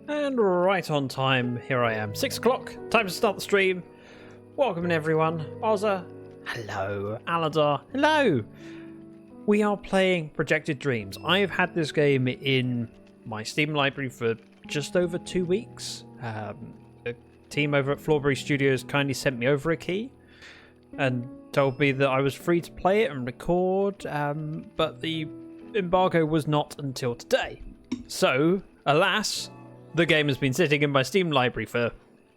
And right on time, here I am. 6 o'clock, time to start the stream. Welcome in everyone. Ozza, hello. Aladar, hello. We are playing Projected Dreams. I have had this game in my Steam library for just over 2 weeks. A team over at Flawberry Studio kindly sent me over a key and told me that I was free to play it and record, but the embargo was not until today. So, alas, the game has been sitting in my Steam library for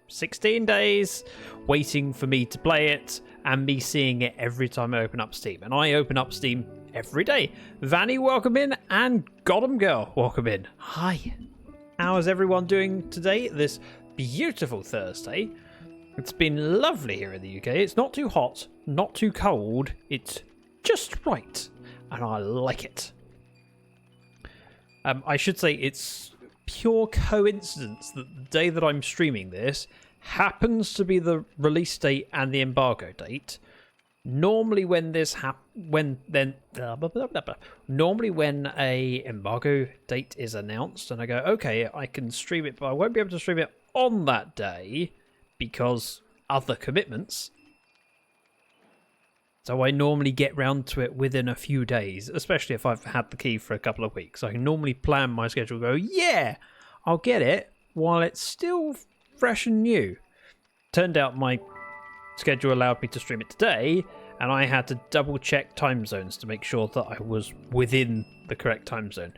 16 days, waiting for me to play it, and me seeing it every time I open up Steam. And I open up Steam every day. Vanny, welcome in, and Gotham Girl, welcome in. Hi. How is everyone doing today, this beautiful Thursday? It's been lovely here in the UK. It's not too hot, not too cold. It's just right, and I like it. I should say it's pure coincidence that the day that I'm streaming this happens to be the release date and the embargo date. Normally when normally when a embargo date is announced and I go, okay, I can stream it, but I won't be able to stream it on that day because other commitments. So I normally get round to it within a few days, especially if I've had the key for a couple of weeks. I can normally plan my schedule, go, yeah, I'll get it while it's still fresh and new. Turned out my schedule allowed me to stream it today, and I had to double check time zones to make sure that I was within the correct time zone.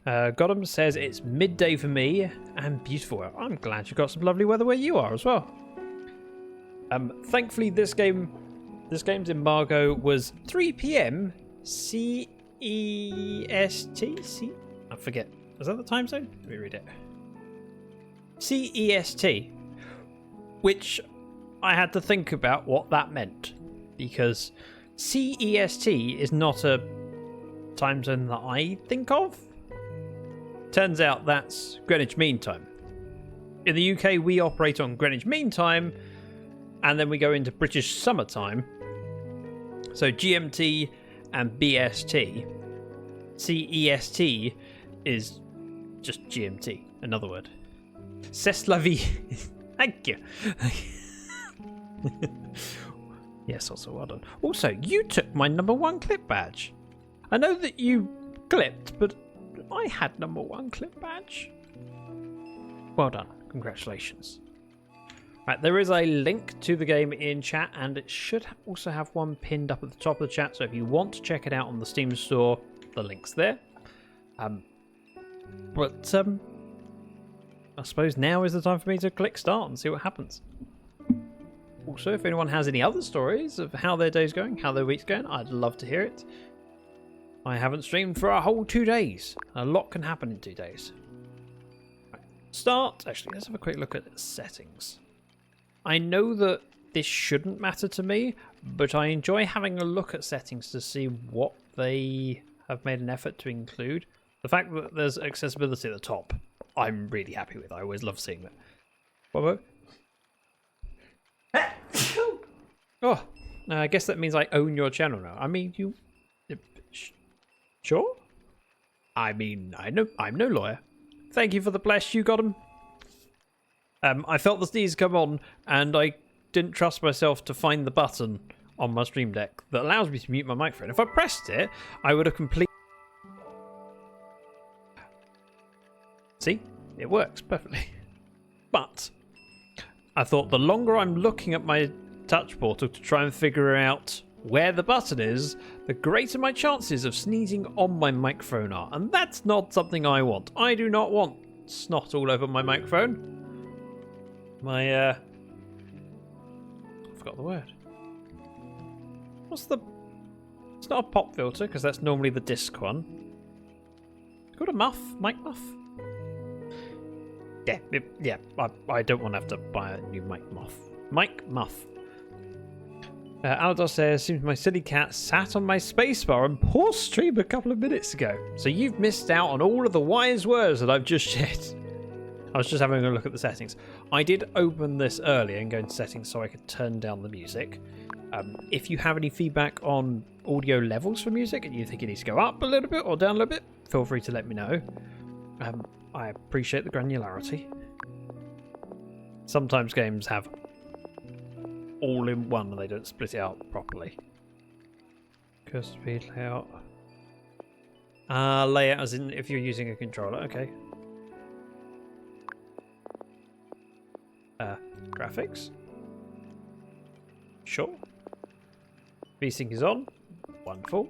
Gotham says it's midday for me and beautiful. I'm glad you got some lovely weather where you are as well. Thankfully, this game's embargo was 3 p.m. CEST. I forget. Is that the time zone? Let me read it. CEST, which I had to think about what that meant, because CEST is not a time zone that I think of. Turns out that's Greenwich Mean Time. In the UK, we operate on Greenwich Mean Time, and then we go into British Summer Time. So GMT and BST. CEST is just GMT, another word. C'est la vie. Thank you. Yes, also well done. Also, you took my #1 clip badge. I know that you clipped, but I had #1 clip badge. Well done. Congratulations. Right, there is a link to the game in chat, and it should also have one pinned up at the top of the chat, so if you want to check it out on the Steam store, the link's there. But I suppose now is the time for me to click start and see what happens. Also, if anyone has any other stories of how their day's going, how their week's going, I'd love to hear it. I haven't streamed for a whole 2 days. A lot can happen in 2 days. Right, start. Actually, let's have a quick look at the settings. I know that this shouldn't matter to me, but I enjoy having a look at settings to see what they have made an effort to include. The fact that there's accessibility at the top, I'm really happy with. I always love seeing that. What? Oh, I guess that means I own your channel now. I mean, you... Sure? I mean, I'm no lawyer. Thank you for the bless, you got him. I felt the sneeze come on, and I didn't trust myself to find the button on my Stream Deck that allows me to mute my microphone. If I pressed it, I would have completely... See? It works perfectly. But I thought the longer I'm looking at my touch portal to try and figure out where the button is, the greater my chances of sneezing on my microphone are. And that's not something I want. I do not want snot all over my microphone. I forgot the word. What's the... It's not a pop filter, because that's normally the disc one. It's called a muff? Mic muff? Yeah, I don't want to have to buy a new mic muff. Mic muff. Aladar says, seems my silly cat sat on my spacebar and paused stream a couple of minutes ago. So you've missed out on all of the wise words that I've just shared. I was just having a look at the settings. I did open this earlier and go into settings so I could turn down the music. If you have any feedback on audio levels for music and you think it needs to go up a little bit or down a little bit, feel free to let me know. I appreciate the granularity. Sometimes games have all in one and they don't split it out properly. Cursor speed layout. Layout as in if you're using a controller, okay. Graphics. Sure. VSync is on. Wonderful.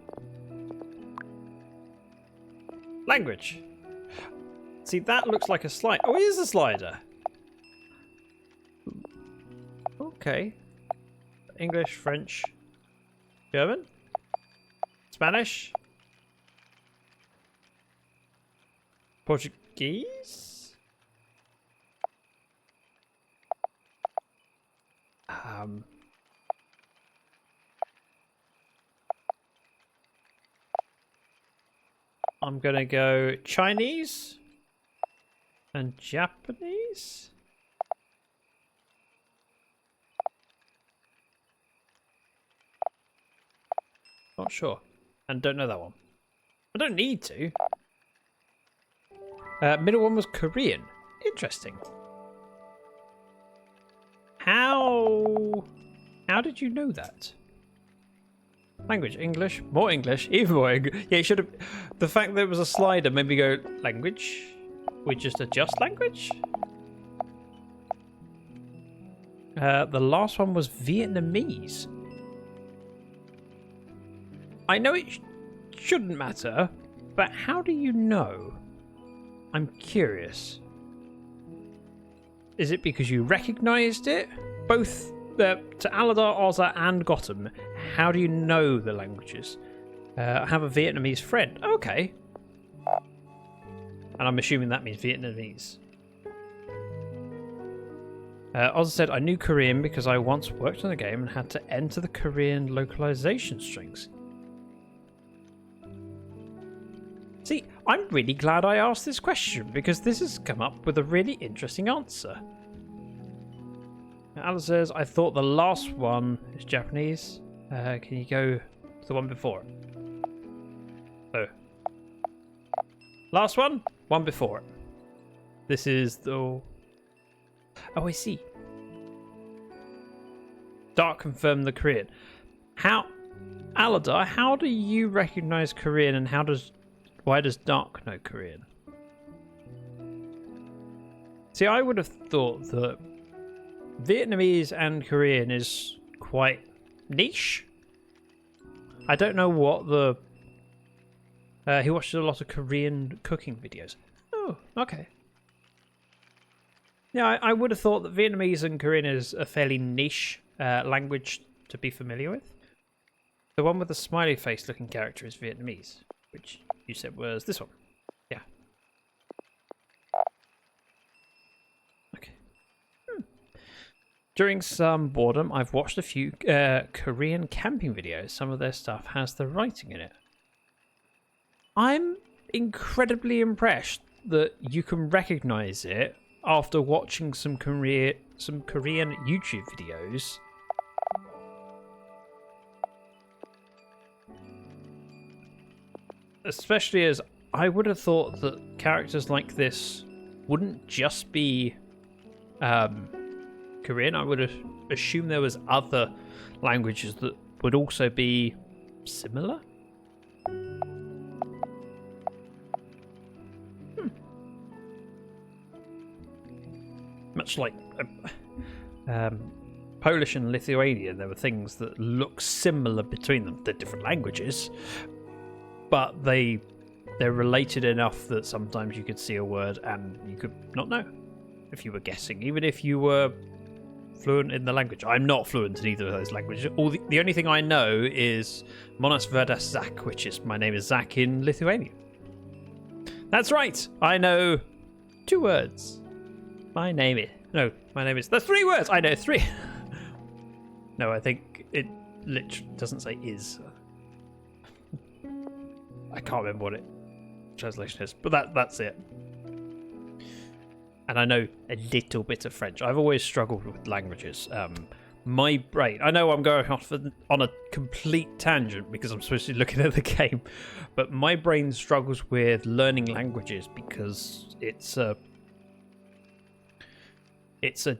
Language. See, that looks like a slide. Oh, it is a slider. Okay. English, French, German, Spanish, Portuguese. I'm gonna go Chinese and Japanese. Not sure, and don't know that one. I don't need to. Middle one was Korean. Interesting. How did you know that? Language, English, even more English. Yeah, it should have. The fact that it was a slider made me go language. We just adjust language. The last one was Vietnamese. I know it shouldn't matter, but how do you know? I'm curious. Is it because you recognised it? Both to Aladar, Ozza, and Gotham. How do you know the languages? I have a Vietnamese friend. Okay. And I'm assuming that means Vietnamese. Ozza said, I knew Korean because I once worked on a game and had to enter the Korean localization strings. See, I'm really glad I asked this question because this has come up with a really interesting answer. Alice says, I thought the last one is Japanese. Can you go to the one before it? So, last one before it. This is the... Oh, I see. Dark confirmed the Korean. Aladar, how do you recognize Korean and why does Dark know Korean? See, I would have thought that Vietnamese and Korean is quite niche. I don't know what the... he watches a lot of Korean cooking videos. Oh, okay. Yeah, I would have thought that Vietnamese and Korean is a fairly niche language to be familiar with. The one with the smiley face looking character is Vietnamese, which you said was this one. Yeah. Okay. During some boredom, I've watched a few Korean camping videos. Some of their stuff has the writing in it. I'm incredibly impressed that you can recognize it after watching some Korean YouTube videos. Especially as I would have thought that characters like this wouldn't just be Korean. I would have assumed there was other languages that would also be similar. Much like Polish and Lithuanian, there were things that look similar between them. They're different languages, but they're related enough that sometimes you could see a word and you could not know if you were guessing, even if you were fluent in the language. I'm not fluent in either of those languages. The only thing I know is Monas Verdas Zach, which is my name is Zach in Lithuanian. That's right. I know 2 words. My name is... That's 3 words! I know 3! No, I think it literally doesn't say is. I can't remember what it translation is, but that's it. And I know a little bit of French. I've always struggled with languages. My brain, I know I'm going off on a complete tangent because I'm supposed to be looking at the game, but my brain struggles with learning languages because it's a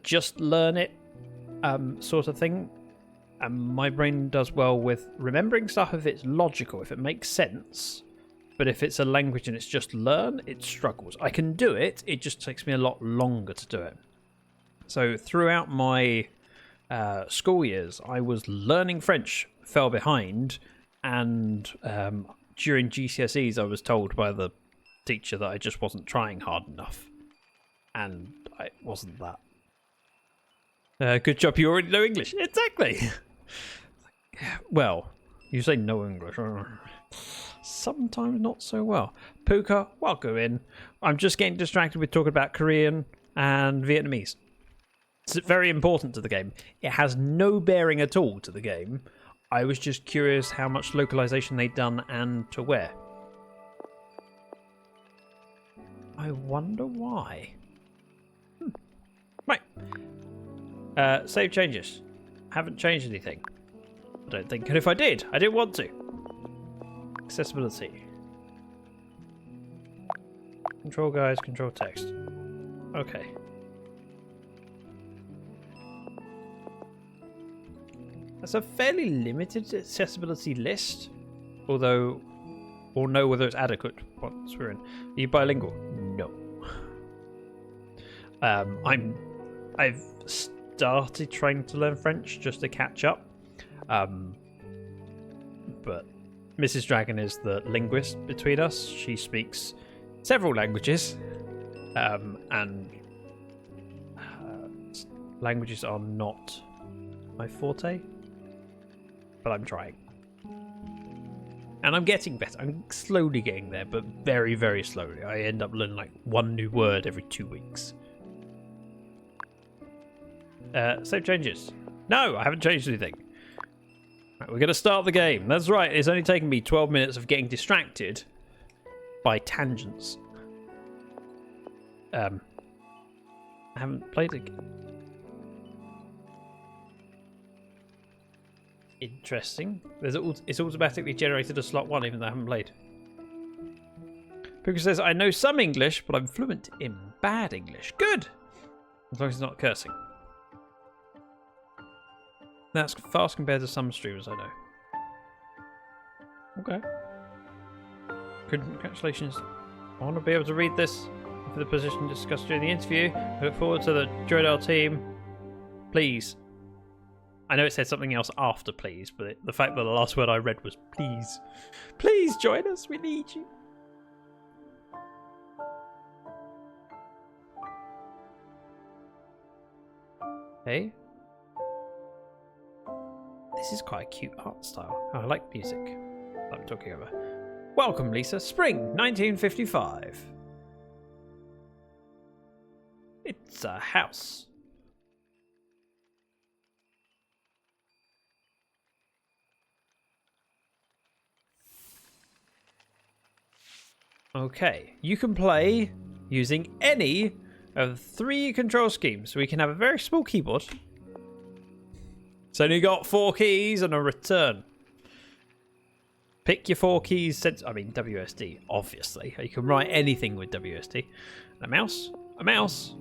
just learn it sort of thing. And my brain does well with remembering stuff if it's logical, if it makes sense. But if it's a language and it's just learn, it struggles. I can do it, it just takes me a lot longer to do it. So throughout my school years, I was learning French, fell behind, and during GCSEs I was told by the teacher that I just wasn't trying hard enough. And I wasn't that. Good job, you already know English. Exactly. Well, you say no English. Sometimes not so well. Puka, welcome in. I'm just getting distracted with talking about Korean and Vietnamese. It's very important to the game. It has no bearing at all to the game. I was just curious how much localization they'd done and to where. I wonder why. Right. Save changes. Haven't changed anything. I don't think. And if I did, I didn't want to. Accessibility. Control guides, control text. Okay. That's a fairly limited accessibility list. Although we'll know whether it's adequate once we're in. Are you bilingual? No. I've started trying to learn French just to catch up. But Mrs. Dragon is the linguist between us. She speaks several languages. And languages are not my forte. But I'm trying. And I'm getting better. I'm slowly getting there, but very, very slowly. I end up learning like one new word every 2 weeks. Save changes. No, I haven't changed anything. Right, we're going to start the game. That's right. It's only taken me 12 minutes of getting distracted by tangents. I haven't played it. Interesting. It's automatically generated a slot 1 even though I haven't played. Puka says, I know some English, but I'm fluent in bad English. Good! As long as it's not cursing. That's fast compared to some streamers I know. Okay. Congratulations. I want to be able to read this for the position discussed during the interview. I look forward to the join our team. Please. I know it said something else after please, but the fact that the last word I read was please. Please join us, we need you. Hey? This is quite a cute art style. Oh, I like music. I'm talking over. Welcome, Lisa. Spring 1955. It's a house. Okay, you can play using any of 3 control schemes. So we can have a very small keyboard. It's only got 4 keys and a return. Pick your 4 keys. WSD, obviously. You can write anything with WSD. And a mouse. A mouse.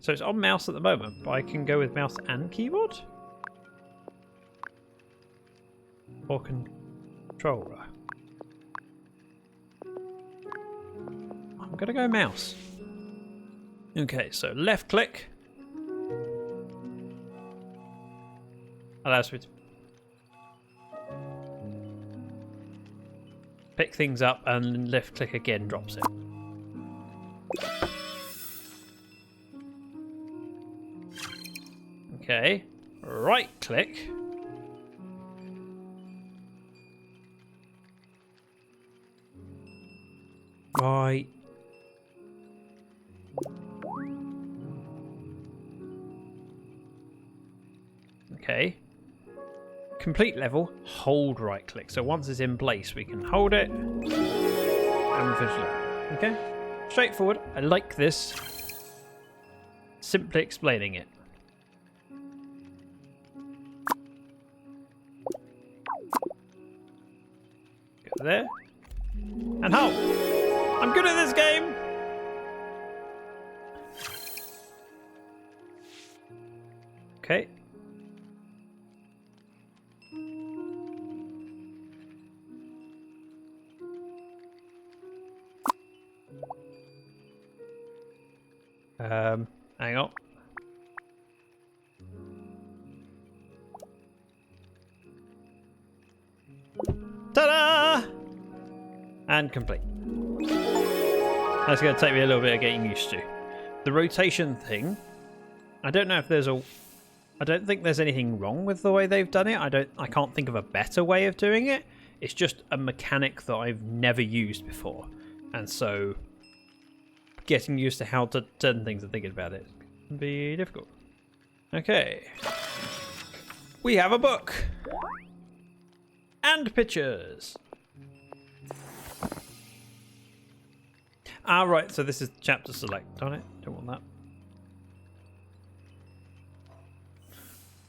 So it's on mouse at the moment, but I can go with mouse and keyboard? Or controller. I'm going to go mouse. Okay, so left click. Allows me to pick things up, and left click again drops it. Okay, right click. Right. Okay. Complete level, hold right click. So once it's in place, we can hold it and we finish it. Okay? Straightforward. I like this. simply explaining it. Go there. And halt! I'm good at this game! Okay. Hang on. Ta-da! And complete. That's going to take me a little bit of getting used to. The rotation thing, I don't know if there's a... I don't think there's anything wrong with the way they've done it. I can't think of a better way of doing it. It's just a mechanic that I've never used before. And so getting used to how to turn things and thinking about it can be difficult. Okay. We have a book. And pictures. Ah, right, so this is chapter select on it. Don't want that.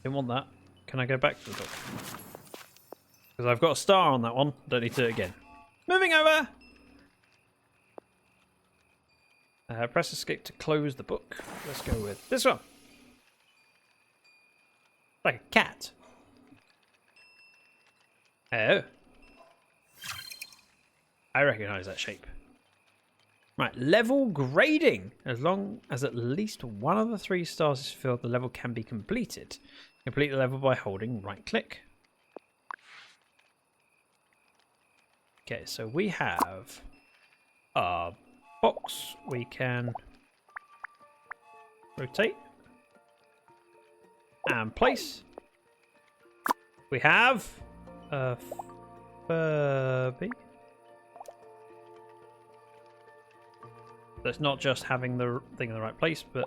Didn't want that. Can I go back to the book? Because I've got a star on that one. Don't need to do it again. Moving over! Press escape to close the book. Let's go with this one. Like a cat. Oh. I recognise that shape. Right, level grading. As long as at least one of the 3 stars is filled, the level can be completed. Complete the level by holding right click. Okay, so we have a box we can rotate and place. We have a Furby. So it's not just having the thing in the right place, but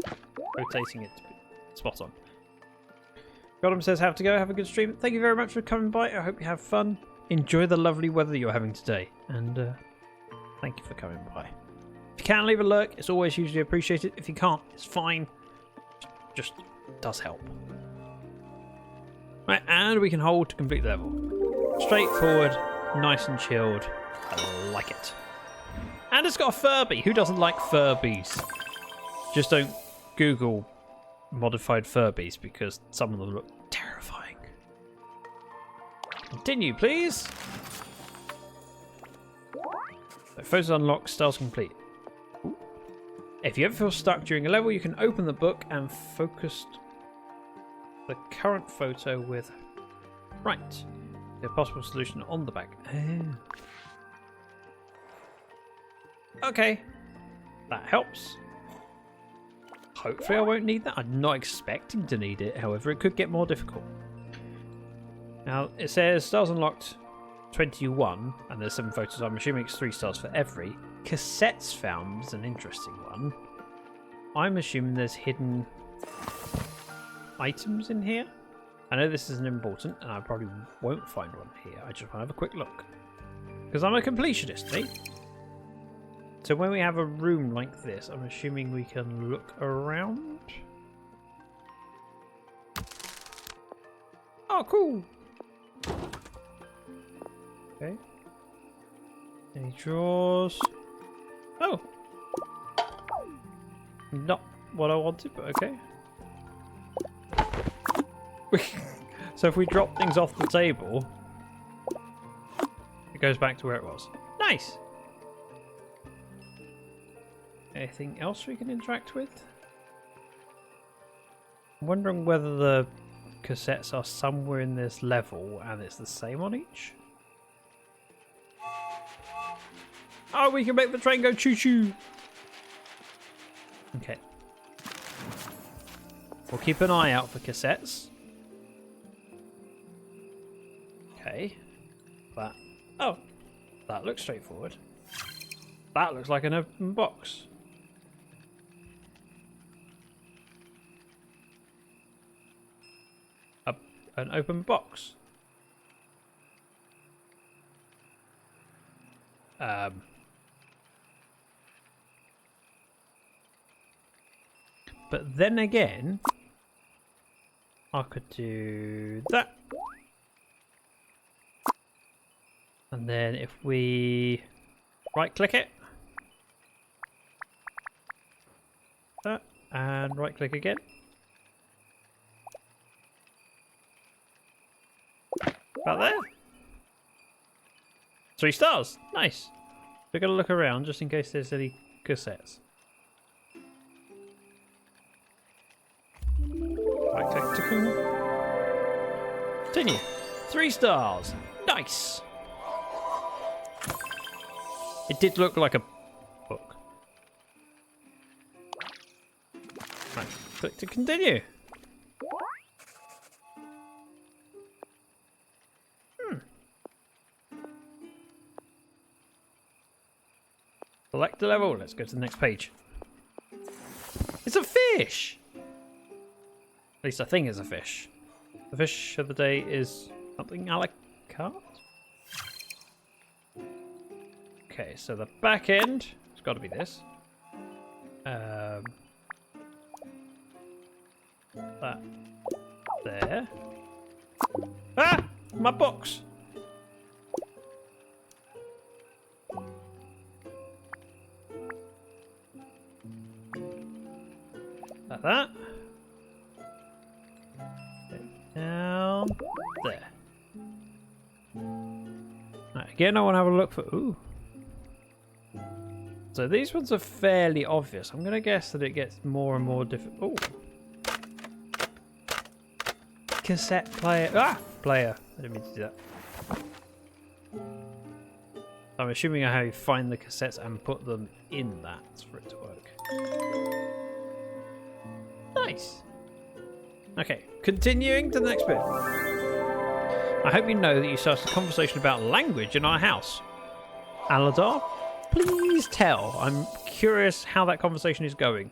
rotating it spot on. Gotham says, have to go. Have a good stream. Thank you very much for coming by. I hope you have fun. Enjoy the lovely weather you're having today. And thank you for coming by. If you can, leave a lurk. It's always hugely appreciated. If you can't, it's fine. Just does help. Right, and we can hold to complete the level. Straightforward, nice and chilled. I like it. And it's got a Furby. Who doesn't like Furbies? Just don't Google modified Furbies because some of them look terrifying. Continue, please. So, photos unlocked, styles complete. Ooh. If you ever feel stuck during a level, you can open the book and focus the current photo with right. The possible solution on the back. Oh. Okay, that helps. Hopefully I won't need that. I'm not expecting to need it, however, it could get more difficult. Now, it says stars unlocked 21, and there's 7 photos. I'm assuming it's 3 stars for every. Cassettes found is an interesting one. I'm assuming there's hidden items in here. I know this isn't important, and I probably won't find one here. I just want to have a quick look. Because I'm a completionist, eh? So when we have a room like this, I'm assuming we can look around. Oh, cool. Okay. Any drawers? Oh. Not what I wanted, but okay. So if we drop things off the table, it goes back to where it was. Nice. Anything else we can interact with? I'm wondering whether the cassettes are somewhere in this level and it's the same on each. Oh, we can make the train go choo-choo. Okay. We'll keep an eye out for cassettes. Okay. That. Oh, that looks straightforward. That looks like an open box. An open box. But then again, I could do that. And then if we right click it, that, and right click again. About there. 3 stars. Nice. We're going to look around just in case there's any cassettes. Right click to continue. 3 stars. Nice. It did look like a book. Right, click to continue. Select the level. Let's go to the next page. It's a fish! At least I think it's a fish. The fish of the day is something a la carte. Okay, so the back end, it's got to be this. That there. Ah! My box! Like that. Down there. Right, again, I want to have a look for. Ooh. So these ones are fairly obvious. I'm going to guess that it gets more and more difficult. Ooh. Cassette player. Ah! Player. I didn't mean to do that. I'm assuming I have to find the cassettes and put them in that for it to work. Nice. Okay, continuing to the next bit. I hope you know that you started a conversation about language in our house. Aladar, please tell. I'm curious how that conversation is going.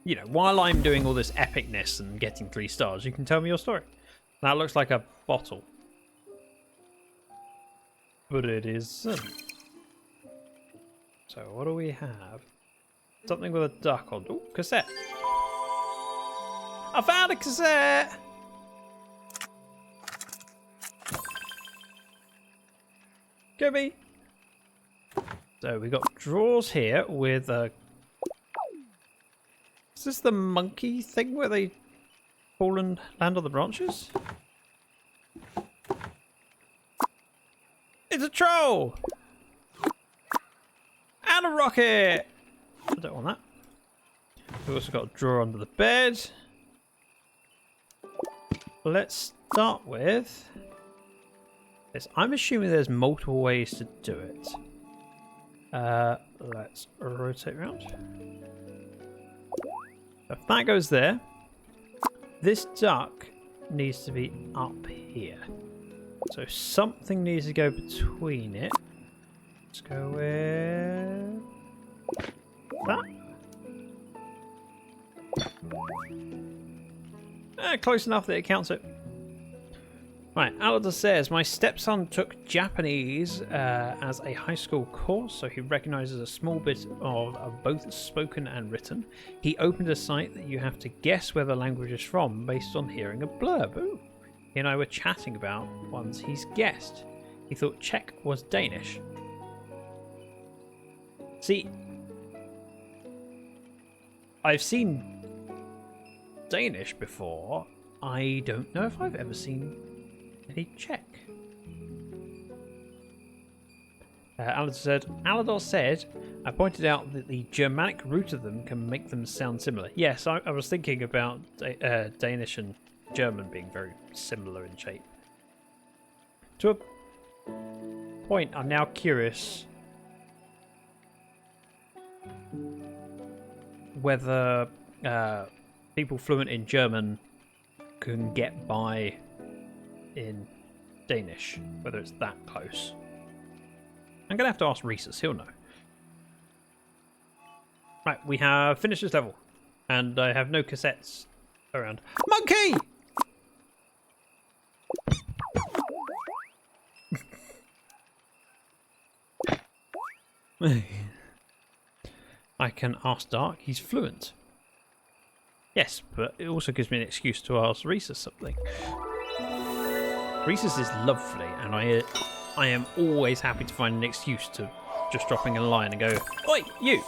You know, while I'm doing all this epicness and getting 3 stars, you can tell me your story. That looks like a bottle. But it isn't. So what do we have? Something with a duck on. Oh, cassette. I found a cassette! Gibby! So we got drawers here with a... Is this the monkey thing where they fall and land on the branches? It's a troll! And a rocket! I don't want that. We've also got a drawer under the bed. Let's start with this. I'm assuming there's multiple ways to do it. Let's rotate around. If that goes there, this duck needs to be up here. So something needs to go between it. Let's go with that. Close enough that it counts it. Right, Alada says, my stepson took Japanese as a high school course, so he recognizes a small bit of both spoken and written. He opened a site that you have to guess where the language is from based on hearing a blurb. Ooh. He and I were chatting about ones he's guessed. He thought Czech was Danish. See, I've seen Danish before. I don't know if I've ever seen any Czech. Alador said, I pointed out that the Germanic root of them can make them sound similar. Yes, I was thinking about Danish and German being very similar in shape. To a point, I'm now curious whether people fluent in German can get by in Danish, whether it's that close. I'm going to have to ask Rhesus, he'll know. Right, we have finished this level, and I have no cassettes around. Monkey! I can ask Dark. He's fluent. Yes, but it also gives me an excuse to ask Rhesus something. Rhesus is lovely, and I am always happy to find an excuse to just dropping a line and go, "Oi, you!"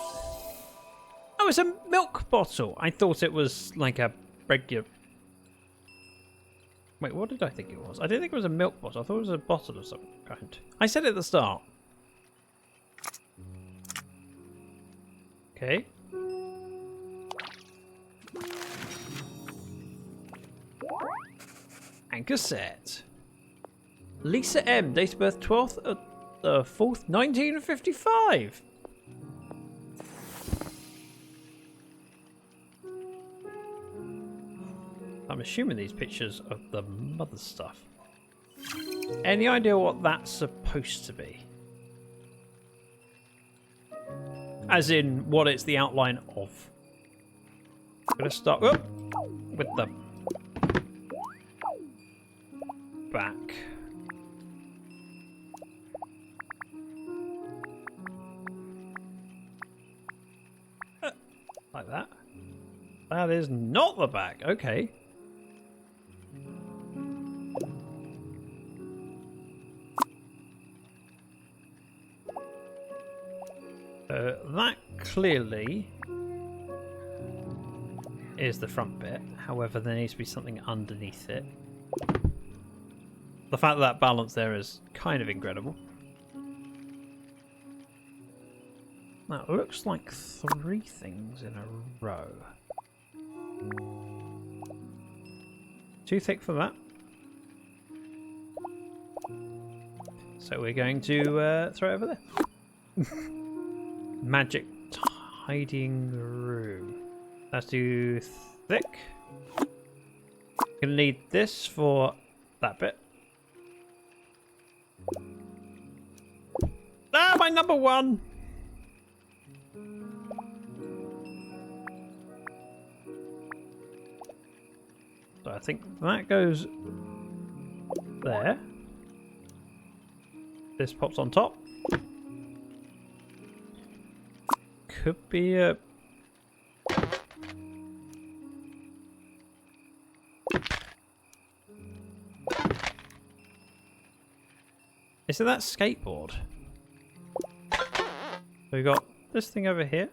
Oh, it's a milk bottle. I thought it was like a regular. Wait, what did I think it was? I didn't think it was a milk bottle. I thought it was a bottle of some kind. I said it at the start. Okay. And cassette. Lisa M. Date of birth 12th of the 4th, 1955. I'm assuming these pictures of the mother stuff. Any idea what that's supposed to be? As in, what it's the outline of. I'm gonna start with the back. Like that. That is not the back. Okay. That clearly is the front bit. However, there needs to be something underneath it. The fact that balance there is kind of incredible. That looks like 3 things in a row. Too thick for that. So we're going to throw it over there. Magic hiding room. That's too thick. Gonna need this for that bit. Ah, my number 1! So I think that goes there. This pops on top. Could be a... Is it that skateboard? So we got this thing over here.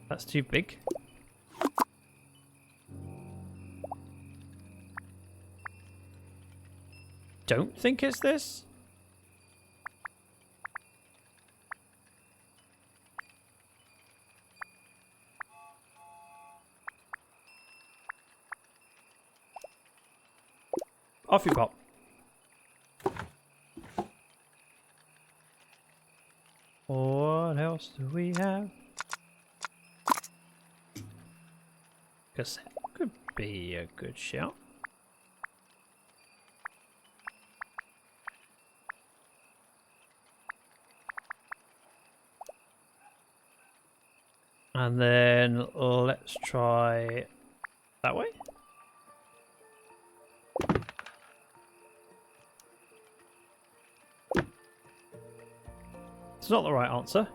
That's too big. Don't think it's this. Off you pop. What else do we have? Guess that could be a good shout. And then let's try that way. It's not the right answer,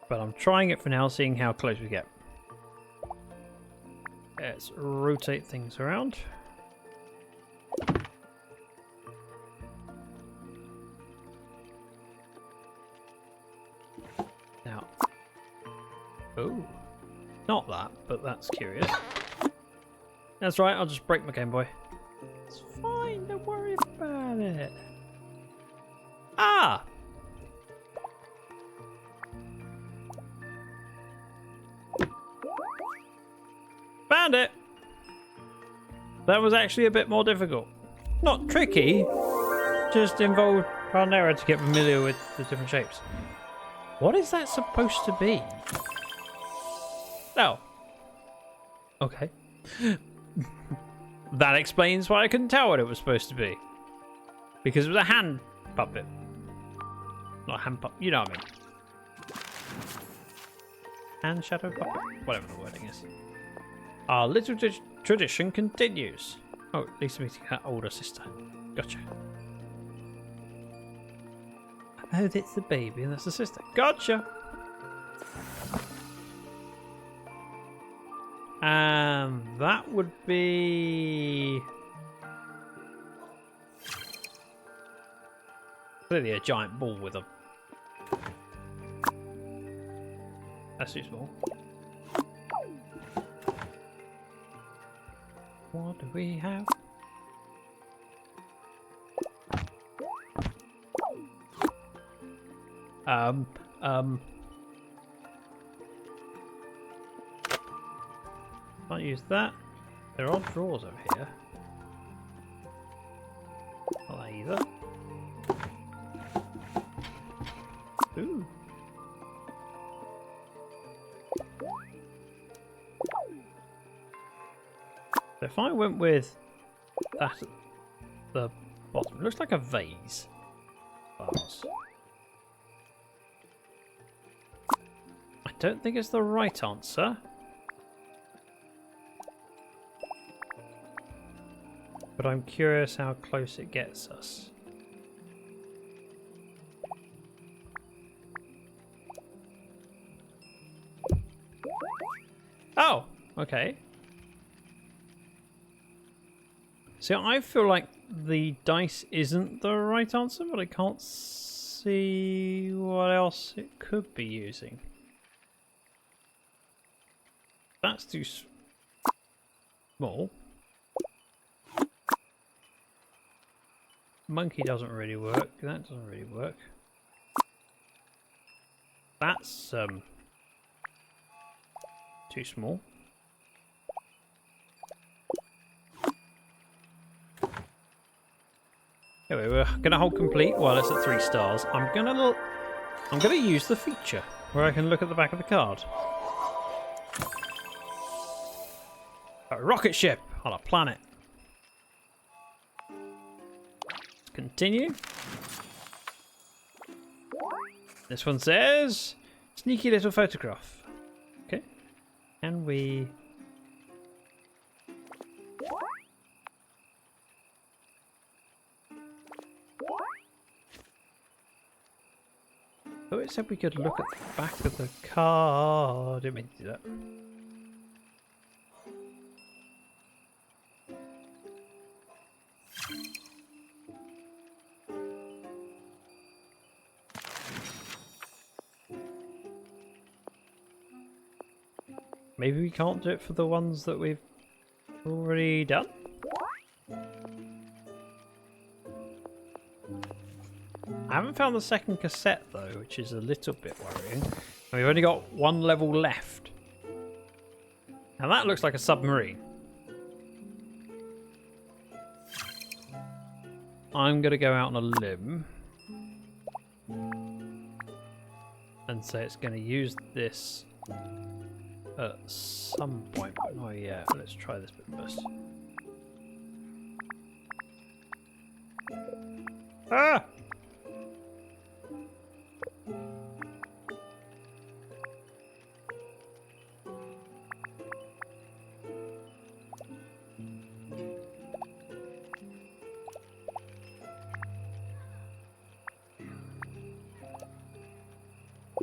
but I'm trying it for now, seeing how close we get. Let's rotate things around. Now, oh, not that, but that's curious. That's right, I'll just break my Game Boy. It's fine, don't worry about it. Ah! Found it! That was actually a bit more difficult. Not tricky, just involved trial and error to get familiar with the different shapes. What is that supposed to be? Oh. Okay. That explains why I couldn't tell what it was supposed to be. Because it was a hand puppet. Not a hand puppet, you know what I mean. Hand shadow puppet? Whatever the wording is. Our little tradition continues. Oh, at least meeting her older sister. Gotcha. Oh, that's the baby and that's the sister. Gotcha. And that would be clearly a giant ball with a. That's too small. What do we have? Can't use that. There are drawers over here. Not that either. Ooh. So if I went with that at the bottom, it looks like a vase. Vase. I don't think it's the right answer. But I'm curious how close it gets us. Oh, okay. See, I feel like the dice isn't the right answer, but I can't see what else it could be using. That's too small. Monkey doesn't really work. That doesn't really work. That's too small. Anyway, we're gonna hold complete while it's at 3 stars. I'm gonna use the feature where I can look at the back of the card. A rocket ship on a planet. Continue. This one says sneaky little photograph. Okay. Can we oh, it said we could look at the back of the card. Didn't mean to do that. Maybe we can't do it for the ones that we've already done? I haven't found the second cassette though, which is a little bit worrying. And we've only got 1 level left. Now that looks like a submarine. I'm going to go out on a limb and say it's going to use this at some point, but not yet. Let's try this bit first. Ah!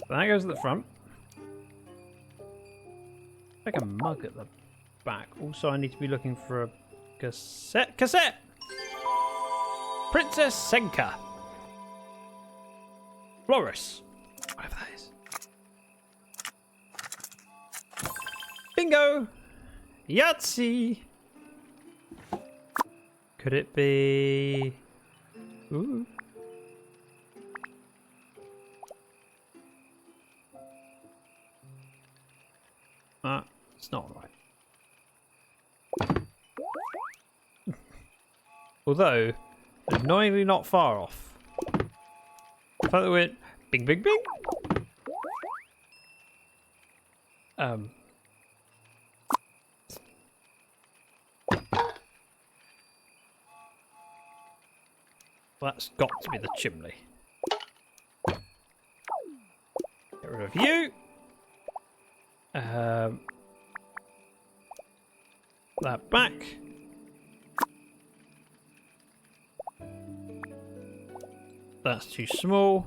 So that goes at the front. Like a mug at the back. Also, I need to be looking for a cassette. Cassette! Princess Senka. Floris. Whatever that is. Bingo! Yahtzee! Could it be... Ooh. It's not right. Although, annoyingly not far off. The fact that we went bing, bing, bing. That's got to be the chimney. Get rid of you. That back. That's too small.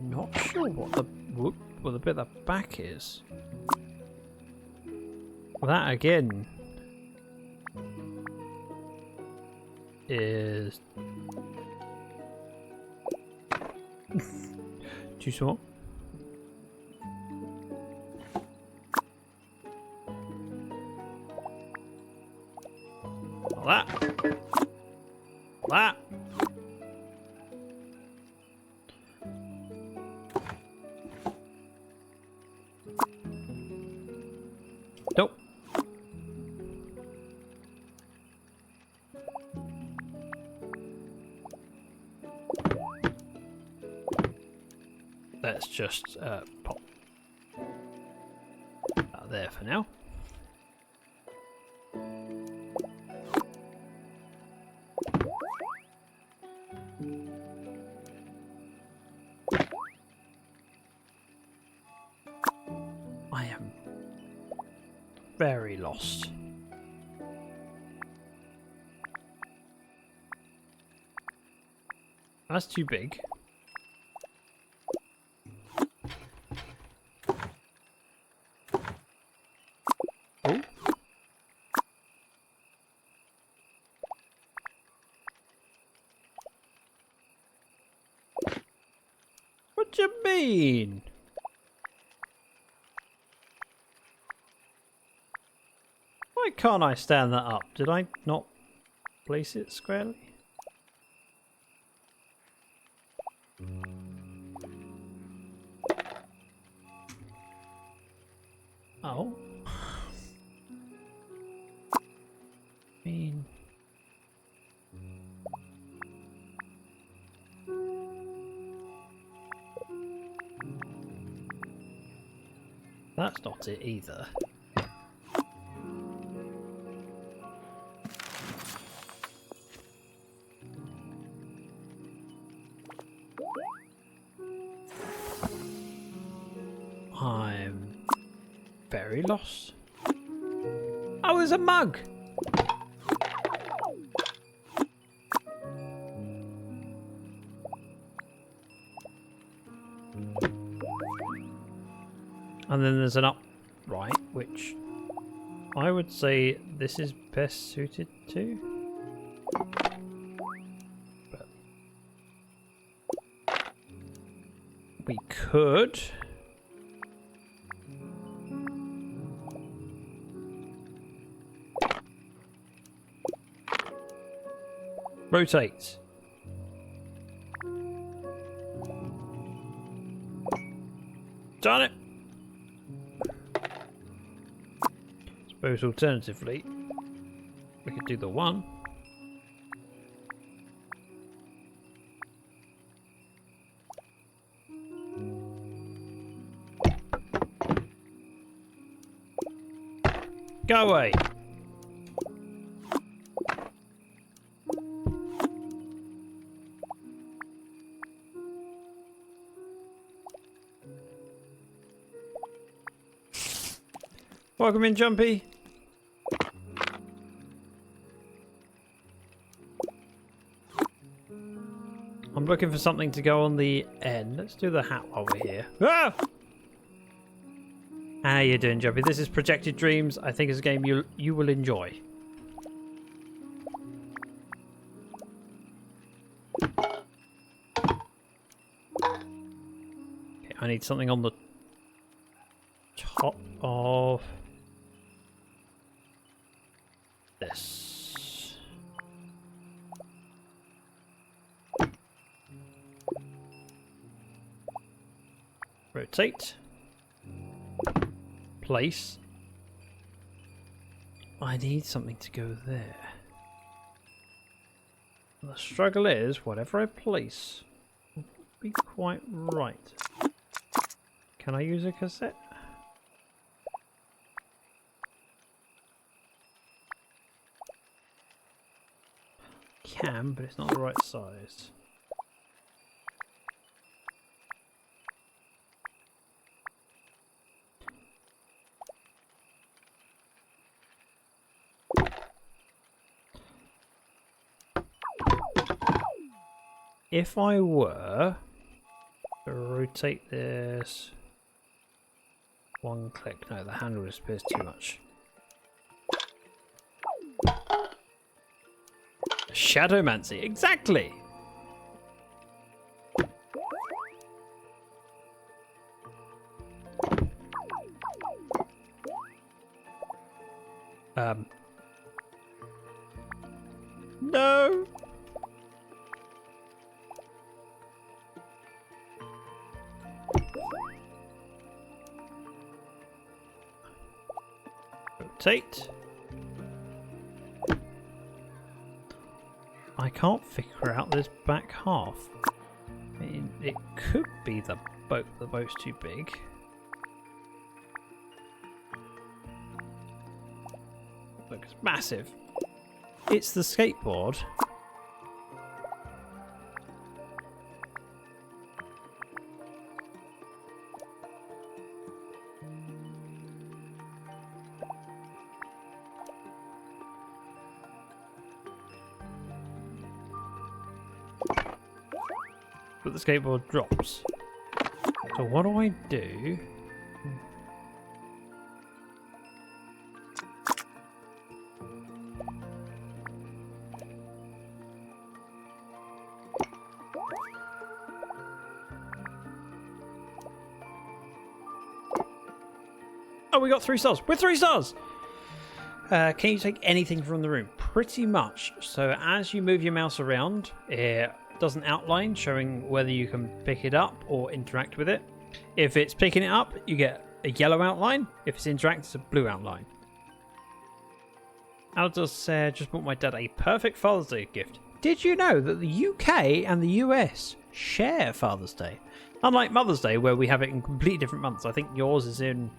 Not sure what the bit at the back is. That again is too small. Like that. Like that. Nope. Let's just pop that there for now. I am very lost. That's too big. Oh. What do you mean? Why can't I stand that up? Did I not place it squarely? Oh. I mean... That's not it either. I'm very lost. Oh, there's a mug! And then there's an upright, which I would say this is best suited to. But we could... rotate. Darn it! Suppose alternatively, we could do the one. Go away! Welcome in, Jumpy. I'm looking for something to go on the end. Let's do the hat while we're here. Ah! How you doing, Jumpy? This is Projected Dreams. I think it's a game you will enjoy. Okay, I need something on the top of this. Rotate. Place. I need something to go there. The struggle is, whatever I place will be quite right. Can I use a cassette? Can, but it's not the right size. If I were to rotate this. One click. No, the handle disappears too much. Shadowmancy, exactly. No. Rotate. I can't figure out this back half. I mean, it could be the boat. The boat's too big. Look, it's massive. It's the skateboard. But the skateboard drops. So what do I do? Oh, we got 3 stars. We're 3 stars! Can you take anything from the room? Pretty much. So as you move your mouse around, it does an outline showing whether you can pick it up or interact with it. If it's picking it up, you get a yellow outline. If it's interacting, it's a blue outline. Aldous said, just bought my dad a perfect Father's Day gift. Did you know that the UK and the US share Father's Day? Unlike Mother's Day, where we have it in completely different months. I think yours is in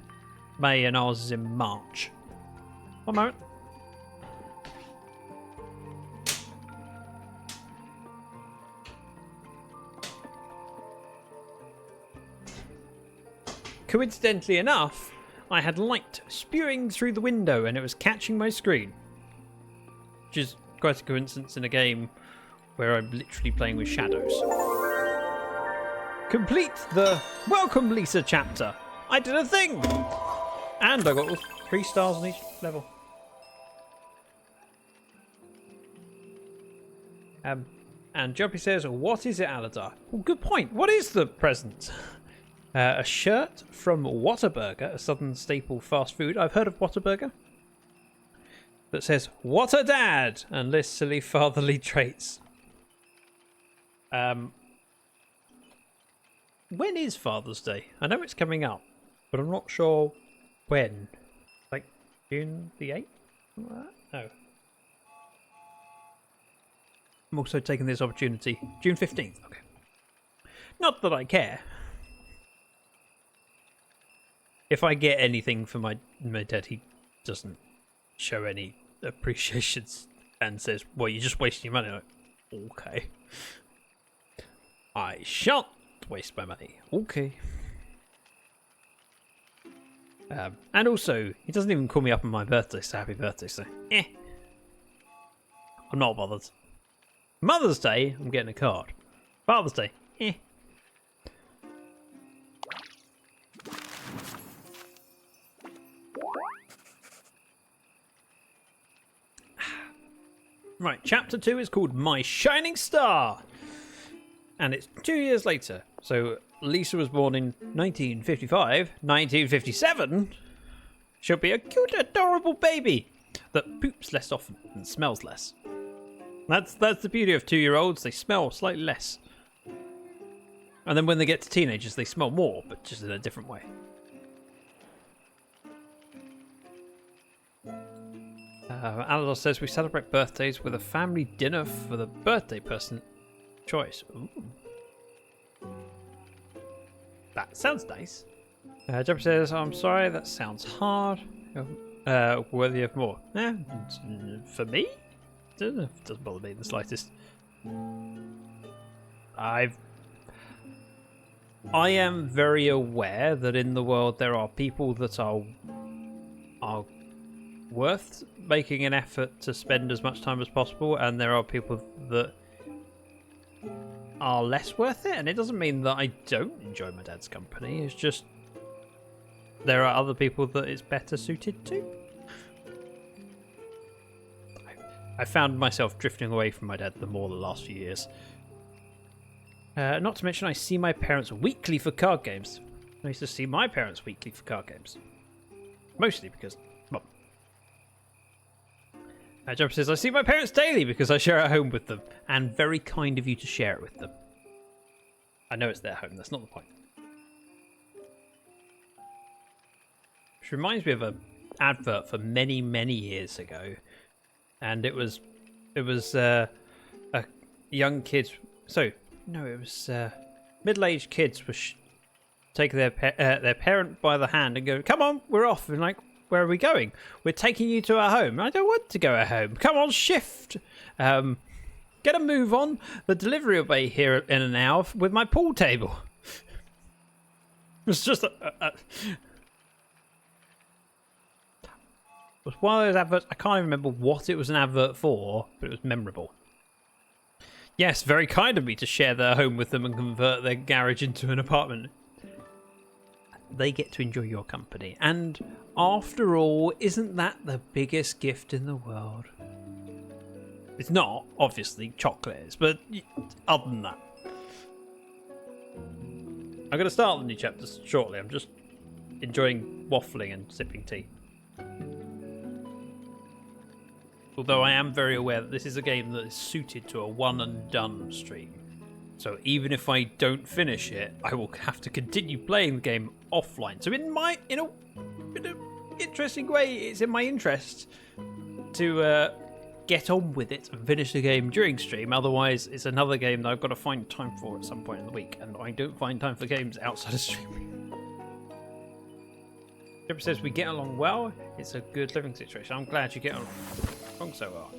May and ours is in March. One moment. Coincidentally enough, I had light spewing through the window and it was catching my screen. Which is quite a coincidence in a game where I'm literally playing with shadows. Complete the Welcome Lisa chapter. I did a thing! And I got 3 stars on each level. And Jumpy says, what is it, Aladar? Well, good point. What is the present? A shirt from Whataburger, a southern staple fast food. I've heard of Whataburger. That says, what a dad! And lists silly fatherly traits. When is Father's Day? I know it's coming up, but I'm not sure when. Like June the 8th? No. I'm also taking this opportunity. June 15th. Okay. Not that I care. If I get anything for my dad, he doesn't show any appreciation and says, well, you're just wasting your money. I'm like, okay. I shan't waste my money. Okay. And also, he doesn't even call me up on my birthday, so happy birthday, so I'm not bothered. Mother's Day, I'm getting a card. Father's Day, Right, chapter 2 is called My Shining Star. And it's 2 years later. So Lisa was born in 1955. 1957, she'll be a cute, adorable baby that poops less often and smells less. That's the beauty of 2-year-olds. They smell slightly less. And then when they get to teenagers, they smell more, but just in a different way. Alador says we celebrate birthdays with a family dinner for the birthday person choice. Ooh. That sounds nice. Jumper says, I'm sorry, that sounds hard. Worthy of more. For me? Doesn't bother me in the slightest. I am very aware that in the world there are people that are worth making an effort to spend as much time as possible, and there are people that are less worth it, and it doesn't mean that I don't enjoy my dad's company. It's just there are other people that it's better suited to. I found myself drifting away from my dad the last few years. Not to mention, I see my parents weekly for card games. I used to see my parents weekly for card games. Mostly because, well, Jumper says, I see my parents daily because I share a home with them. And very kind of you to share it with them. I know it's their home, that's not the point. Which reminds me of an advert for many, many years ago. And it was a young kids. So no, it was middle-aged kids were take their parent by the hand and go, "Come on, we're off." And like, where are we going? We're taking you to our home. I don't want to go at home. Come on, shift. Get a move on. The delivery will be here in an hour with my pool table. It's just it was one of those adverts. I can't even remember what it was an advert for, but it was memorable. Yes, very kind of me to share their home with them and convert their garage into an apartment. They get to enjoy your company. And after all, isn't that the biggest gift in the world? It's not, obviously, chocolate is, but other than that. I'm going to start the new chapters shortly. I'm just enjoying waffling and sipping tea. Although I am very aware that this is a game that is suited to a one and done stream. So even if I don't finish it, I will have to continue playing the game offline. So in an interesting way, it's in my interest to get on with it and finish the game during stream. Otherwise, it's another game that I've got to find time for at some point in the week, and I don't find time for games outside of streaming. Jimmy says we get along well. It's a good living situation. I'm glad you get along so well.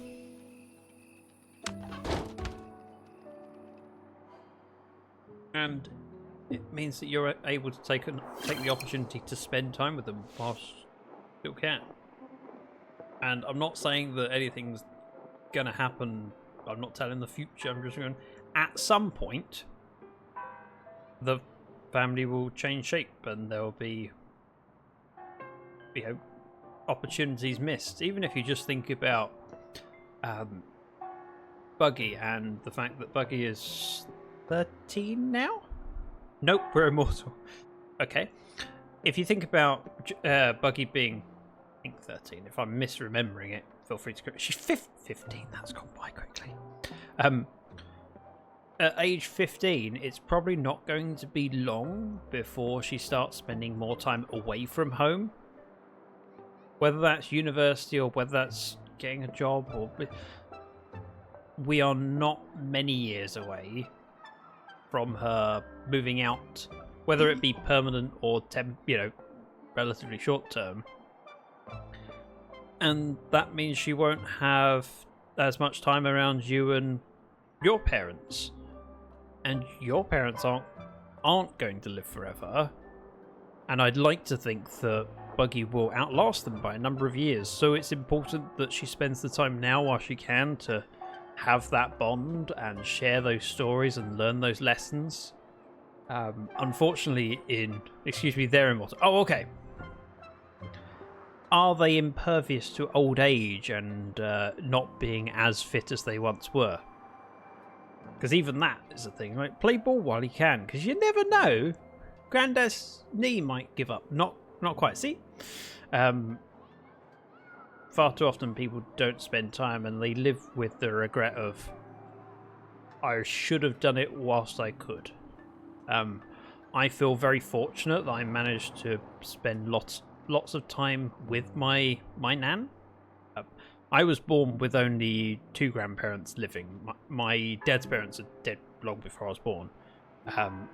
And it means that you're able to take the opportunity to spend time with them whilst you still can. And I'm not saying that anything's going to happen. I'm not telling the future. I'm just going, at some point, the family will change shape and there will be, opportunities missed. Even if you just think about Buggy and the fact that Buggy is 13 now? Nope, we're immortal. Okay. If you think about Buggy being, I think 13, if I'm misremembering it, feel free to correct. She's 15, that's gone by quickly. At age 15, it's probably not going to be long before she starts spending more time away from home. Whether that's university or whether that's getting a job, or we are not many years away from her moving out, whether it be permanent or relatively short term. And that means she won't have as much time around you and your parents. And your parents aren't going to live forever. And I'd like to think that Buggy will outlast them by a number of years. So it's important that she spends the time now while she can to have that bond and share those stories and learn those lessons. Unfortunately, they're immortal. Oh, okay. Are they impervious to old age and not being as fit as they once were? Because even that is a thing, right? Play ball while you can, because you never know. Granddad's knee might give up. Not quite. See? Far too often people don't spend time and they live with the regret of, I should have done it whilst I could. I feel very fortunate that I managed to spend lots of time with my nan. I was born with only 2 grandparents living. My dad's parents are dead long before I was born.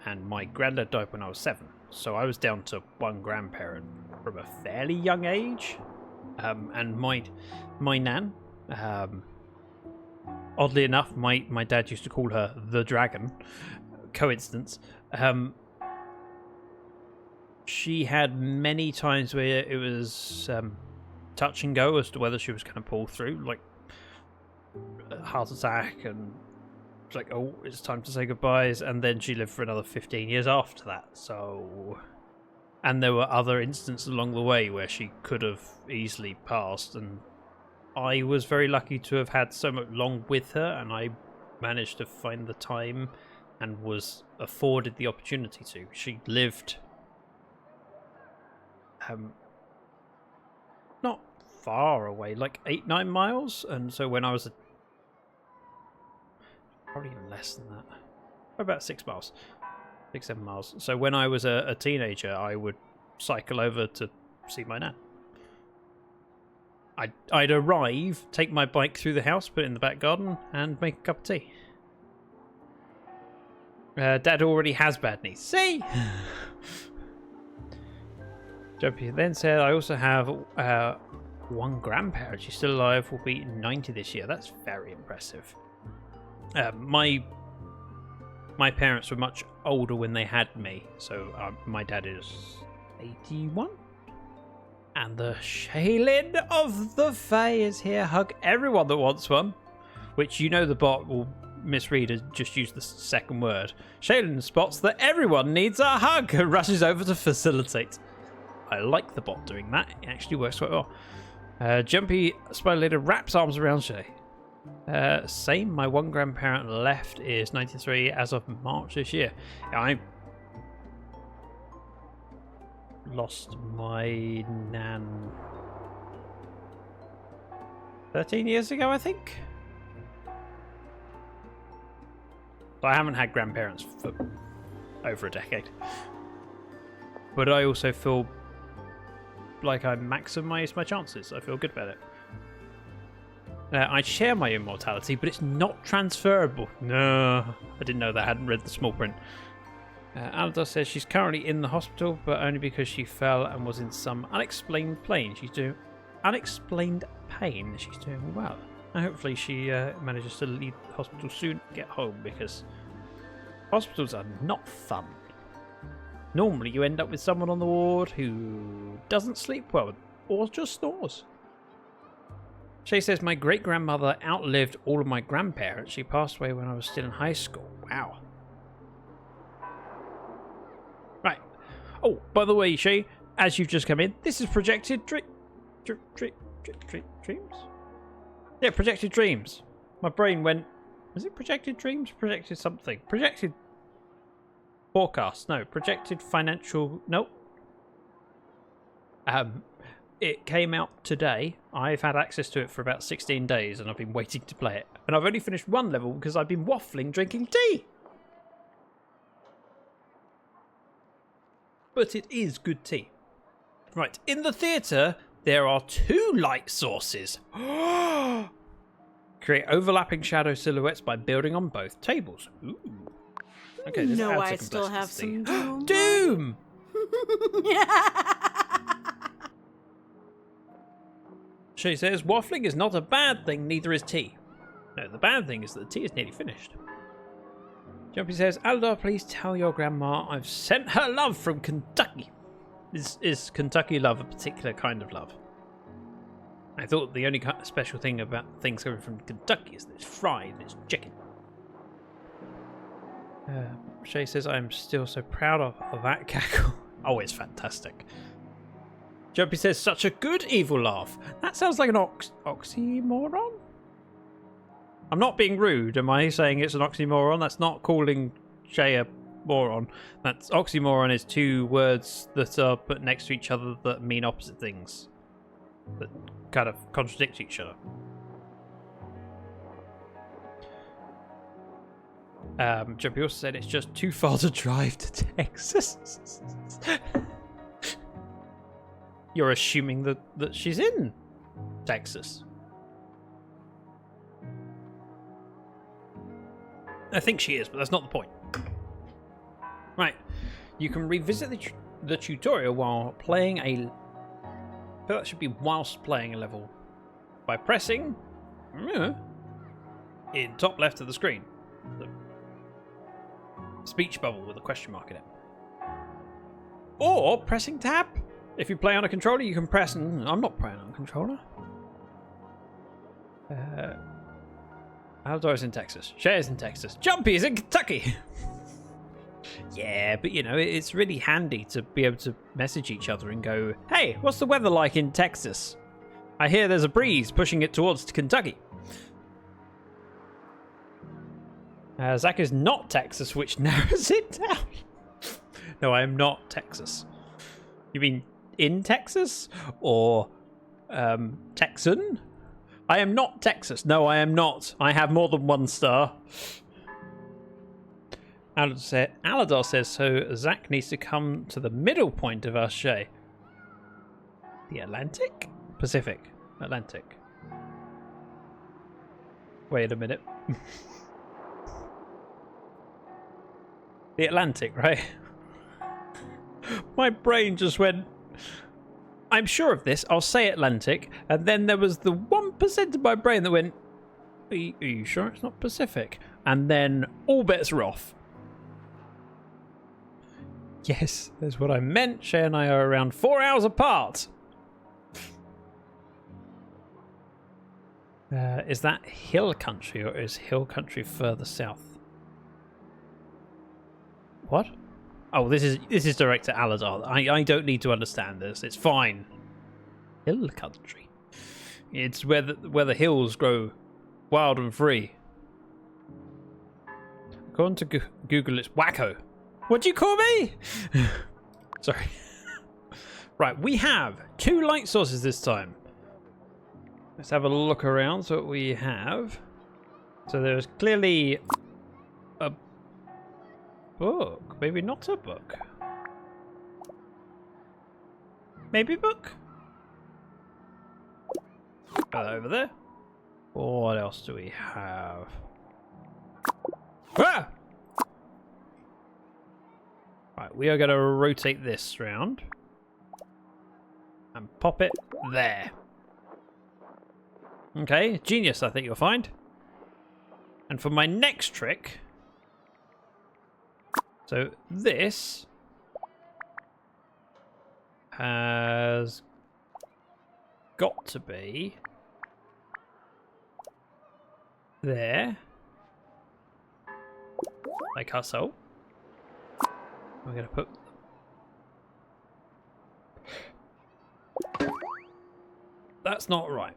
And my granddad died when I was 7. So I was down to 1 grandparent from a fairly young age. And my nan, oddly enough, my dad used to call her the Dragon. Coincidence. She had many times where it was touch and go as to whether she was going to pull through, like a heart attack and It's like, oh, it's time to say goodbyes, and then she lived for another 15 years after that. So, and there were other instances along the way where she could have easily passed, and I was very lucky to have had so much long with her, and I managed to find the time and was afforded the opportunity to. She lived not far away, like 8-9 miles, and so when I was probably even less than that, about 6 miles, 6-7 miles. So when I was a teenager, I would cycle over to see my nan. I'd arrive, take my bike through the house, put it in the back garden, and make a cup of tea. Dad already has bad knees. See? Jumpy then said, I also have one grandparent. She's still alive, will be 90 this year. That's very impressive. My parents were much older when they had me, so my dad is 81. And the Shaylin of the Fae is here. Hug everyone that wants one. Which, you know, the bot will misread and just use the second word. Shaylin spots that everyone needs a hug and rushes over to facilitate. I like the bot doing that. It actually works quite well. Jumpy Spider Leader wraps arms around Shay. Same. My one grandparent left is 93 as of March this year. I lost my nan 13 years ago, I think. I haven't had grandparents for over a decade. But I also feel like I maximise my chances. I feel good about it. I share my immortality, but it's not transferable. No, I didn't know that. I hadn't read the small print. Aldous says she's currently in the hospital, but only because she fell and was in some unexplained pain. She's doing unexplained pain. She's doing well. And hopefully she manages to leave the hospital soon and get home, because hospitals are not fun. Normally you end up with someone on the ward who doesn't sleep well or just snores. Shay says, my great-grandmother outlived all of my grandparents. She passed away when I was still in high school. Wow. Right. Oh, by the way, Shay, as you've just come in, this is Projected Dreams? Yeah, Projected Dreams. My brain went, was it Projected Dreams? Projected something. Projected Forecast. No, Projected Financial. Nope. It came out today. I've had access to it for about 16 days and I've been waiting to play it. And I've only finished one level because I've been waffling drinking tea. But it is good tea. Right, in the theatre, there are 2 light sources. Create overlapping shadow silhouettes by building on both tables. Ooh. Okay, this no, adds I still have some Doom. Doom! She says, waffling is not a bad thing, neither is tea. No, the bad thing is that the tea is nearly finished. Jumpy says, Aldar, please tell your grandma I've sent her love from Kentucky. Is Kentucky love a particular kind of love? I thought the only special thing about things coming from Kentucky is that it's fried and it's chicken. Shay says, I'm still so proud of that cackle. Oh, it's fantastic. Jumpy says, such a good evil laugh. That sounds like an oxymoron? I'm not being rude, am I saying it's an oxymoron? That's not calling Shay a moron. That's oxymoron is 2 words that are put next to each other that mean opposite things. That kind of contradict each other. Jumpy also said it's just too far to drive to Texas. You're assuming that she's in Texas. I think she is, but that's not the point. Right. You can revisit the tutorial while playing a... that should be whilst playing a level by pressing in top left of the screen. The speech bubble with a question mark in it. Or pressing tab. If you play on a controller, you can press... I'm not playing on a controller. Aldora's in Texas. Cher's in Texas. Jumpy is in Kentucky. Yeah, but you know, it's really handy to be able to message each other and go, hey, what's the weather like in Texas? I hear there's a breeze pushing it towards Kentucky. Zach is not Texas, which narrows it down. No, I am not Texas. You mean in Texas? Or Texan? I am not Texas. No, I am not. I have more than one star. Aladar says, so Zach needs to come to the middle point of our show. The Atlantic? Pacific. Atlantic. Wait a minute. The Atlantic, right? My brain just went, I'm sure of this, I'll say Atlantic, and then there was the 1% of my brain that went, are you sure it's not Pacific? And then all bets are off. Yes, that's what I meant. Shay and I are around 4 hours apart. Is that hill country, or is hill country further south? What? Oh, this is direct to Aladar. I don't need to understand this. It's fine. Hill country. It's where the hills grow wild and free. According to Google, it's wacko. What do you call me? Sorry. Right, we have 2 light sources this time. Let's have a look around. So what we have. So there's clearly a book. Maybe not a book. Maybe a book. Put that over there. What else do we have? Ah! Right, we are going to rotate this round and pop it there. Okay, genius, I think you'll find. And for my next trick, so this has got to be there, like so. We're going to put... That's not right.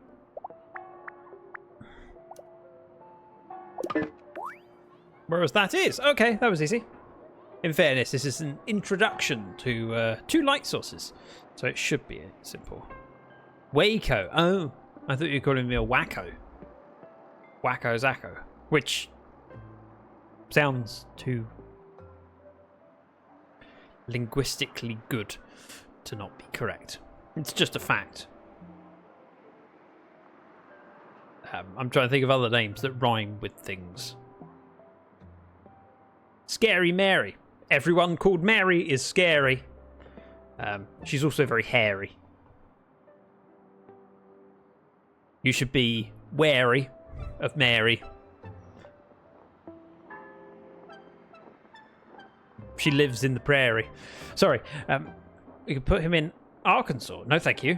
Whereas that is. Okay, that was easy. In fairness, this is an introduction to 2 light sources. So it should be simple. Waco. Oh, I thought you were calling me a wacko. Wacko Zacko. Which sounds too linguistically good to not be correct. It's just a fact. I'm trying to think of other names that rhyme with things. Scary Mary. Everyone called Mary is scary. She's also very hairy. You should be wary of Mary. She lives in the prairie. Sorry, we could put him in Arkansas. No, thank you.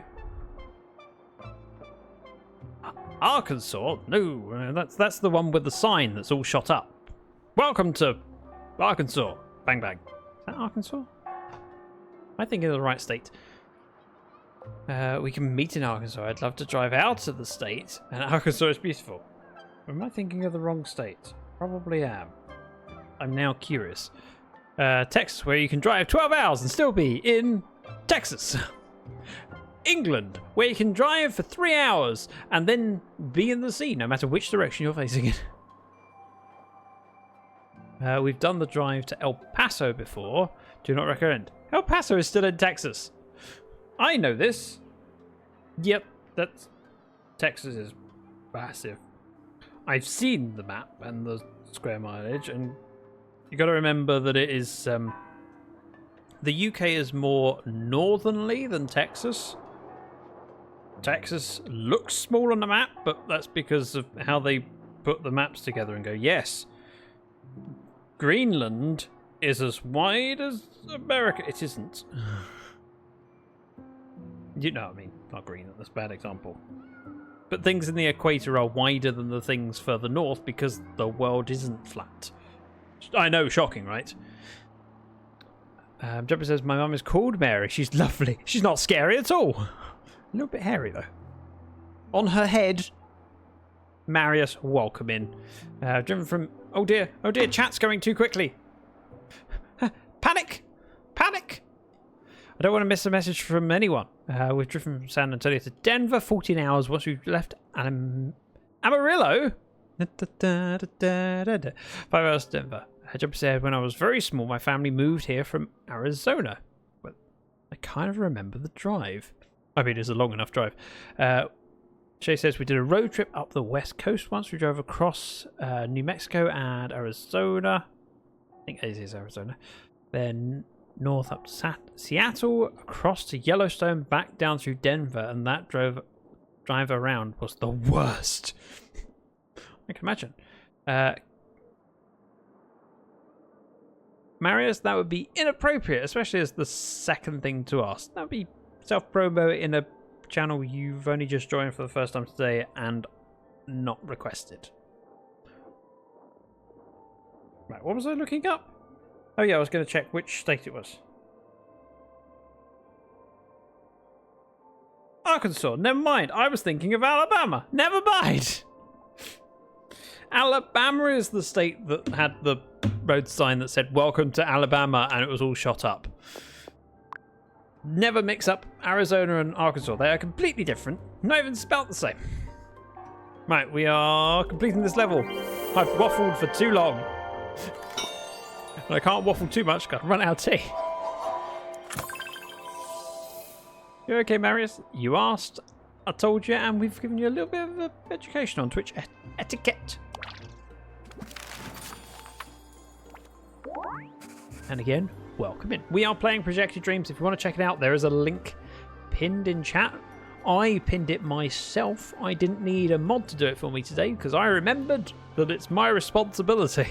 Arkansas? No, that's the one with the sign that's all shot up. Welcome to Arkansas. Bang, bang. Is that Arkansas? I think in the right state. We can meet in Arkansas. I'd love to drive out of the state, and Arkansas is beautiful. Am I thinking of the wrong state? Probably am. I'm now curious. Texas, where you can drive 12 hours and still be in Texas. England, where you can drive for 3 hours and then be in the sea, no matter which direction you're facing it. We've done the drive to El Paso before. Do not recommend. El Paso is still in Texas. I know this. Yep, that's... Texas is massive. I've seen the map and the square mileage, and you got to remember that it is... the UK is more northernly than Texas. Texas looks small on the map, but that's because of how they put the maps together and go, yes, Greenland is as wide as America. It isn't. You know what I mean. Not Greenland, that's a bad example. But things in the equator are wider than the things further north because the world isn't flat. I know, shocking, right? Jumper says, my mum is called Mary. She's lovely. She's not scary at all. A little bit hairy, though. On her head, Marius, welcome in. Driven from... Oh dear, chat's going too quickly. Panic! Panic! I don't want to miss a message from anyone. We've driven from San Antonio to Denver, 14 hours once we've left Amarillo. 5 hours to Denver. Jumper said, when I was very small, my family moved here from Arizona. Well, I kind of remember the drive. I mean, it's a long enough drive. Shay says, we did a road trip up the west coast once. We drove across New Mexico and Arizona. I think it is Arizona. Then north up to Seattle, across to Yellowstone, back down through Denver, and that drive around was the worst. I can imagine. Marius, that would be inappropriate, especially as the second thing to ask. That would be self-promo in a channel you've only just joined for the first time today and not requested. Right, what was I looking up? Oh yeah, I was going to check which state it was. Arkansas, never mind. I was thinking of Alabama. Never mind. Alabama is the state that had the road sign that said, welcome to Alabama, and it was all shot up. Never mix up Arizona and Arkansas. They are completely different. Not even spelt the same. Right, we are completing this level. I've waffled for too long. And I can't waffle too much because I've run out of tea. You okay, Marius? You asked, I told you, and we've given you a little bit of education on Twitch etiquette. And again, welcome in. We are playing Projected Dreams. If you want to check it out, there is a link pinned in chat. I pinned it myself. I didn't need a mod to do it for me today because I remembered that it's my responsibility.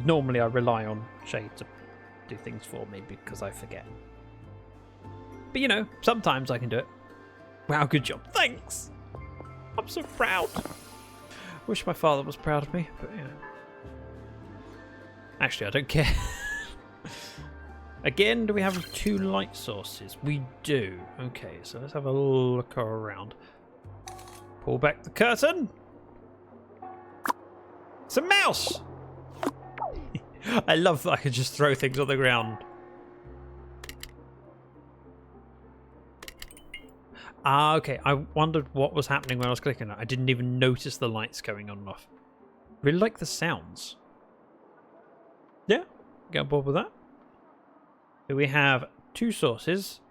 Normally I rely on Shay to do things for me because I forget. But you know, sometimes I can do it. Wow, good job. Thanks. I'm so proud. Wish my father was proud of me, but you know. Actually, I don't care. Again, do we have 2 light sources? We do. Okay, so let's have a look around. Pull back the curtain. It's a mouse! I love that I can just throw things on the ground. Ah, okay. I wondered what was happening when I was clicking it. I didn't even notice the lights going on and off. Really like the sounds. Yeah, get on board with that. So we have 2 sources.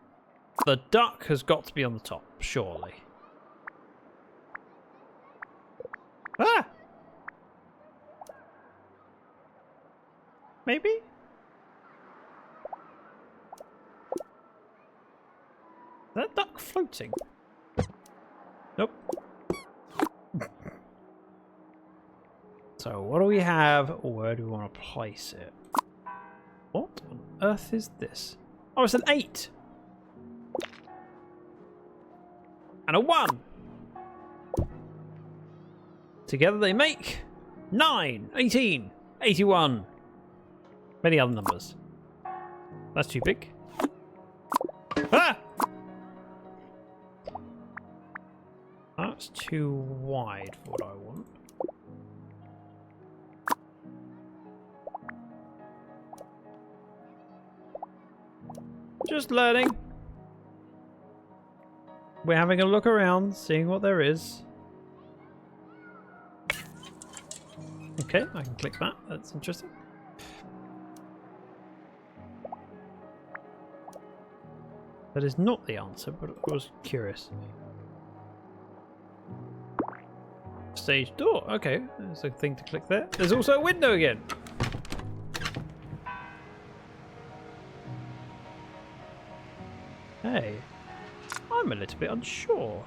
The duck has got to be on the top, surely. Ah! Maybe? Is that duck floating? Nope. So what do we have? Where do we want to place it? What on earth is this? Oh, it's an 8. And a 1. Together they make 9, 18, 81. Many other numbers. That's too big. Ah! That's too wide for what I want. Just learning. We're having a look around, seeing what there is. Okay, I can click that. That's interesting. That is not the answer, but I was curious. Stage door. Okay, there's a thing to click there. There's also a window again. Hey, I'm a little bit unsure.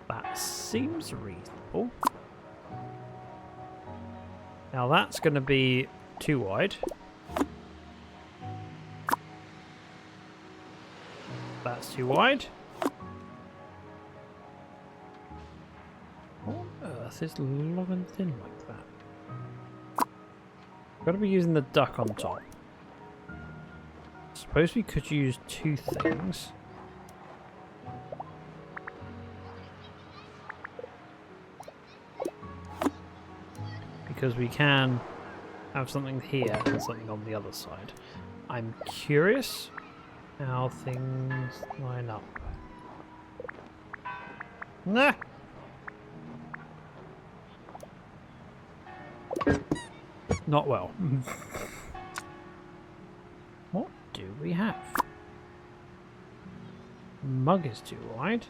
That seems reasonable. Now that's going to be too wide. That's too wide. What on earth is long and thin like that? Got to be using the duck on top. Suppose we could use two things. Because we can have something here and something on the other side. I'm curious how things line up. Nah! Not well. What do we have? Mug is too wide.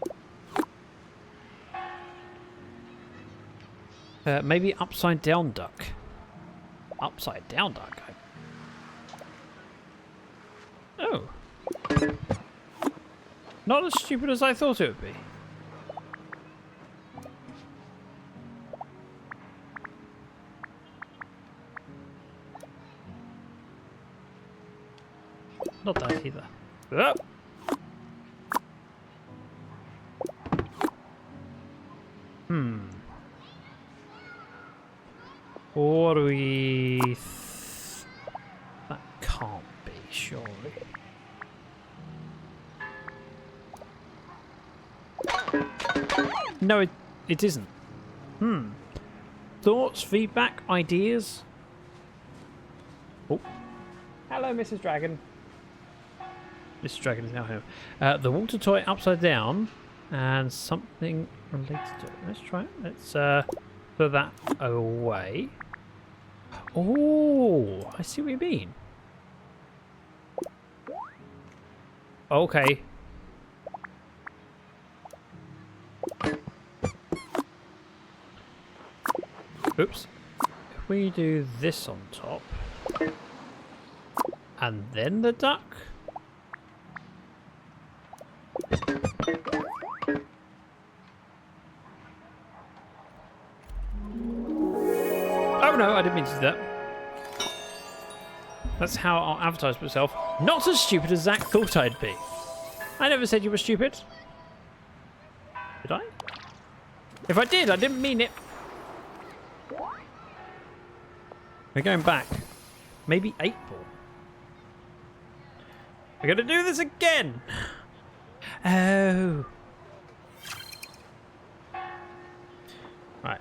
Maybe upside down duck. Upside down duck? Oh. Not as stupid as I thought it would be. Not that either. Oh. What do we... That can't be, surely. No, it isn't. Thoughts, feedback, ideas? Oh. Hello, Mrs. Dragon. Mrs. Dragon is now home. The water toy upside down and something related to it. Let's try it. Let's put that away. Oh, I see what you mean. Okay. Oops. If we do this on top and then the duck. Oh no, I didn't mean to do that. That's how I'll advertise myself. Not as stupid as Zach thought I'd be. I never said you were stupid. Did I? If I did, I didn't mean it. We're going back. Maybe 8 ball. We're gonna do this again. Oh. Right.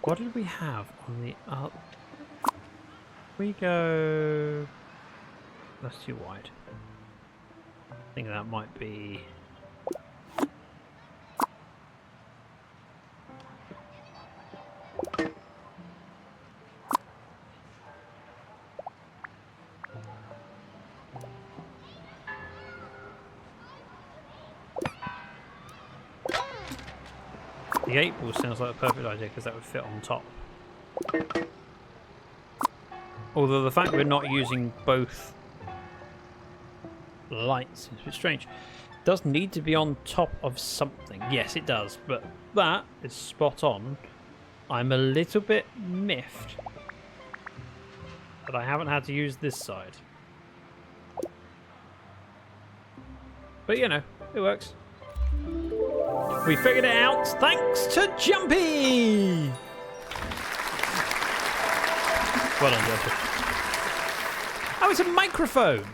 What did we have on the up? We go... That's too wide. I think that might be... The 8 ball sounds like a perfect idea because that would fit on top. Although the fact we're not using both lights is a bit strange. It does need to be on top of something. Yes, it does, but that is spot on. I'm a little bit miffed that I haven't had to use this side. But you know, it works. We figured it out thanks to Jumpy! Well done, Jumpy. Oh, it's a microphone!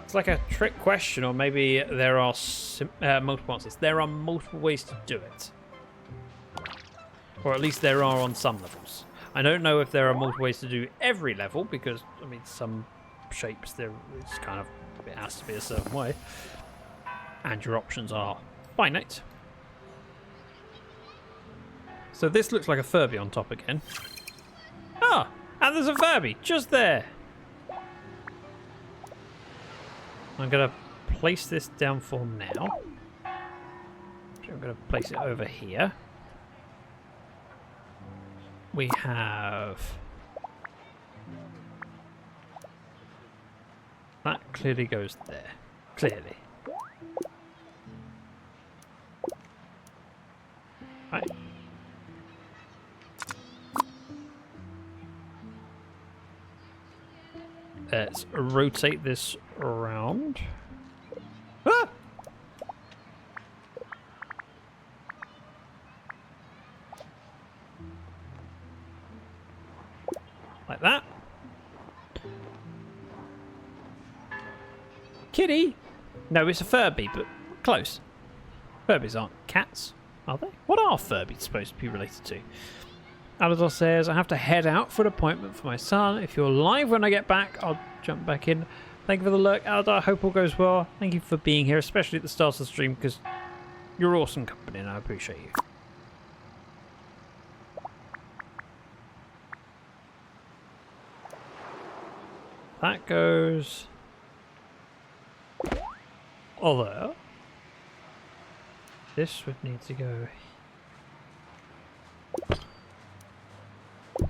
It's like a trick question, or maybe there are multiple answers. There are multiple ways to do it. Or at least there are on some levels. I don't know if there are multiple ways to do every level, because, I mean, some shapes, it's kind of, it has to be a certain way. And your options are finite. So this looks like a Furby on top again. Ah! And there's a Furby just there! I'm going to place this down for now. I'm going to place it over here. we have... That clearly goes there. Clearly. Right. Let's rotate this around. Ah! Like that. Kitty? No, it's a Furby, but close. Furbies aren't cats, are they? What are Furbies supposed to be related to? Alador says, I have to head out for an appointment for my son. If you're live when I get back, I'll jump back in. Thank you for the lurk, Alador. I hope all goes well. Thank you for being here, especially at the start of the stream, because you're awesome company and I appreciate you. That goes... Although... This would need to go...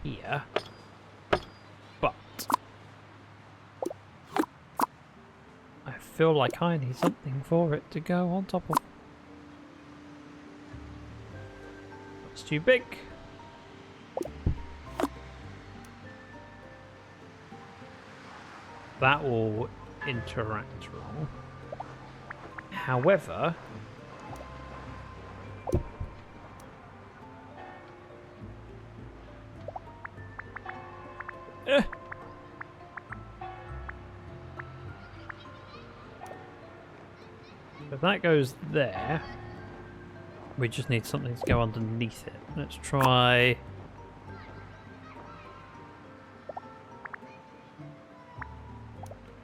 here. But... I feel like I need something for it to go on top of. It's too big. That will interact wrong. However... If that goes there, we just need something to go underneath it. Let's try...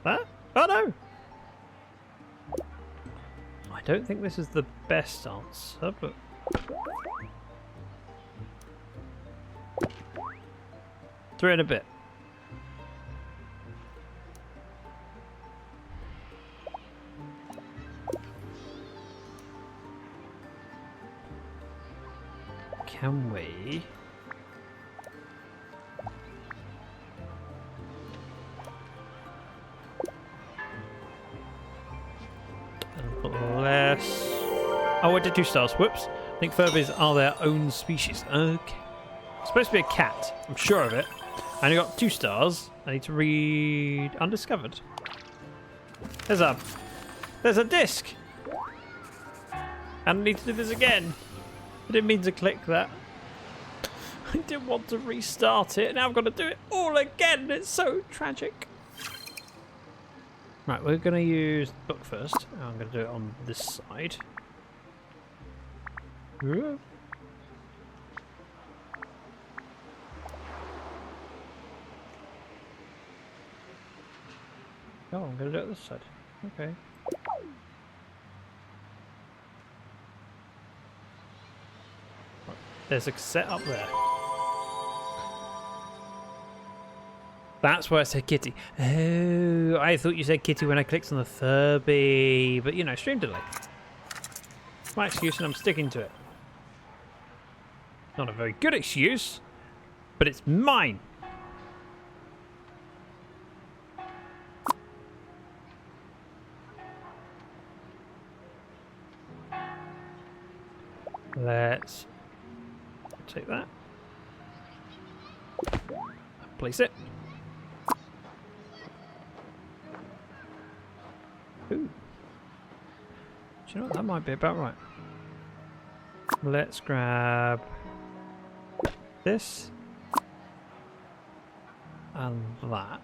That? Oh no! I don't think this is the best answer, but... Three and a bit. Can we... A little less... Oh, I did 2 stars. Whoops. I think Furbies are their own species. Okay. It's supposed to be a cat. I'm sure of it. I only got 2 stars. I need to read... Undiscovered. There's a disc! And I need to do this again. I didn't mean to click that. I didn't want to restart it. Now I've got to do it all again. It's so tragic. Right, we're going to use the book first. I'm going to do it on this side. Oh, I'm going to do it this side. Okay. There's a cassette up there. That's why I said kitty. Oh, I thought you said kitty when I clicked on the Furby. But, you know, stream delay. It's my excuse and I'm sticking to it. Not a very good excuse, but it's mine. Let's take that. Place it. Ooh. Do you know what? That might be about right. Let's grab this and that.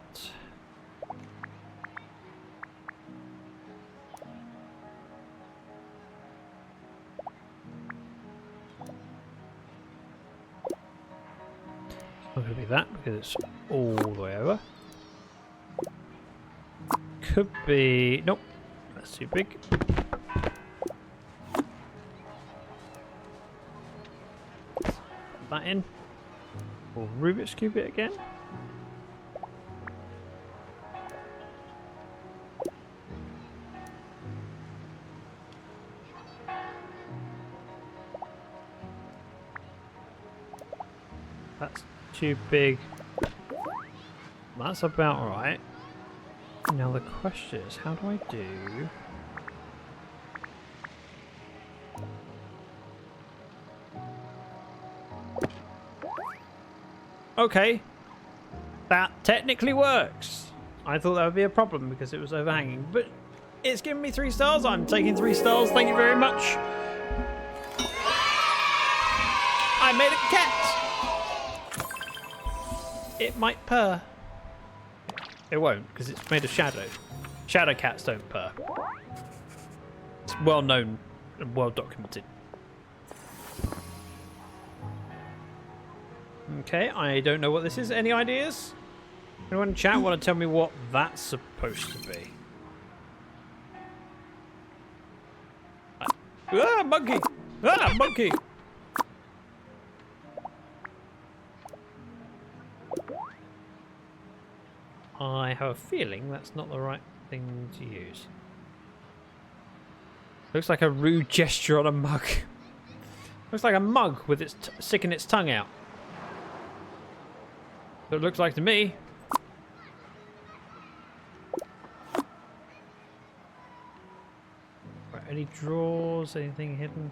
Not going to be that because it's all the way over. Could be... Nope. That's too big. Put that in. We'll Rubik's Cube it again. That's too big. That's about right. Now the question is, how do I do... Okay. That technically works. I thought that would be a problem because it was overhanging, but it's given me 3 stars. I'm taking 3 stars. Thank you very much. I made a cat. It might purr. It won't because it's made of shadow. Shadow cats don't purr. It's well known and well documented. Okay, I don't know what this is. Any ideas? Anyone in chat want to tell me what that's supposed to be? Ah, monkey! Ah, monkey! I have a feeling that's not the right thing to use. Looks like a rude gesture on a mug. Looks like a mug with its sticking its tongue out. It looks like to me. Right, any drawers? Anything hidden?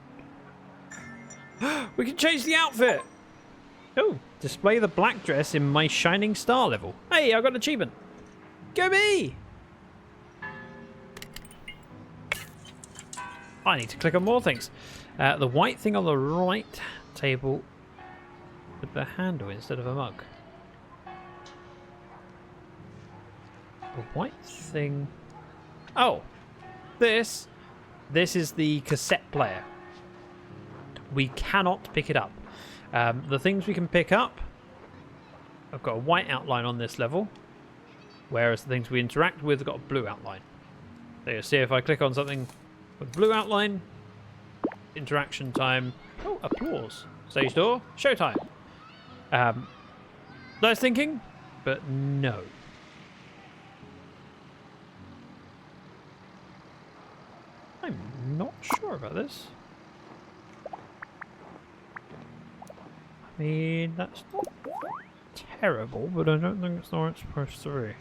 We can change the outfit! Oh, display the black dress in my shining star level. Hey, I got an achievement. Go me! I need to click on more things. The white thing on the right table with the handle instead of a mug. The white thing... Oh! This is the cassette player. We cannot pick it up. The things we can pick up... I've got a white outline on this level. Whereas the things we interact with have got a blue outline. So you see if I click on something with blue outline... Interaction time... Oh, applause. Stage door. Showtime. Nice thinking, but no. I'm not sure about this. I mean, that's not terrible, but I don't think it's the right supposed to be.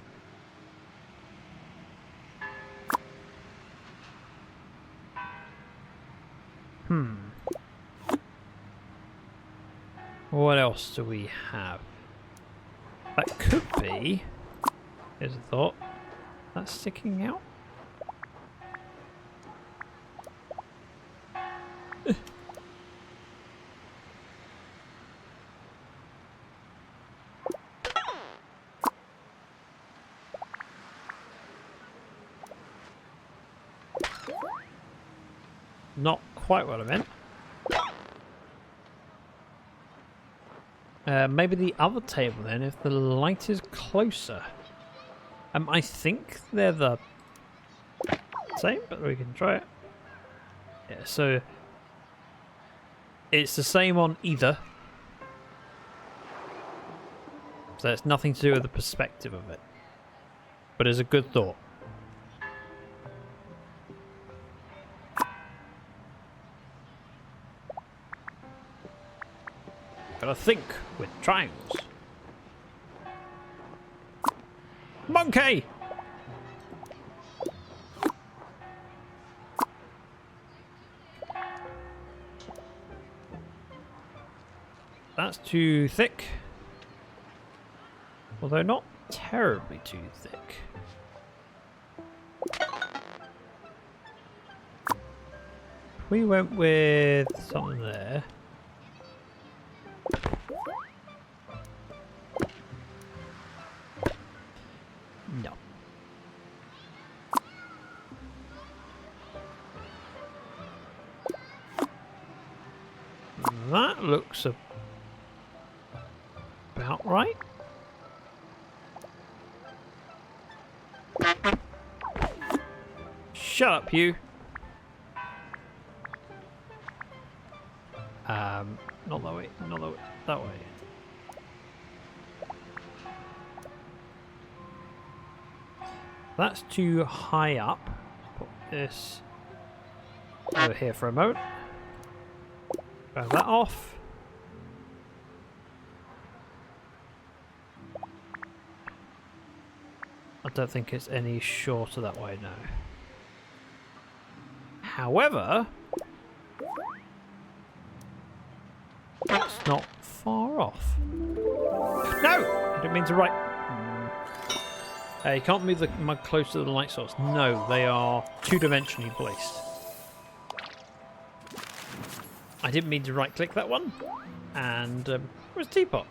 What else do we have? That could be, here's a thought, that's sticking out. Not quite what I meant. Maybe the other table then, if the light is closer. I think they're the same, but we can try it. Yeah, so it's the same on either. So it's nothing to do with the perspective of it. But it's a good thought. Gotta think with triangles. Monkey! That's too thick. Although not terribly too thick. We went with something there. No. That looks about right. Shut up, you. Not that way, not that way, that way. That's too high up. Put this over here for a moment. Grab that off. I don't think it's any shorter that way, no. However, it's not far off. No! I didn't mean to write. You can't move the mug close to the light source. No, they are two-dimensionally placed. I didn't mean to right-click that one. And where's the teapot?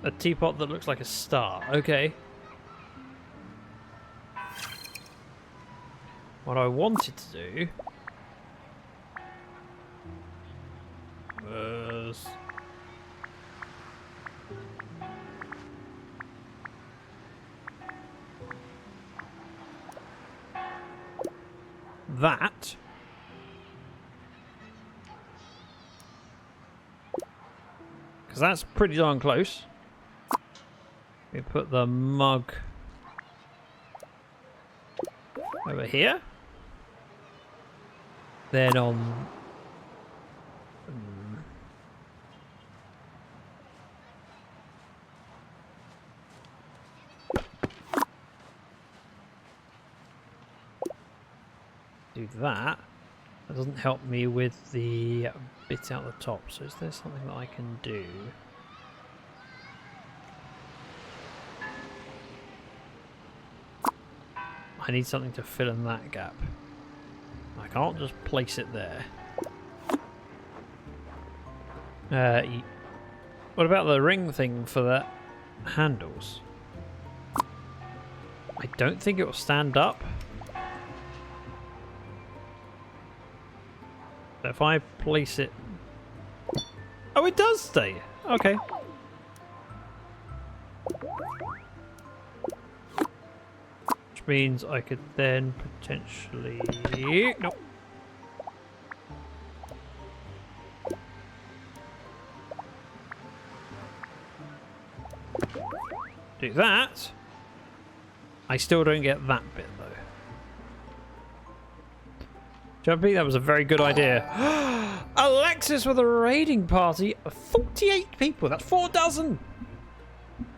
A teapot that looks like a star. Okay. What I wanted to do was that. Because that's pretty darn close. We put the mug over here. Then on... do that. That doesn't help me with the bit out the top. So is there something that I can do? I need something to fill in that gap. I can't just place it there. What about the ring thing for the handles? I don't think it will stand up. So if I place it... Oh, it does stay! Okay. Which means I could then potentially... Nope. Do that. I still don't get that bit though. Jumpy, that was a very good idea. Alexis with a raiding party of 48 people. That's 4 dozen.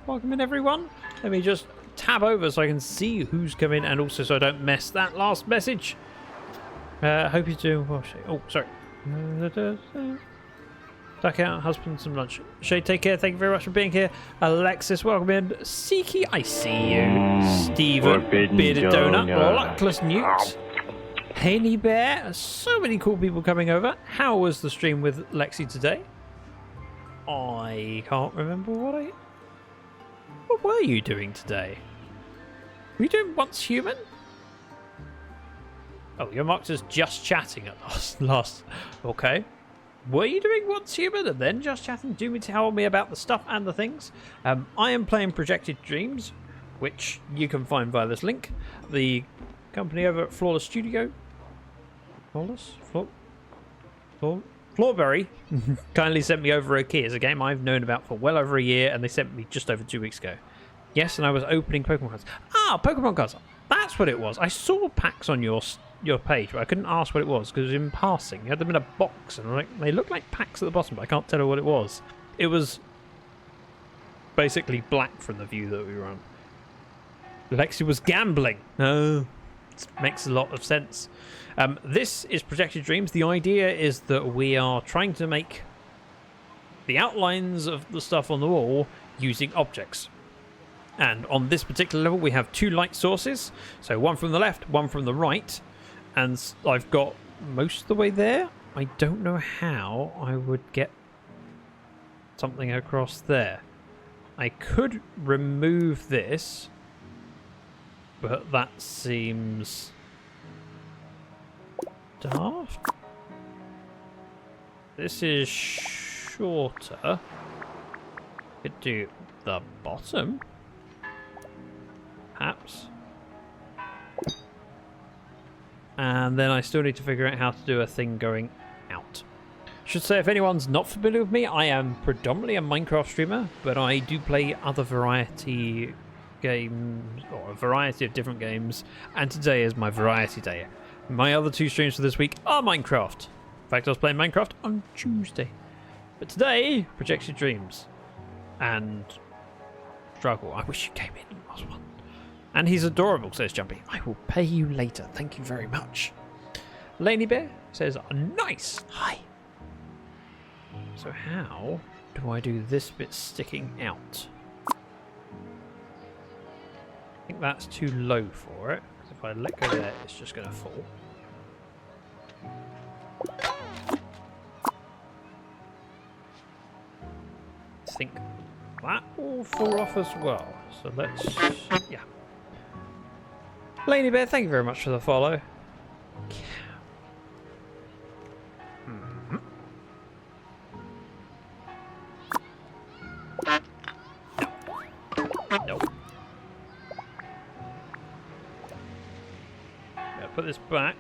Welcome in, everyone. Let me just tab over so I can see who's come in and also so I don't mess that last message. Hope you're doing well, Shay. Oh, sorry. Duck out, husband, some lunch. Shay, take care. Thank you very much for being here. Alexis, welcome in. Siki, I see you. Steven, Bearded Donut, Luckless Newt. Haley Bear, so many cool people coming over. How was the stream with Lexi today? I can't remember what were you doing today? Were you doing Once Human? Oh, you're marked as just chatting at last. Okay. Were you doing Once Human and then just chatting? Do me tell me about the stuff and the things. I am playing Projected Dreams, which you can find via this link. The company over at Flawberry Studio. Flawberry kindly sent me over a key. It's a game I've known about for well over a year, and they sent me just over 2 weeks ago. Yes, and I was opening Pokemon cards. Ah, Pokemon cards. That's what it was. I saw packs on your page, but I couldn't ask what it was because it was in passing. You had them in a box, and they looked like packs at the bottom, but I can't tell her what it was. It was basically black from the view that we were on. Lexi was gambling. No, it makes a lot of sense. This is Projected Dreams. The idea is that we are trying to make the outlines of the stuff on the wall using objects. And on this particular level, we have 2 light sources. So one from the left, one from the right. And I've got most of the way there. I don't know how I would get something across there. I could remove this, but that seems daft. This is shorter. Could do the bottom, perhaps. And then I still need to figure out how to do a thing going out. Should say, if anyone's not familiar with me, I am predominantly a Minecraft streamer, but I do play other variety games, or a variety of different games, and today is my variety day. My other 2 streams for this week are Minecraft. In fact, I was playing Minecraft on Tuesday. But today, Projected Dreams. and struggle. I wish you came in last one. And he's adorable, says Jumpy. I will pay you later. Thank you very much. Laney Bear says, nice. Hi. So how do I do this bit sticking out? I think that's too low for it. If I let go there, it's just going to fall. I think that will fall off as well. So let's, yeah. Laney Bear, thank you very much for the follow. Nope. Put this back.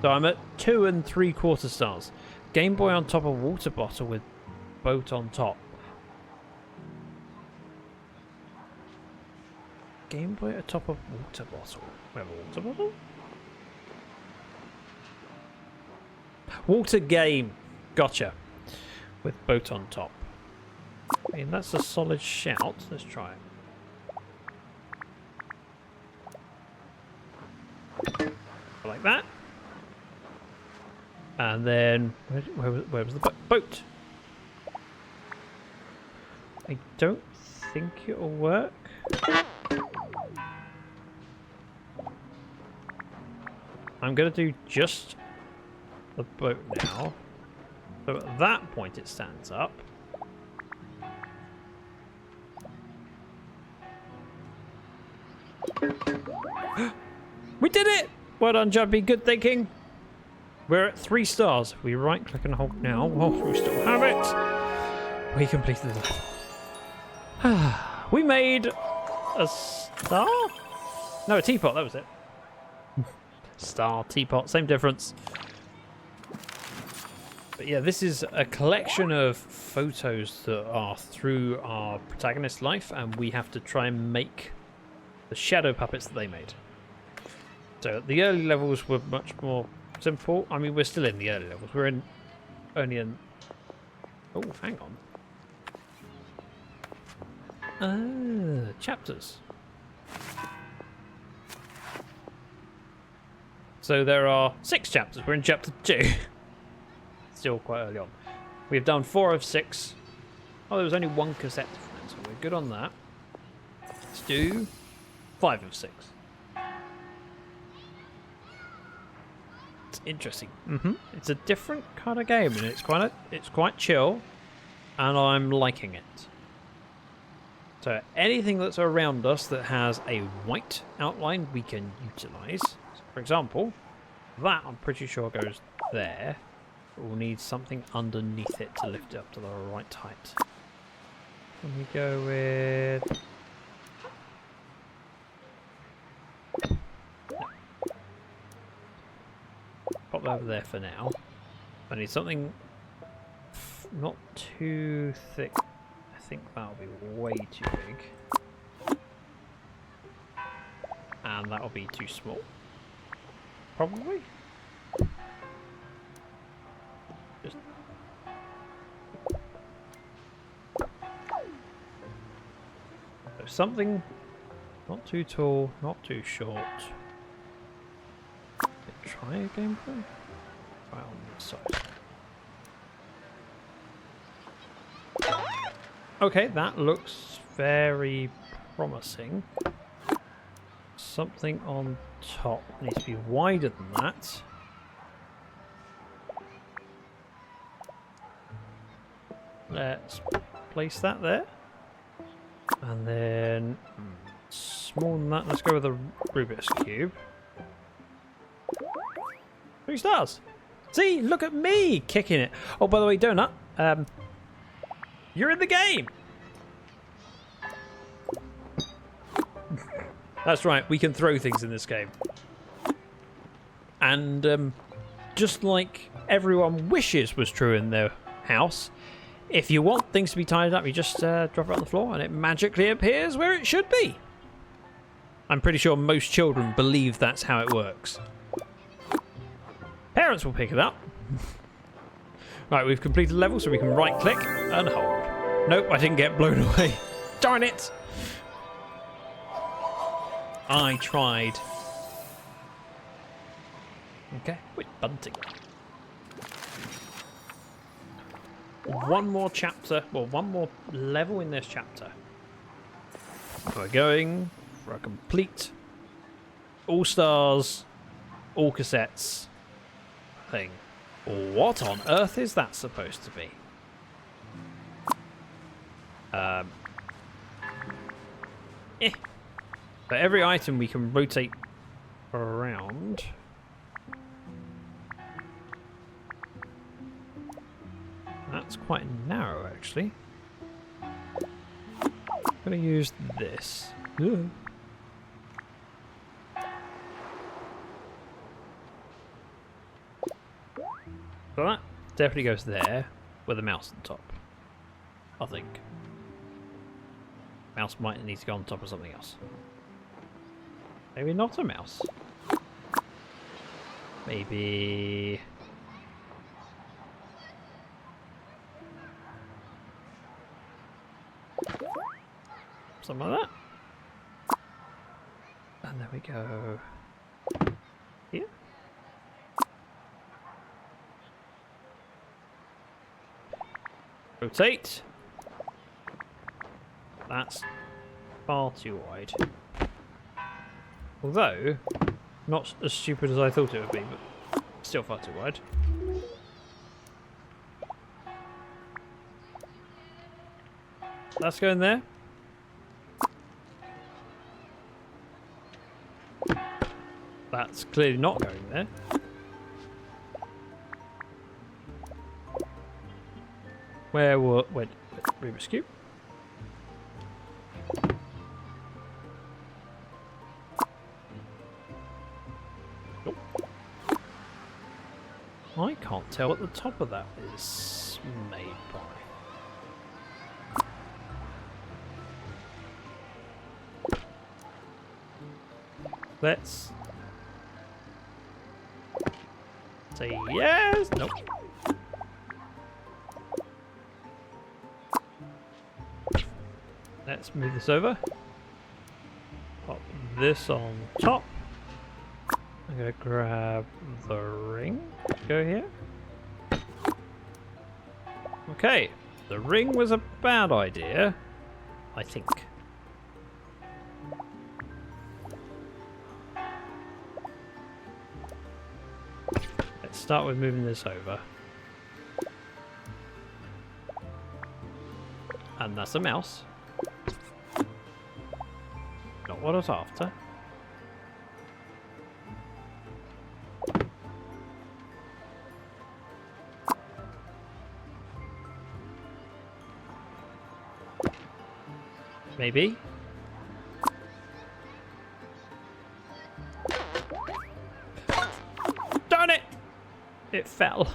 So I'm at 2 3/4 stars. Game Boy on top of water bottle with boat on top. Game Boy at top of water bottle. We have a water bottle? Water game. Gotcha. With boat on top. I mean, that's a solid shout. Let's try it. Like that. And then, where was the boat? I don't think it'll work. I'm going to do just the boat now. So at that point it stands up. We did it! Well done, Jumpy. Good thinking. We're at 3 stars. We right click and hold now. Oh, we still have it. We completed the... We made a star? No, a teapot. That was it. Star, teapot, same difference. But yeah, this is a collection of photos that are through our protagonist's life, and we have to try and make the shadow puppets that they made. So the early levels were much more simple. I mean, we're still in the early levels. We're in only in... Oh, hang on. Chapters. So there are 6 chapters. We're in chapter 2. Still quite early on. We've done 4 of 6. Oh, there was only 1 cassette difference, so we're good on that. Let's do 5 of 6. It's interesting. It's a different kind of game, and it's quite chill, and I'm liking it. So anything that's around us that has a white outline, we can utilize. So for example, that I'm pretty sure goes there. We'll need something underneath it to lift it up to the right height. Can we go with... Pop that over there for now. I need something not too thick. I think that'll be way too big. And that'll be too small. Probably. Just so something not too tall, not too short. Try a gameplay? Try on this side. Okay, that looks very promising. Something on top needs to be wider than that. Let's place that there. And then smaller than that, let's go with a Rubik's Cube. 3 stars. See, look at me kicking it. Oh, by the way, Donut, you're in the game. That's right, we can throw things in this game. And just like everyone wishes was true in their house, if you want things to be tidied up, you just drop it on the floor and it magically appears where it should be. I'm pretty sure most children believe that's how it works. Parents will pick it up. Right, we've completed the level, so we can right click and hold. Nope, I didn't get blown away. Darn it! I tried. Okay, wait, bunting. One more chapter, well, one more level in this chapter. We're going for a complete all stars, all cassettes thing. What on earth is that supposed to be? For every item we can rotate around. That's quite narrow, actually. I'm going to use this. Ugh. So that definitely goes there with a mouse on top. I think. Mouse might need to go on top of something else. Maybe not a mouse. Maybe... something like that. And there we go. Here. Rotate. That's far too wide. Although, not as stupid as I thought it would be, but still far too wide. That's going there. That's clearly not going there. Where went Rubik's Cube? Nope. I can't tell what the top of that is made by. Let's say yes. Nope. Let's move this over. Pop this on top. I'm gonna grab the ring. Go here. Okay. The ring was a bad idea, I think. Let's start with moving this over. And that's a mouse. Not what I was after. Maybe. Darn it! It fell.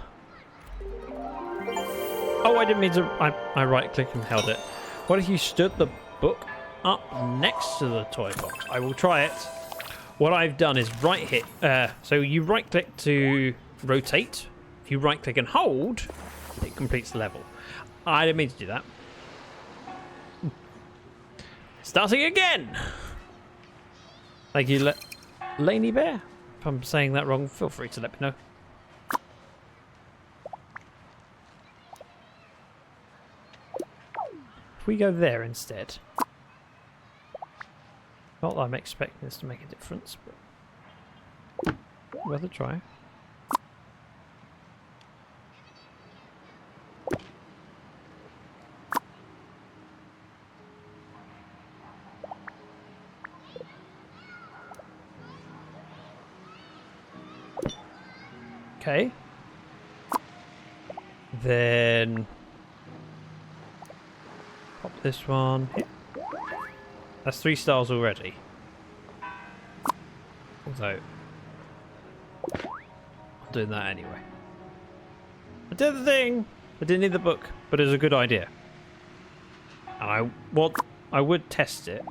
Oh, I didn't mean to. I right clicked and held it. What if you stood the book up next to the toy box? I will try it. What I've done is right hit. So you right click to rotate. If you right click and hold, it completes the level. I didn't mean to do that. Starting again. Thank you, Laney Bear. If I'm saying that wrong, feel free to let me know. If we go there instead. Not that I'm expecting this to make a difference, but worth a try. Okay. Then pop this one here. That's 3 stars already. Although I'm doing that anyway. I did the thing. I didn't need the book, but it was a good idea. And I would test it.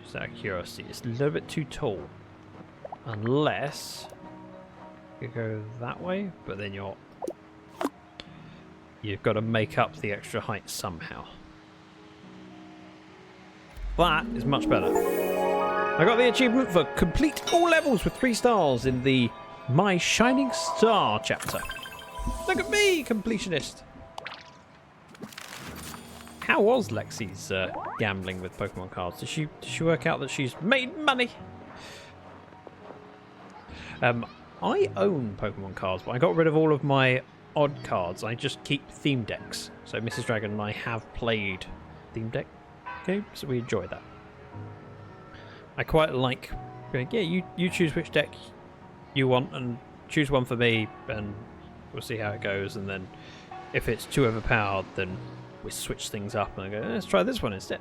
Just out of curiosity, it's a little bit too tall. Unless could go that way, but then you've got to make up the extra height somehow. That is much better. I got the achievement for complete all levels with 3 stars in the My Shining Star chapter. Look at me, completionist. How was Lexi's gambling with Pokemon cards? Did she work out that she's made money? I own Pokemon cards, but I got rid of all of my odd cards. I just keep theme decks. So Mrs. Dragon and I have played theme deck games, so we enjoy that. I quite like going, yeah, you choose which deck you want and choose one for me, and we'll see how it goes. And then if it's too overpowered, then we switch things up and I go, let's try this one instead.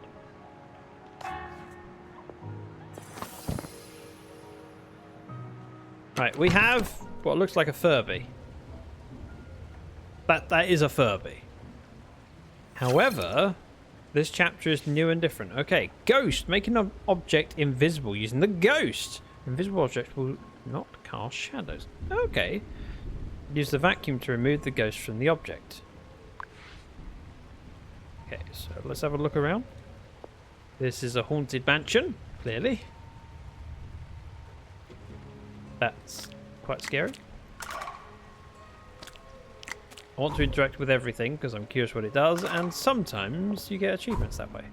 Right, we have what looks like a Furby. That is a Furby. However, this chapter is new and different. Okay, ghost. Make an object invisible using the ghost. Invisible objects will not cast shadows. Okay. Use the vacuum to remove the ghost from the object. Okay, so let's have a look around. This is a haunted mansion, clearly. That's quite scary. I want to interact with everything because I'm curious what it does, and sometimes you get achievements that way.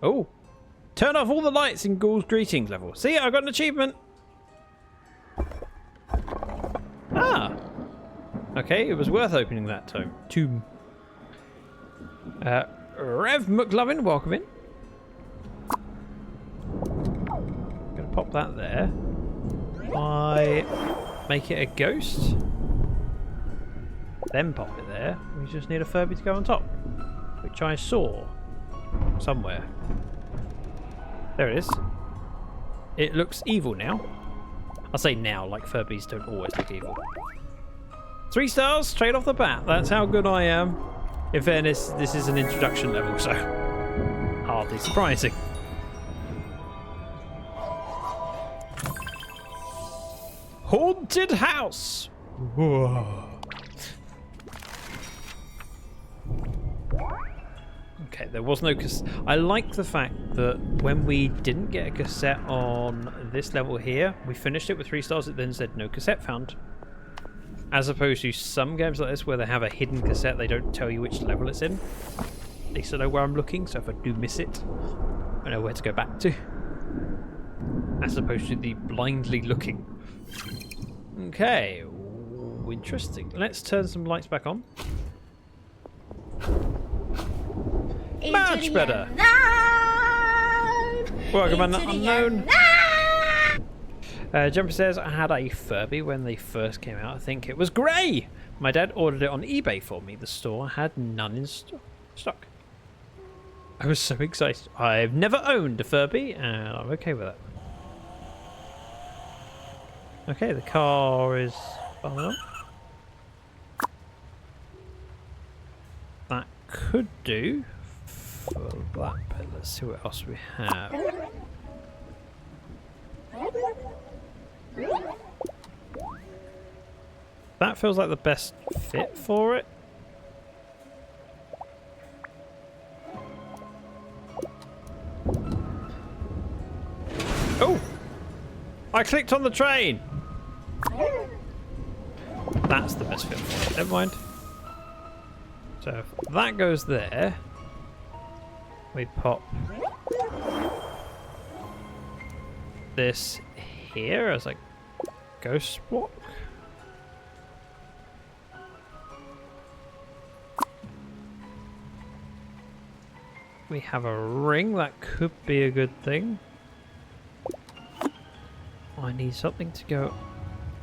Oh! Turn off all the lights in Ghoul's Greetings level. See, I got an achievement! Ah! Okay, it was worth opening that tomb. Rev McLovin, welcome in. Gonna pop that there. I make it a ghost. Then pop it there. We just need a Furby to go on top, which I saw somewhere. There it is. It looks evil now. I say now, like Furbies don't always look evil. 3 stars straight off the bat. That's how good I am. In fairness, this is an introduction level, so hardly surprising. Haunted house. Whoa. Okay, there was no cassette. I like the fact that when we didn't get a cassette on this level here, we finished it with 3 stars. It then said no cassette found. As opposed to some games like this where they have a hidden cassette, they don't tell you which level it's in. At least I know where I'm looking, so if I do miss it, I know where to go back to. As opposed to the blindly looking. Okay, interesting. Let's turn some lights back on. Much better. Welcome, unknown. Jumper says, I had a Furby when they first came out. I think it was grey. My dad ordered it on eBay for me. The store had none in stock. I was so excited. I've never owned a Furby, and I'm okay with it. Okay, the car is on. That could do for that bit. Let's see what else we have. That feels like the best fit for it. Oh! I clicked on the train! That's the best fit for it. Never mind. So if that goes there, we pop this here as a ghost block. We have a ring, that could be a good thing. I need something to go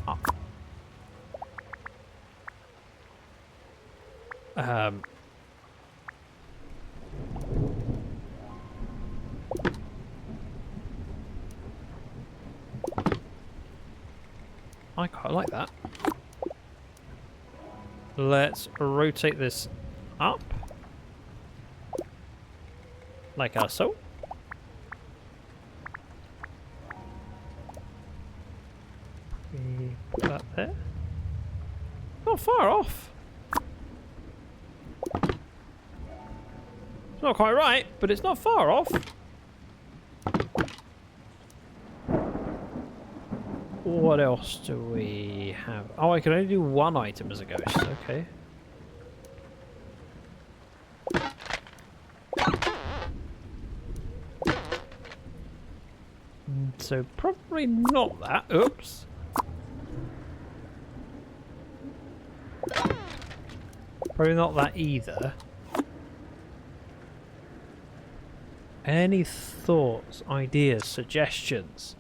up. I quite like that. Let's rotate this up. Like so. put that there. Not far off. It's not quite right, but it's not far off. What else do we have? Oh, I can only do one item as a ghost. Okay. So probably not that. Oops. Probably not that either. Any thoughts, ideas, suggestions?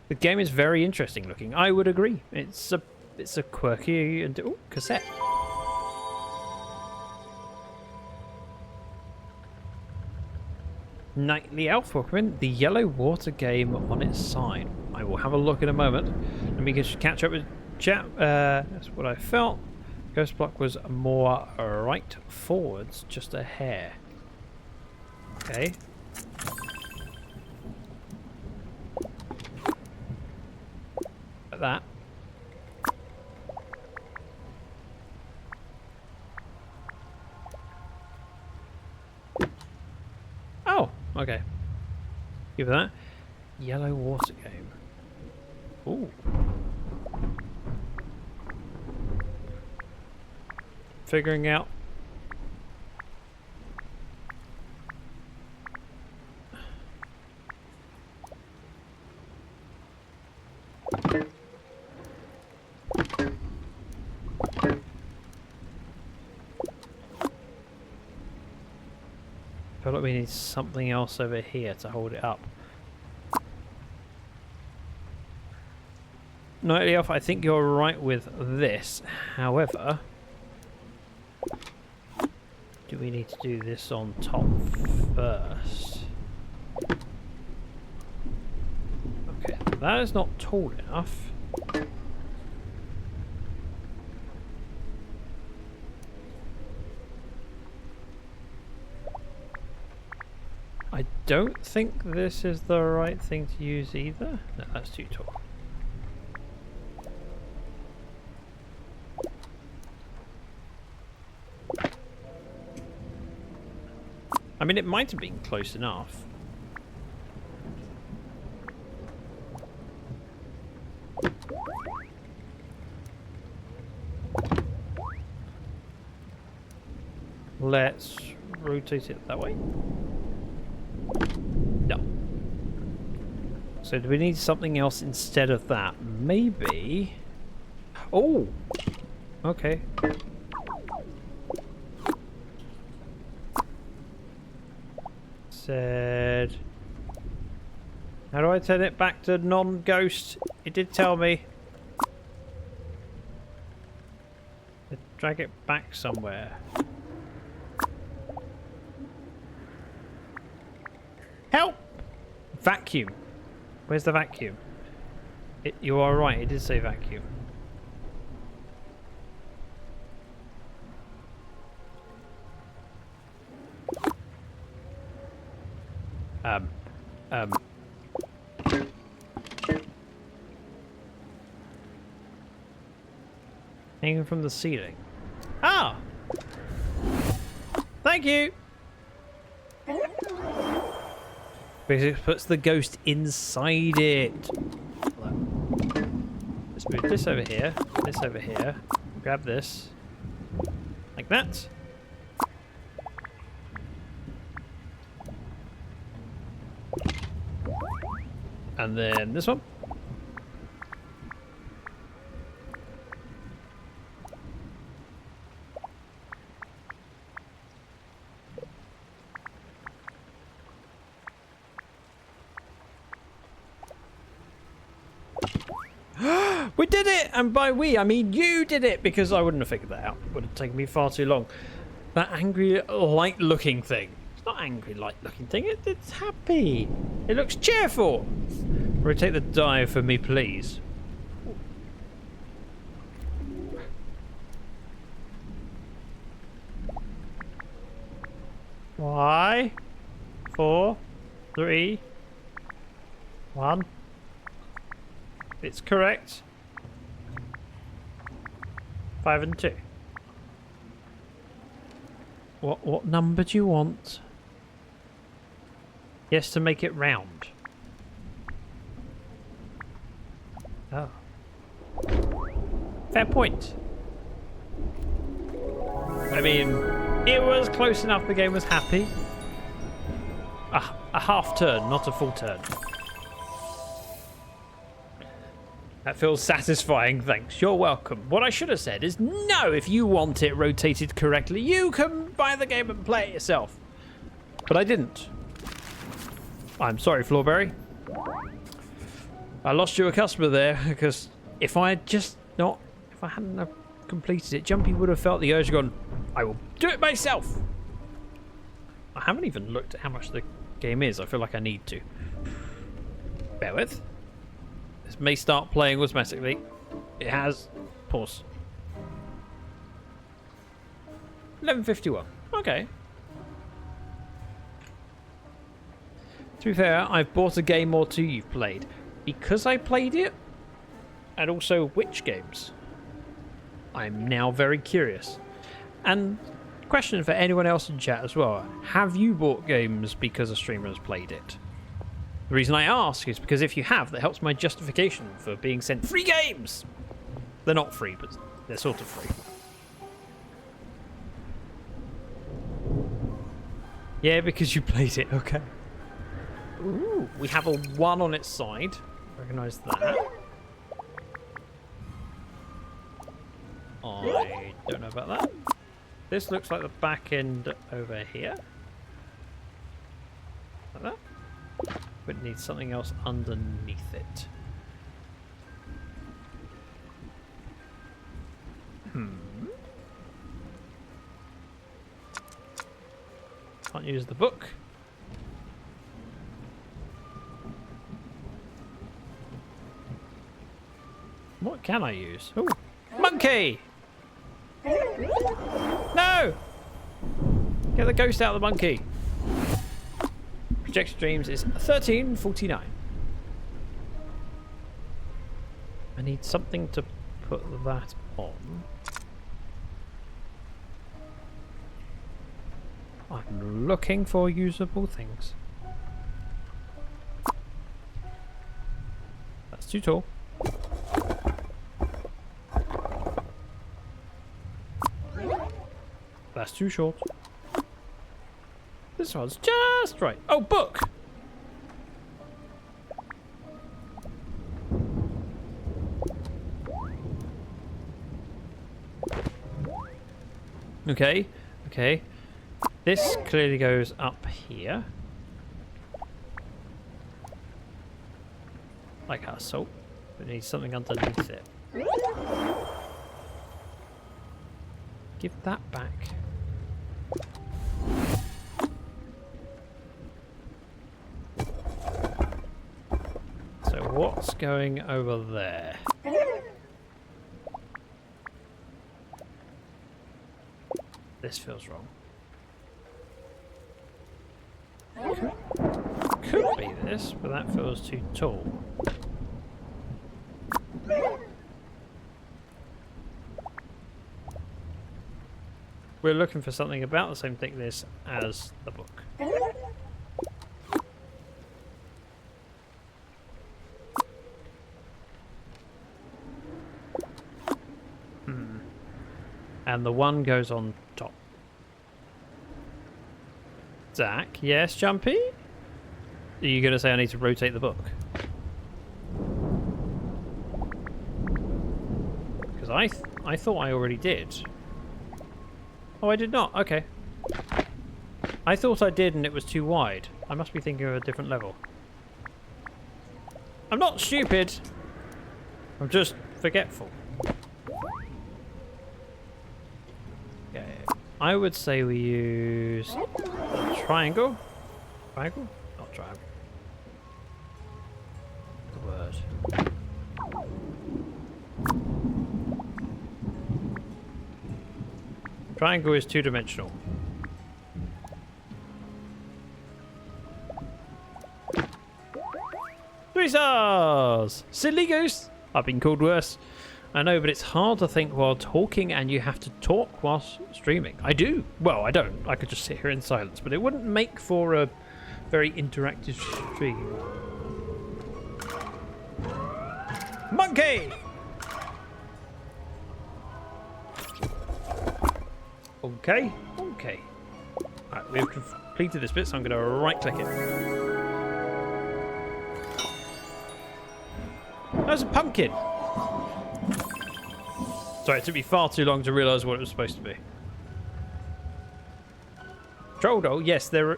The game is very interesting looking. I would agree. It's a quirky and ooh, cassette. Nightly Elf, welcome in. The yellow water game on its side. I will have a look in a moment. Let me just catch up with chat. That's what I felt. Ghost block was more right forwards, just a hair. Okay. Like that. Oh, okay. Give it that. Yellow water game. Ooh. Figuring out. I feel like we need something else over here to hold it up. Nightly Elf, I think you're right with this. However, do we need to do this on top first? Okay, that is not tall enough. I don't think this is the right thing to use either. No, that's too tall. I mean, it might have been close enough. Let's rotate it that way. No. So do we need something else instead of that? Maybe... Oh! Okay. Said... How do I turn it back to non-ghost? It did tell me. Drag it back somewhere. Help! Vacuum. Where's the vacuum? You are right, it did say vacuum. Hanging from the ceiling. Ah! Thank you! Because it puts the ghost inside it. Let's move this over here, grab this, like that. And then this one. We did it! And by we, I mean you did it, because I wouldn't have figured that out. It would have taken me far too long. That angry, light-looking thing. It's not angry, light-looking thing. It's happy. It looks cheerful. Rotate the die for me, please. Why? 4, 3, 1. It's correct. 5 and 2. What number do you want? Yes, to make it round. Oh. Fair point. I mean, it was close enough the game was happy. A half turn, not a full turn. That feels satisfying, thanks. You're welcome. What I should have said is, no, if you want it rotated correctly, you can buy the game and play it yourself. But I didn't. I'm sorry, Flawberry. I lost you a customer there, because if I hadn't completed it, Jumpy would have felt the urge gone, I will do it myself. I haven't even looked at how much the game is. I feel like I need to. Bear with. This may start playing automatically. It has. Pause. 11:51. Okay. To be fair, I've bought a game or two you've played. Because I played it, and also which games? I'm now very curious. And question for anyone else in chat as well. Have you bought games because a streamer has played it? The reason I ask is because if you have, that helps my justification for being sent free games. They're not free, but they're sort of free. Yeah, because you played it, okay. Ooh, we have a 1 on its side. Recognise that. I don't know about that. This looks like the back end over here. Like that. But it needs something else underneath it. Can't use the book. What can I use? Ooh. Monkey! No! Get the ghost out of the monkey. Projected Dreams is 13:49. I need something to put that on. I'm looking for usable things. That's too tall. That's too short. This one's just right. Oh, book! Okay, okay. This clearly goes up here. Like our salt. But it needs something underneath it. Give that back. So what's going over there? This feels wrong. Could be this, but that feels too tall. We're looking for something about the same thickness as the book. And the one goes on top. Zach, yes, Jumpy? Are you going to say I need to rotate the book? Because I thought I already did. Oh, I did not. Okay. I thought I did and it was too wide. I must be thinking of a different level. I'm not stupid. I'm just forgetful. Okay. I would say we use a triangle. Triangle? Not triangle. The word. Triangle is two-dimensional. Three stars! Silly goose! I've been called worse. I know, but it's hard to think while talking, and you have to talk whilst streaming. I do. Well, I don't. I could just sit here in silence, but it wouldn't make for a very interactive stream. Monkey! Okay, okay. Alright, we've completed this bit, so I'm going to right-click it. That was a pumpkin! Sorry, it took me far too long to realise what it was supposed to be. Troll doll, yes, I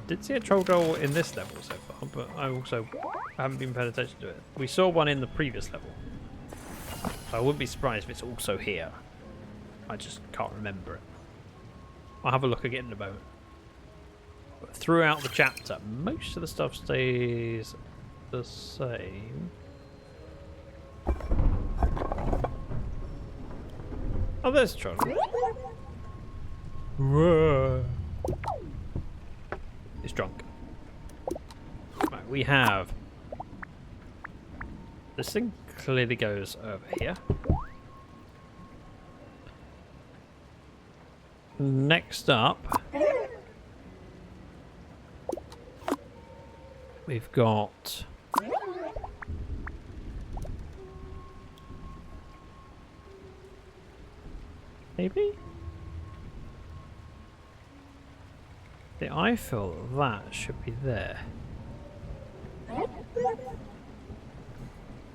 did see a troll doll in this level so far, but I also haven't been paying attention to it. We saw one in the previous level. I wouldn't be surprised if it's also here. I just can't remember it. I'll have a look again in a moment. But throughout the chapter, most of the stuff stays the same. Oh, there's a troll. Whoa. It's drunk. Right, we have... This thing clearly goes over here. Next up, we've got... Maybe? I feel that should be there.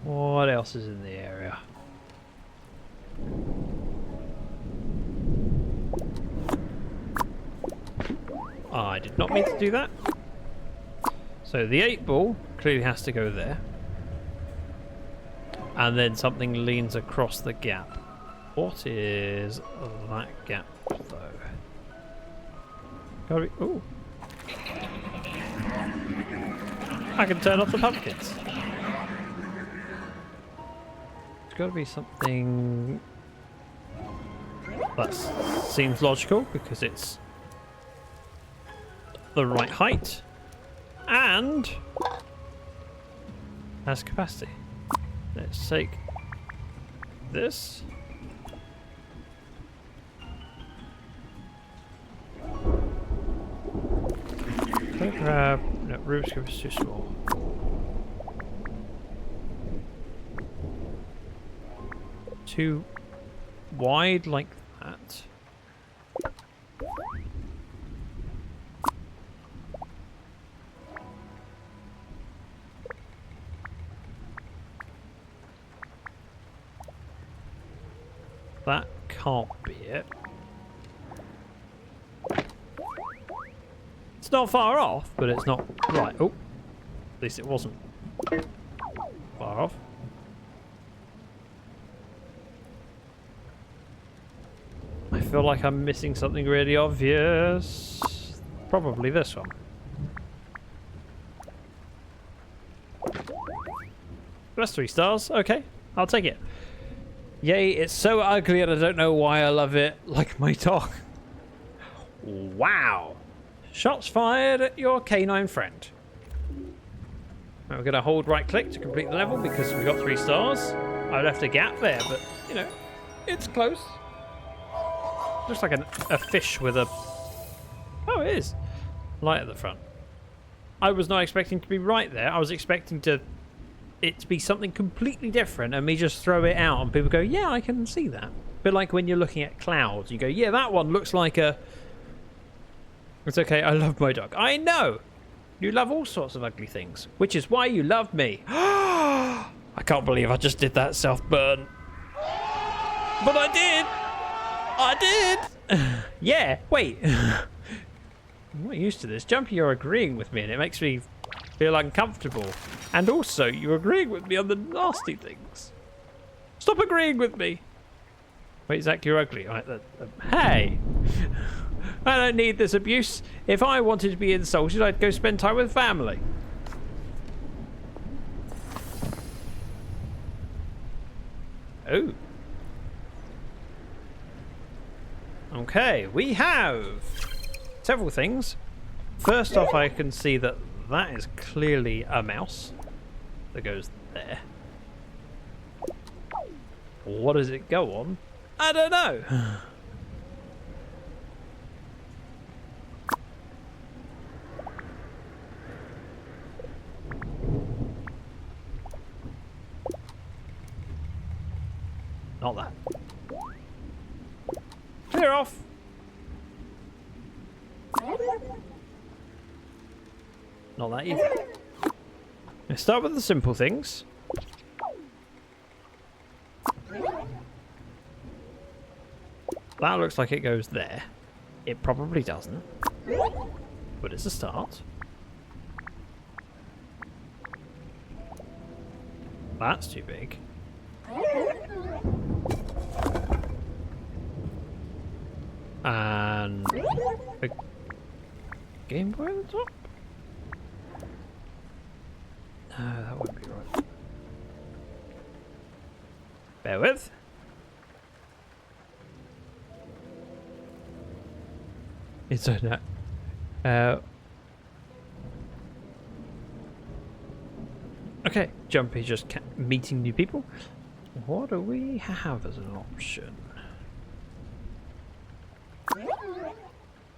What else is in the area? Oh, I did not mean to do that. So the 8-ball clearly has to go there. And then something leans across the gap. What is that gap, though? Gotta be... Ooh. I can turn off the pumpkins. It's got to be something... That seems logical, because it's the right height. And... has capacity. Let's take this. Grab. No, room scope is too small. Too wide like that. That can't be it. It's not far off, but it's not right. Oh, at least it wasn't far off. I feel like I'm missing something really obvious. Probably this one. That's 3 stars. Okay, I'll take it. Yay, it's so ugly and I don't know why I love it, like my dog. Wow. Shots fired at your canine friend. Now we're going to hold right click to complete the level because we got 3 stars. I left a gap there, but, you know, it's close. Looks like a fish with a... Oh, it is. Light at the front. I was not expecting to be right there. I was expecting it to be something completely different and me just throw it out and people go, yeah, I can see that. But like when you're looking at clouds, you go, yeah, that one looks like a... It's okay, I love my dog. I know! You love all sorts of ugly things, which is why you love me. I can't believe I just did that self-burn. But I did! I did! Yeah, wait. I'm not used to this. Jumpy, you're agreeing with me and it makes me feel uncomfortable. And also, you're agreeing with me on the nasty things. Stop agreeing with me! Wait, Zach, you're ugly. Right, hey! I don't need this abuse. If I wanted to be insulted, I'd go spend time with family. Oh. Okay, we have several things. First off, I can see that that is clearly a mouse that goes there. What does it go on? I don't know. Not that. Clear off. Not that either. Let's start with the simple things. That looks like it goes there. It probably doesn't. But it's a start. That's too big. And a Game Boy at the top? No, that wouldn't be right. Bear with. It's a okay, Jumpy just meeting new people. What do we have as an option?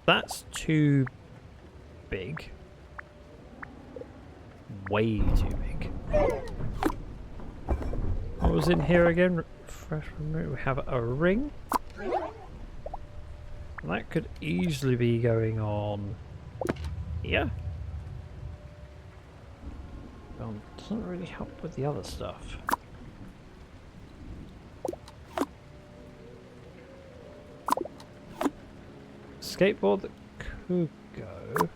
That's too big. Way too big. What was in here again? Refresh remote. We have a ring. That could easily be going on here. Doesn't really help with the other stuff. Skateboard that could go.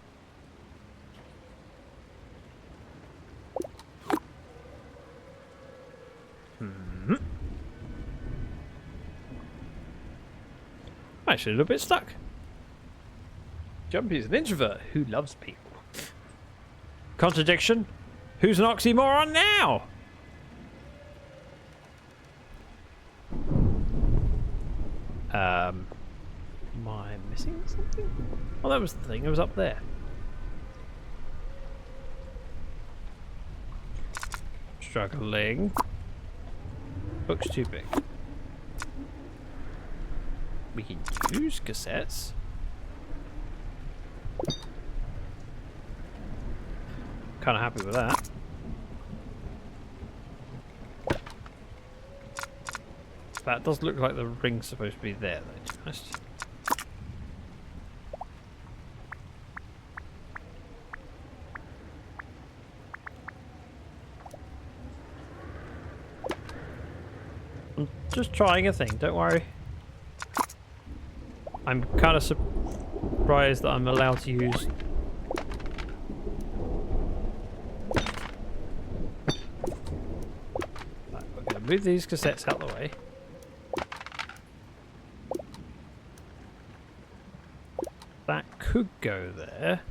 Actually, a little bit stuck. Jumpy is an introvert who loves people. Contradiction? Who's an oxymoron now? Am I missing something? Oh, that was the thing. It was up there. Struggling. Book's too big. We can use cassettes. Kind of happy with that. That does look like the ring's supposed to be there, though, to be honest. I'm just trying a thing, don't worry. I'm kind of surprised that I'm allowed to use... Right, we're going to move these cassettes out of the way. That could go there.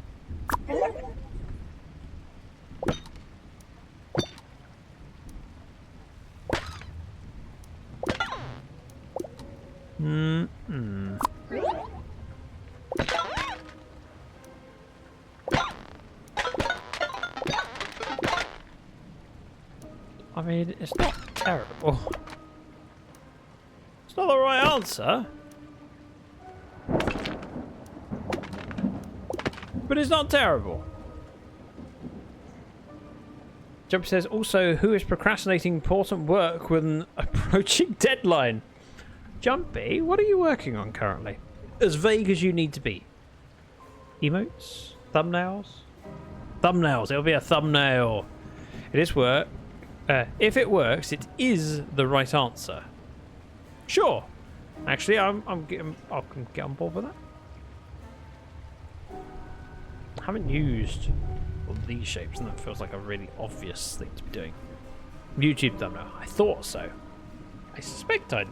I mean, it's not terrible. It's not the right answer. But it's not terrible. Jumpy says, also, who is procrastinating important work with an approaching deadline? Jumpy, what are you working on currently? As vague as you need to be. Emotes? Thumbnails? Thumbnails. It'll be a thumbnail. It is work. If it works, it is the right answer. Sure. Actually, I can get on board with that. I haven't used all these shapes, and that feels like a really obvious thing to be doing. YouTube thumbnail. I thought so. I suspect I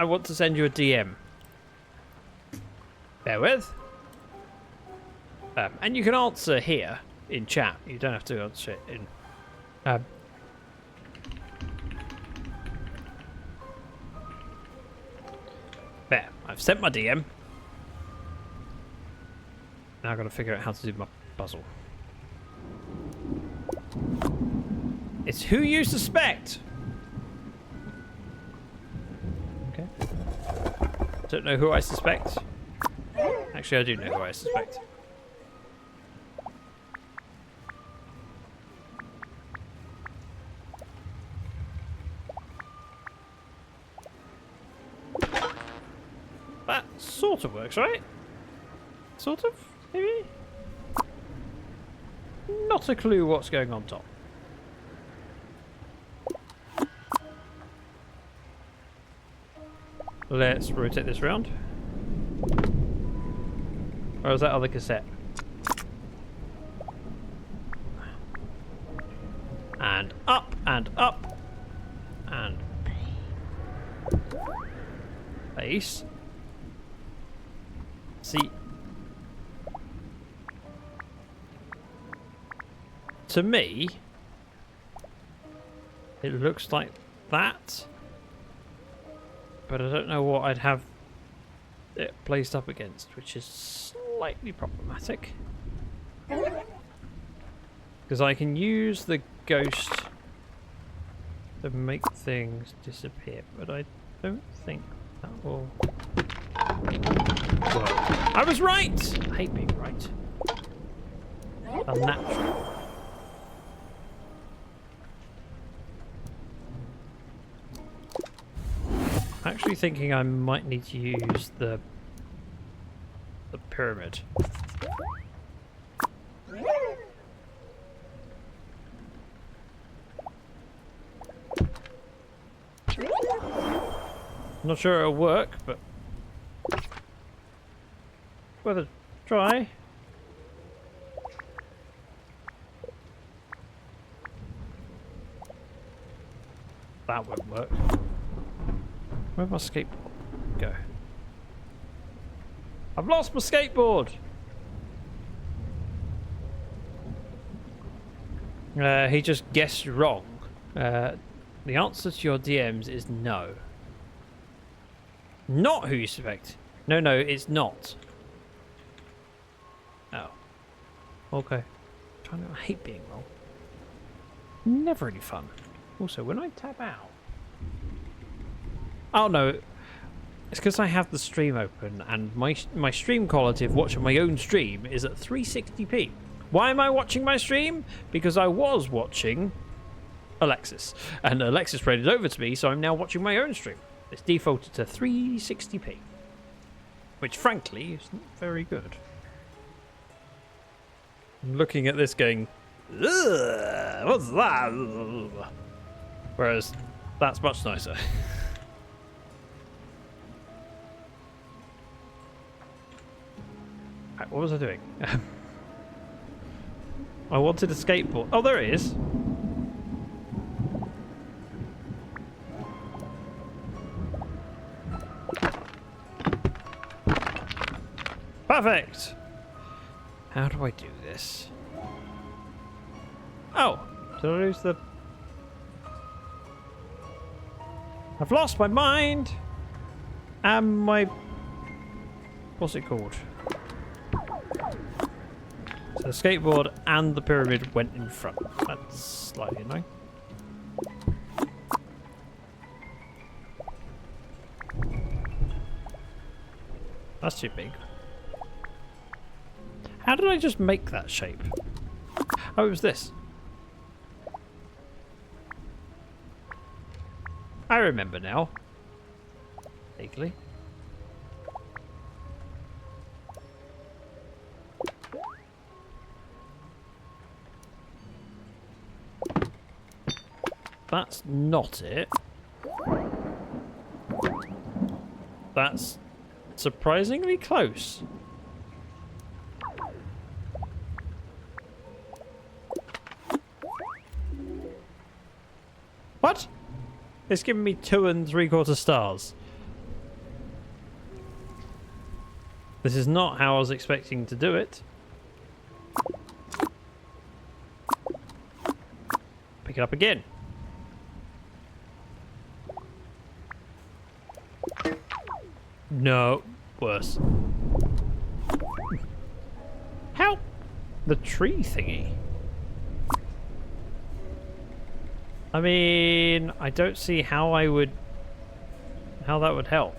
want to send you a DM. Bear with. And you can answer here in chat. You don't have to answer it in. There. I've sent my DM. Now I've got to figure out how to do my puzzle. It's who you suspect. Okay. Don't know who I suspect. Actually, I do know who I suspect. That sort of works, right? Sort of, maybe? Not a clue what's going on top. Let's rotate this around. Or is that other cassette? And up, and up, and base. See, to me, it looks like that, but I don't know what I'd have it placed up against, which is slightly problematic. Because I can use the ghost to make things disappear, but I don't think that will work. I was right! I hate being right. Unnatural. Actually thinking I might need to use the pyramid. Not sure it'll work, but worth a try. That won't work. Where'd my skateboard go? I've lost my skateboard! He just guessed wrong. The answer to your DMs is no. Not who you suspect. No, it's not. Oh. Okay. I hate being wrong. Never any fun. Also, when I tap out... Oh no, it's because I have the stream open and my stream quality of watching my own stream is at 360p. Why am I watching my stream? Because I was watching Alexis, and Alexis traded over to me, so I'm now watching my own stream. It's defaulted to 360p, which frankly is not very good. I'm looking at this going, ugh, what's that? Whereas that's much nicer. What was I doing? I wanted a skateboard. Oh, there it is. Perfect. How do I do this? Oh, did I lose the... I've lost my mind. And my... What's it called? So the skateboard and the pyramid went in front. That's slightly annoying. That's too big. How did I just make that shape? Oh, it was this. I remember now. Vaguely. That's not it. That's surprisingly close. What? It's giving me 2 3/4 stars. This is not how I was expecting to do it. Pick it up again. No, worse. Help! The tree thingy. I mean, I don't see how how that would help.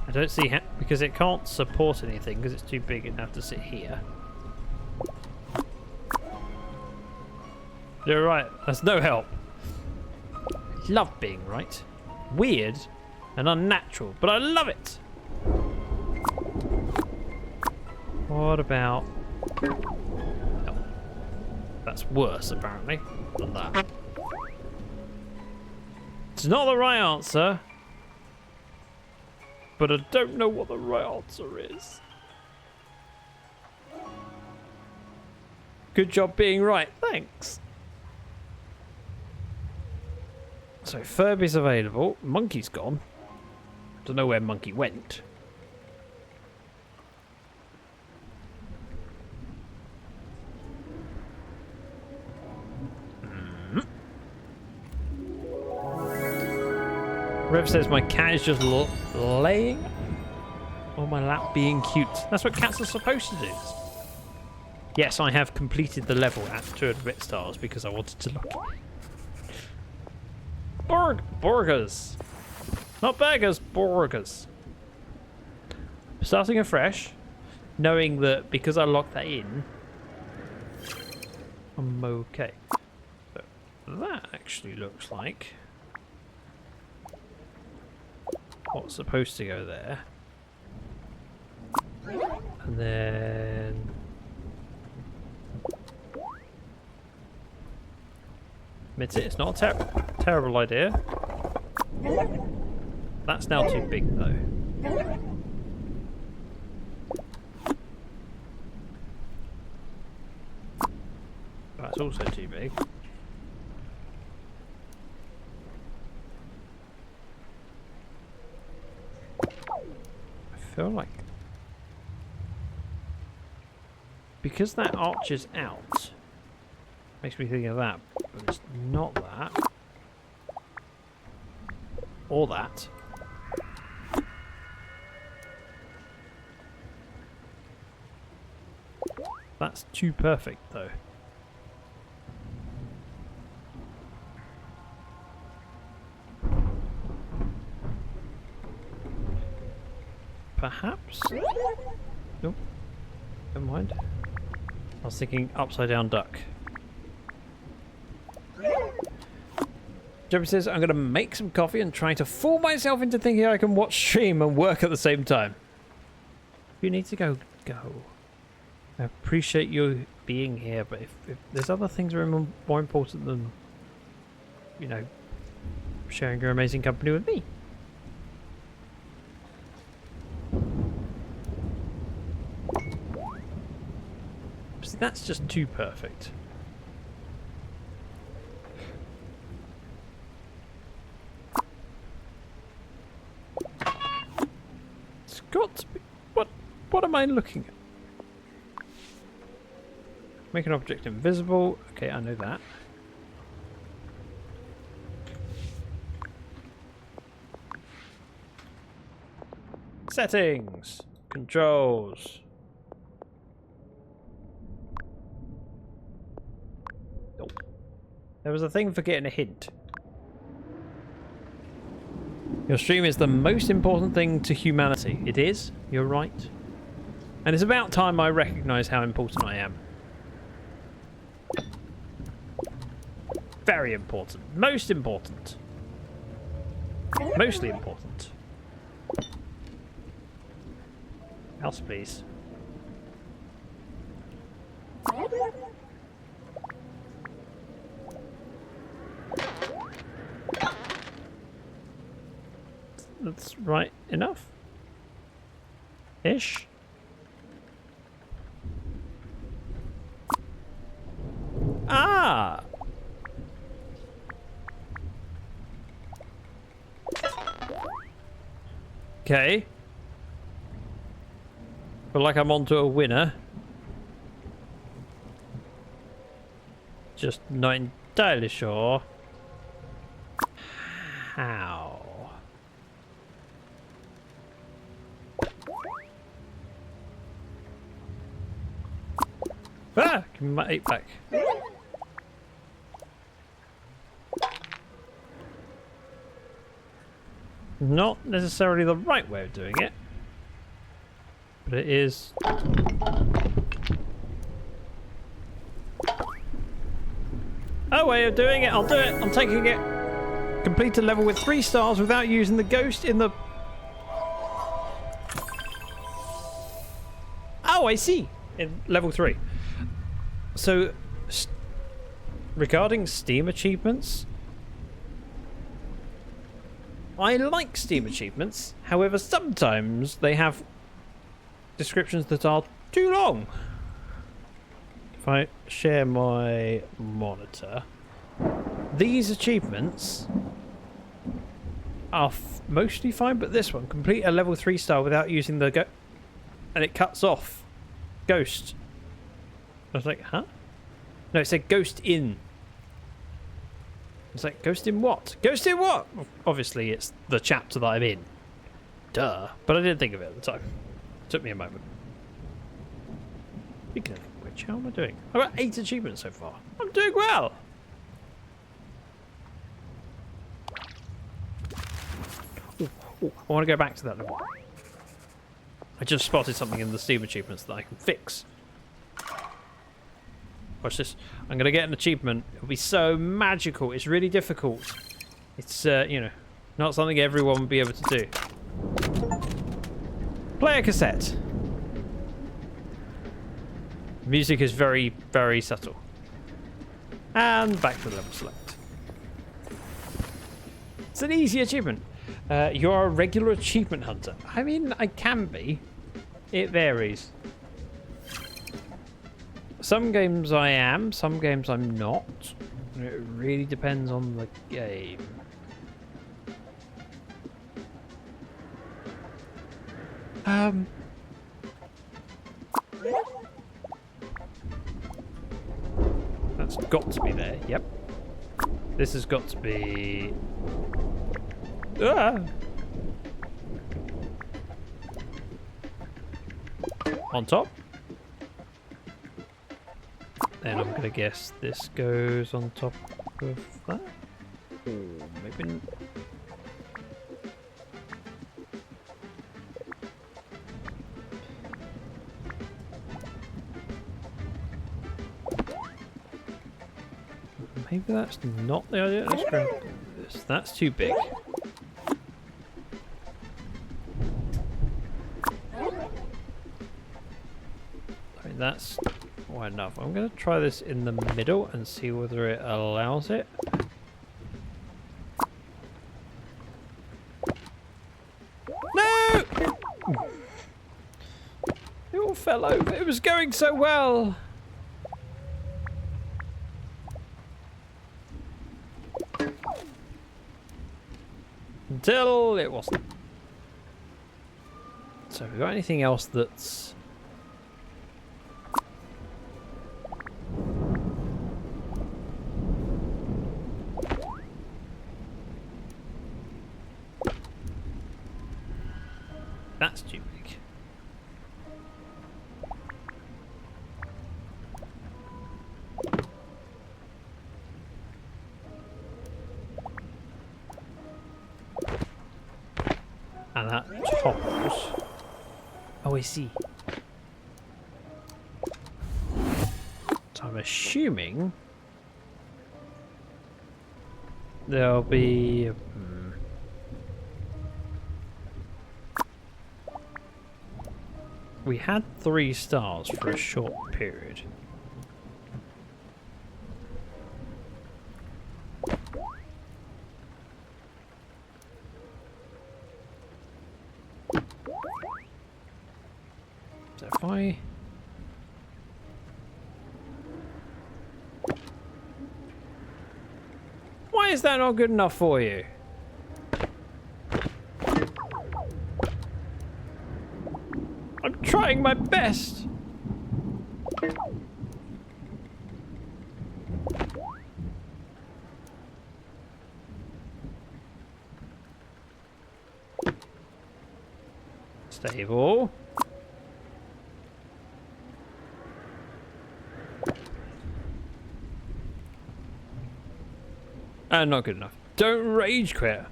I don't see how, because it can't support anything because it's too big and have to sit here. You're right, that's no help. Love being right. Weird and unnatural, but I love it. What about... Oh, that's worse, apparently, than that. It's not the right answer, but I don't know what the right answer is. Good job being right, thanks. So Furby's available, Monkey's gone. Don't know where Monkey went. Rev says my cat is just laying on my lap being cute. That's what cats are supposed to do. Yes, I have completed the level at 200 stars because I wanted to look. Burgers. Not burgers, burgers. Starting afresh, knowing that because I locked that in, I'm okay. So that actually looks like what's supposed to go there. And then... admit it, it's not a terrible idea. That's now too big though. That's also too big. I feel like because that arches out makes me think of that, but it's not that or that. That's too perfect though. Perhaps? Nope. Never mind. I was thinking upside down duck. Jeremy says, I'm going to make some coffee and try to fool myself into thinking I can watch stream and work at the same time. If you need to go, go. I appreciate you being here, but if there's other things that are more important than, you know, sharing your amazing company with me. See, that's just too perfect. It's got to be... What am I looking at? Make an object invisible. Okay, I know that. Settings. Controls. Nope. There was a thing for getting a hint. Your stream is the most important thing to humanity. It is. You're right. And it's about time I recognise how important I am. Very important. Most important. Mostly important. Else, please. That's right enough. Ish. Ah! Okay. Feel like I'm onto a winner. Just not entirely sure how. Ah! Give me my 8 back. Not necessarily the right way of doing it, but it is. A way of doing it. I'll do it. I'm taking it. Complete a level with 3 stars without using the ghost in the. Oh, I see. In level 3. So, regarding Steam achievements, I like Steam achievements. However, sometimes they have descriptions that are too long. If I share my monitor, these achievements are mostly fine, but this one, complete a level 3 star without using the and it cuts off ghost. I was like, huh? No, it said ghost in. It's like, ghost in what? Ghost in what? Well, obviously, it's the chapter that I'm in. Duh. But I didn't think of it at the time. It took me a moment. Speaking of which, how am I doing? I've got 8 achievements so far. I'm doing well. Ooh, I want to go back to that level. I just spotted something in the Steam achievements that I can fix. Watch this. I'm going to get an achievement. It'll be so magical. It's really difficult. It's, you know, not something everyone will be able to do. Play a cassette. Music is very, very subtle. And back to the level select. It's an easy achievement. You're a regular achievement hunter. I mean, I can be. It varies. Some games I am, some games I'm not. It really depends on the game. That's got to be there, yep. This has got to be... Ah! On top. Then I'm gonna guess this goes on top of that. Or maybe. Maybe that's not the idea. Let's grab this. That's too big. I mean, that's wide enough. I'm going to try this in the middle and see whether it allows it. No! It all fell over. It was going so well. Until it wasn't. So, have we got anything else that's... That's too big. And that topples. Oh, I see. So I'm assuming there'll be... We had 3 stars for a short period. So if I... Why is that not good enough for you? I'm trying my best. Stable. Not good enough. Don't rage quit.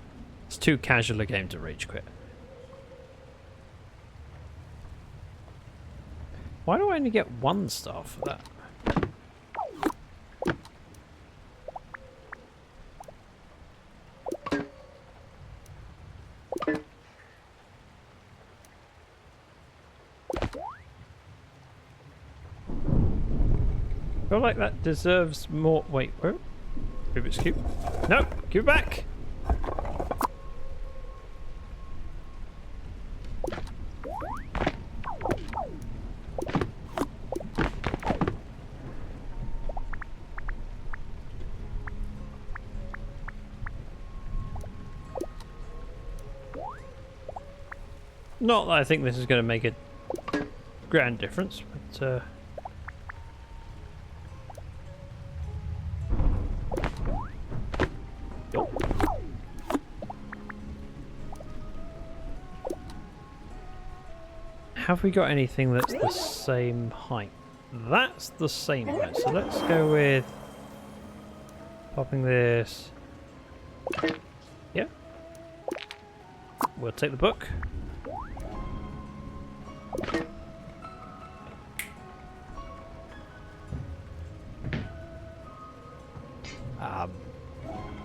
It's too casual a game to rage quit. Why do I only get 1 star for that? I feel like that deserves more. Wait, where? Rubik's Cube. No, give it back. Not that I think this is going to make a grand difference, but have we got anything that's the same height? That's the same height, so let's go with popping this. Yeah. We'll take the book.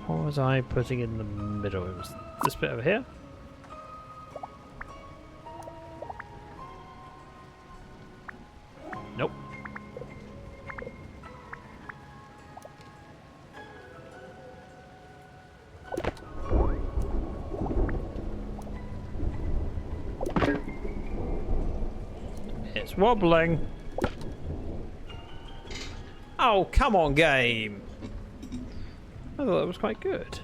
What was I putting in the middle? It was this bit over here. Nope. It's wobbling. Oh, come on, game. I thought that was quite good.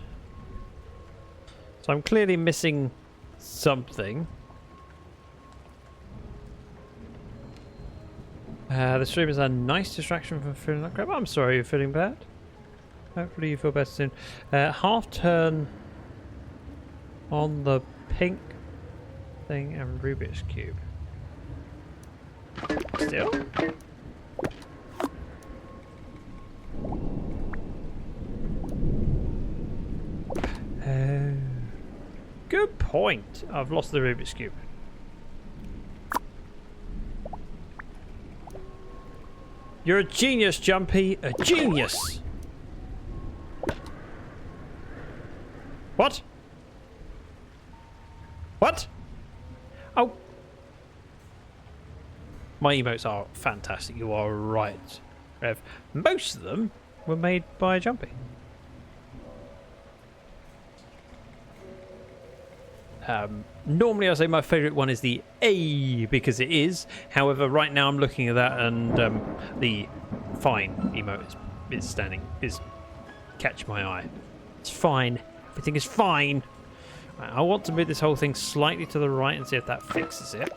So I'm clearly missing something. The stream is a nice distraction from feeling like crap. I'm sorry you're feeling bad. Hopefully you feel better soon. Half turn on the pink thing and Rubik's Cube. Still? Good point. I've lost the Rubik's Cube. You're a genius, Jumpy. A genius. What? What? Oh. My emotes are fantastic. You are right, Rev. Most of them were made by Jumpy. Normally I say my favourite one is the A because it is. However, right now I'm looking at that and the fine emote is catch my eye. It's fine. Everything is fine. Right, I want to move this whole thing slightly to the right and see if that fixes it.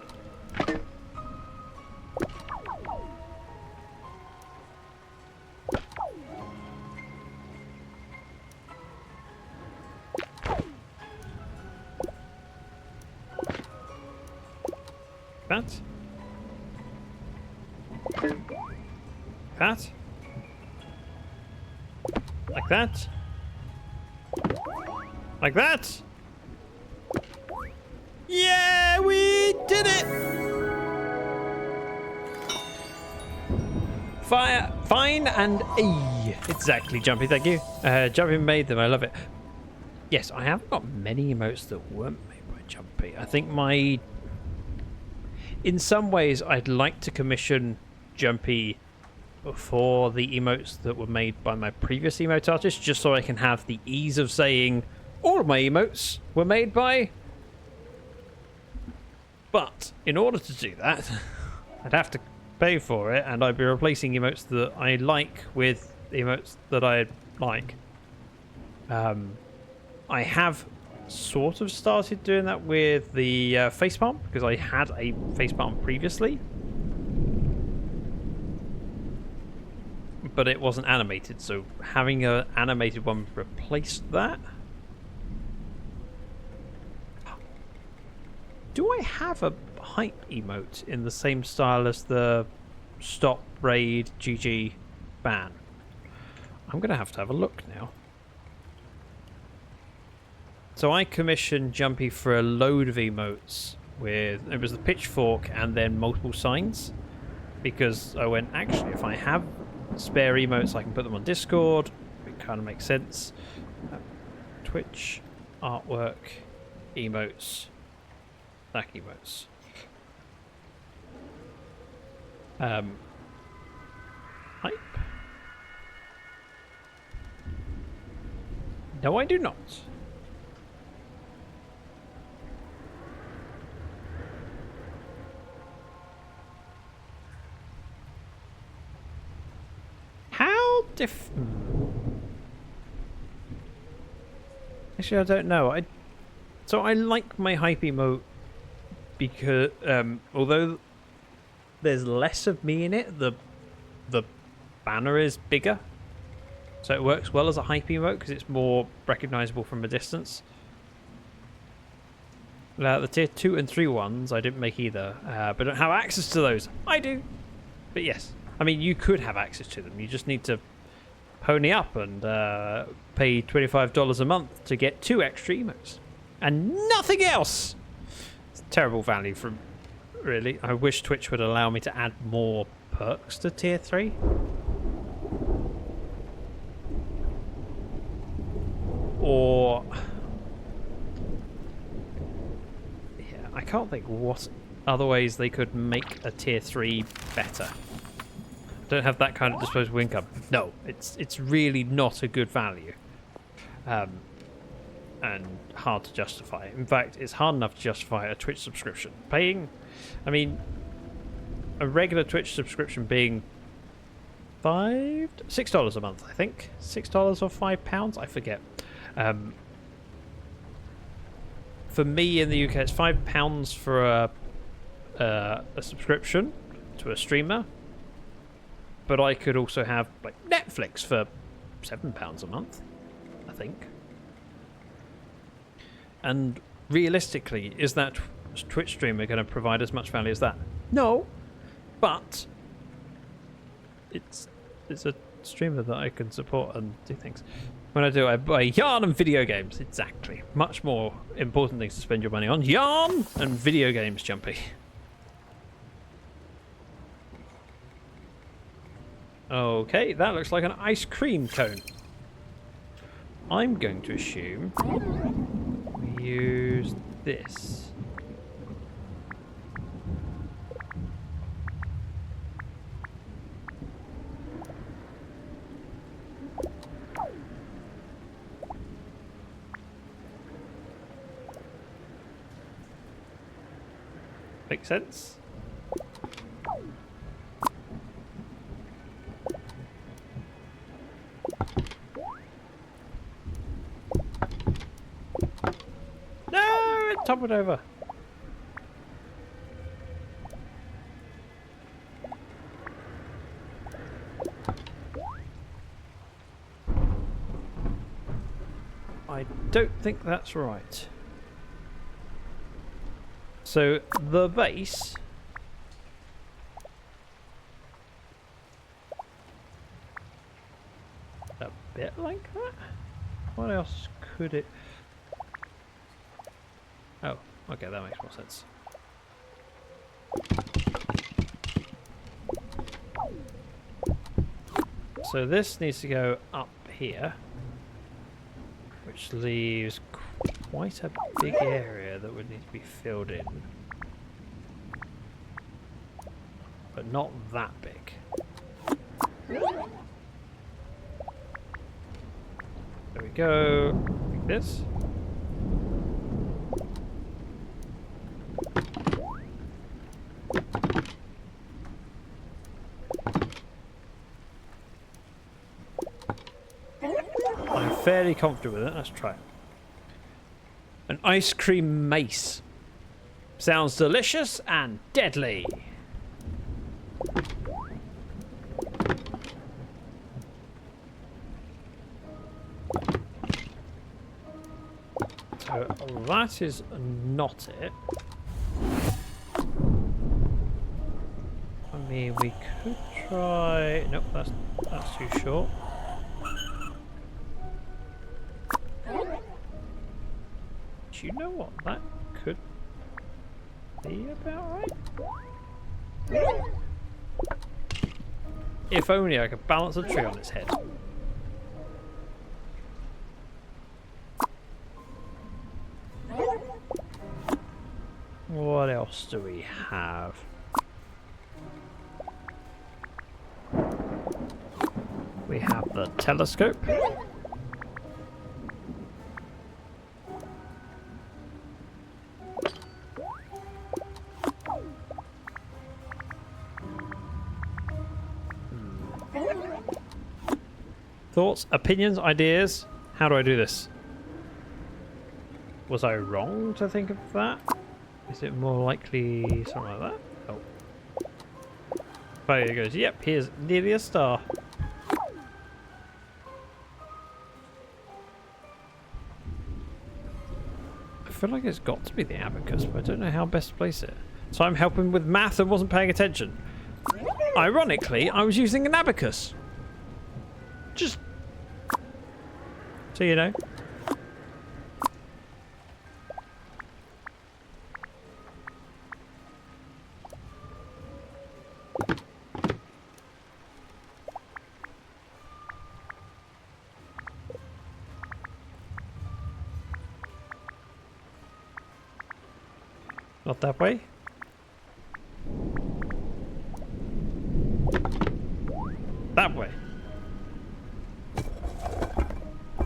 That. That. Like that. Like that. Yeah, we did it. Fine and E. Exactly, Jumpy, thank you. Jumpy made them, I love it. Yes, I haven't got many emotes that weren't made by Jumpy. I think in some ways, I'd like to commission Jumpy for the emotes that were made by my previous emote artist, just so I can have the ease of saying all of my emotes were made by. But in order to do that, I'd have to pay for it, and I'd be replacing emotes that I like with emotes that I like. I have sort of started doing that with the facepalm because I had a facepalm previously, but it wasn't animated, so having an animated one replaced that. Do I have a hype emote in the same style as the stop raid GG ban? I'm gonna have to have a look now. So I commissioned Jumpy for a load of emotes with, it was the pitchfork and then multiple signs, because I went, actually, if I have spare emotes, I can put them on Discord. It kind of makes sense. Twitch, artwork, emotes, Zach emotes. Hype. No, I do not. How Actually, I don't know. So I like my hype emote because although there's less of me in it, the banner is bigger, so it works well as a hype emote because it's more recognizable from a distance. The tier 2 and 3 ones I didn't make either, but I don't have access to those. I do, but yes, I mean you could have access to them. You just need to pony up and pay $25 a month to get 2 extra emotes and nothing else. It's terrible value from. Really, I wish Twitch would allow me to add more perks to tier 3. Or yeah, I can't think what other ways they could make a tier 3 better. Don't have that kind of disposable income. No, it's really not a good value, and hard to justify. In fact, it's hard enough to justify a Twitch subscription. Paying, I mean, a regular Twitch subscription being $6 a month, I think. $6 or £5, I forget. For me in the UK, it's £5 for a subscription to a streamer. But I could also have like Netflix for £7 a month, I think. And realistically, is that Twitch streamer going to provide as much value as that? No, but it's a streamer that I can support and do things. When I do, I buy yarn and video games. Exactly. Much more important things to spend your money on. Yarn and video games, Jumpy. Okay, that looks like an ice cream cone. I'm going to assume we use this. Makes sense? No, it toppled over. I don't think that's right. So the base a bit like that? What else could it? Oh, okay, that makes more sense. So this needs to go up here, which leaves quite a big area that would need to be filled in. But not that big. There we go. Like this. I'm fairly confident with it. Let's try it. An ice cream mace. Sounds delicious and deadly. So that is not it. I mean, we could try. Nope, that's too short. Do you know what? That could be about right. If only I could balance a tree on its head. What else do we have? We have the telescope. Thoughts, opinions, ideas? How do I do this? Was I wrong to think of that? Is it more likely something like that? Oh. There it goes. Yep, here's nearly a star. I feel like it's got to be the abacus, but I don't know how best to place it. So I'm helping with math and wasn't paying attention. Ironically, I was using an abacus. Just so you know. Not that way. That way.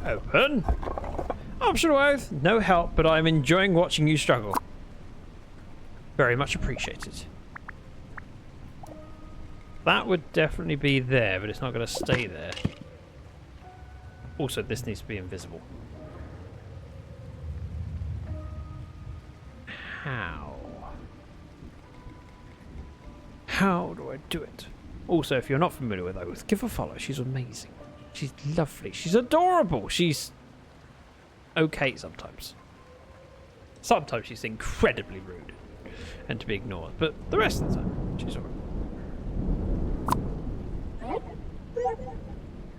Open. Optional oath. No help, but I'm enjoying watching you struggle. Very much appreciated. That would definitely be there, but it's not going to stay there. Also, this needs to be invisible. How? How do I do it? Also, if you're not familiar with Oath, give her a follow. She's amazing. She's lovely. She's adorable. She's okay sometimes. Sometimes she's incredibly rude and to be ignored, but the rest of the time, she's alright.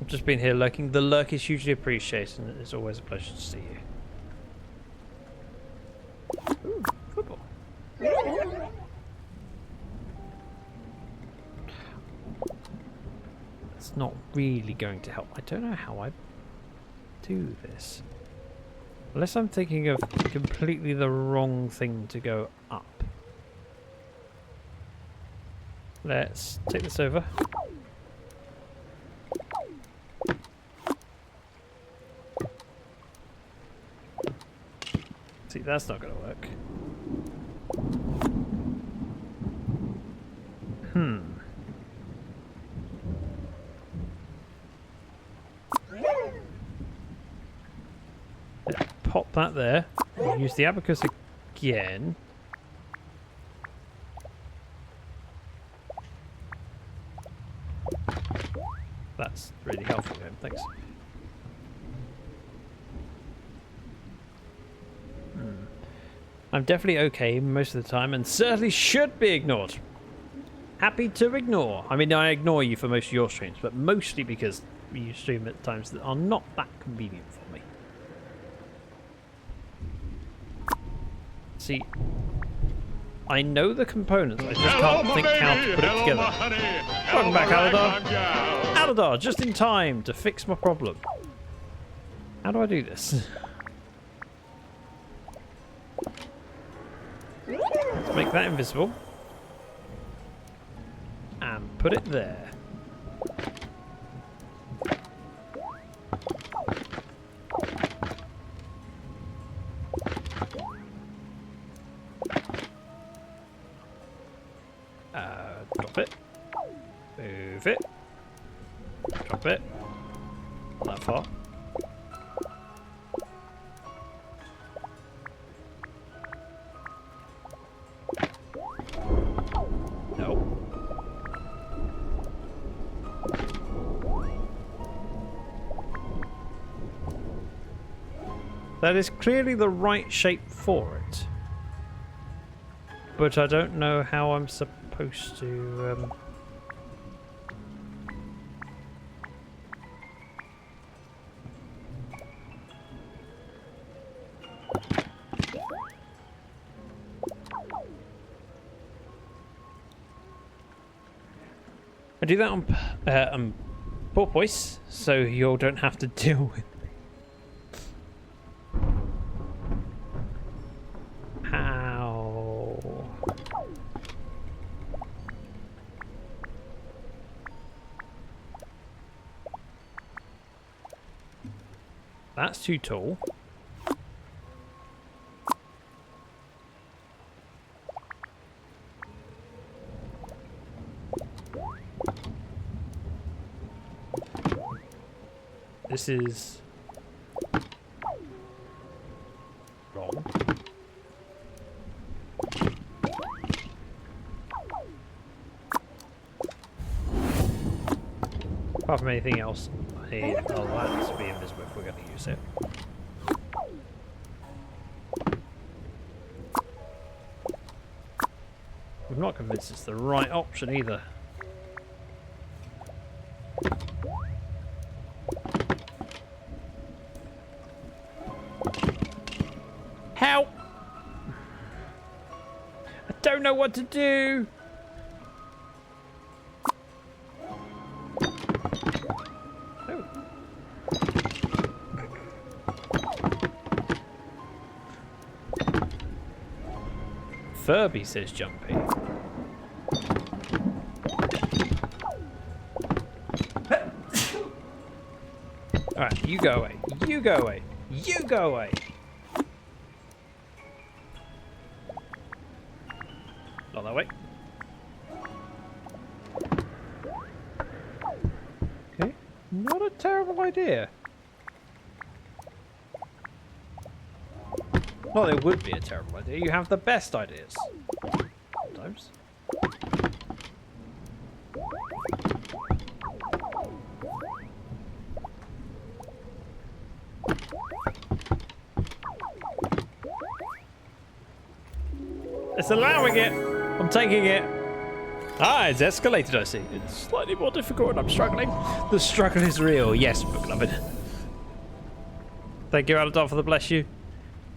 I've just been here lurking. The lurk is hugely appreciated, and it's always a pleasure to see you. Ooh, football. It's not really going to help. I don't know how I do this. Unless I'm thinking of completely the wrong thing to go up. Let's take this over. See, that's not going to work. Pop that there. Use the abacus again. That's really helpful, Graham. Thanks. I'm definitely okay most of the time and certainly should be ignored. Happy to ignore. I mean, I ignore you for most of your streams, but mostly because you stream at times that are not that convenient for me. See, I know the components, I just can't think how to put it together. Welcome back, Aladar. Aladar, just in time to fix my problem. How do I do this? Let's make that invisible. And put it there. Drop it. Move it. Drop it. Not that far. No. That is clearly the right shape for it. But I don't know how I'm supposed to... I do that on purpose, so you all don't have to deal with me. How? That's too tall. This is wrong. Apart from anything else, I need a light to be invisible if we're going to use it. I'm not convinced it's the right option either. Help! I don't know what to do! Oh. Furby says jumpy. Alright, you go away. You go away. You go away. Not that way. Okay, not a terrible idea. Not that it would be a terrible idea. You have the best ideas. Sometimes. It's allowing it. I'm taking it. Ah, it's escalated, I see. It's slightly more difficult and I'm struggling. The struggle is real. Yes, beloved. Thank you, Aladar, for the bless you.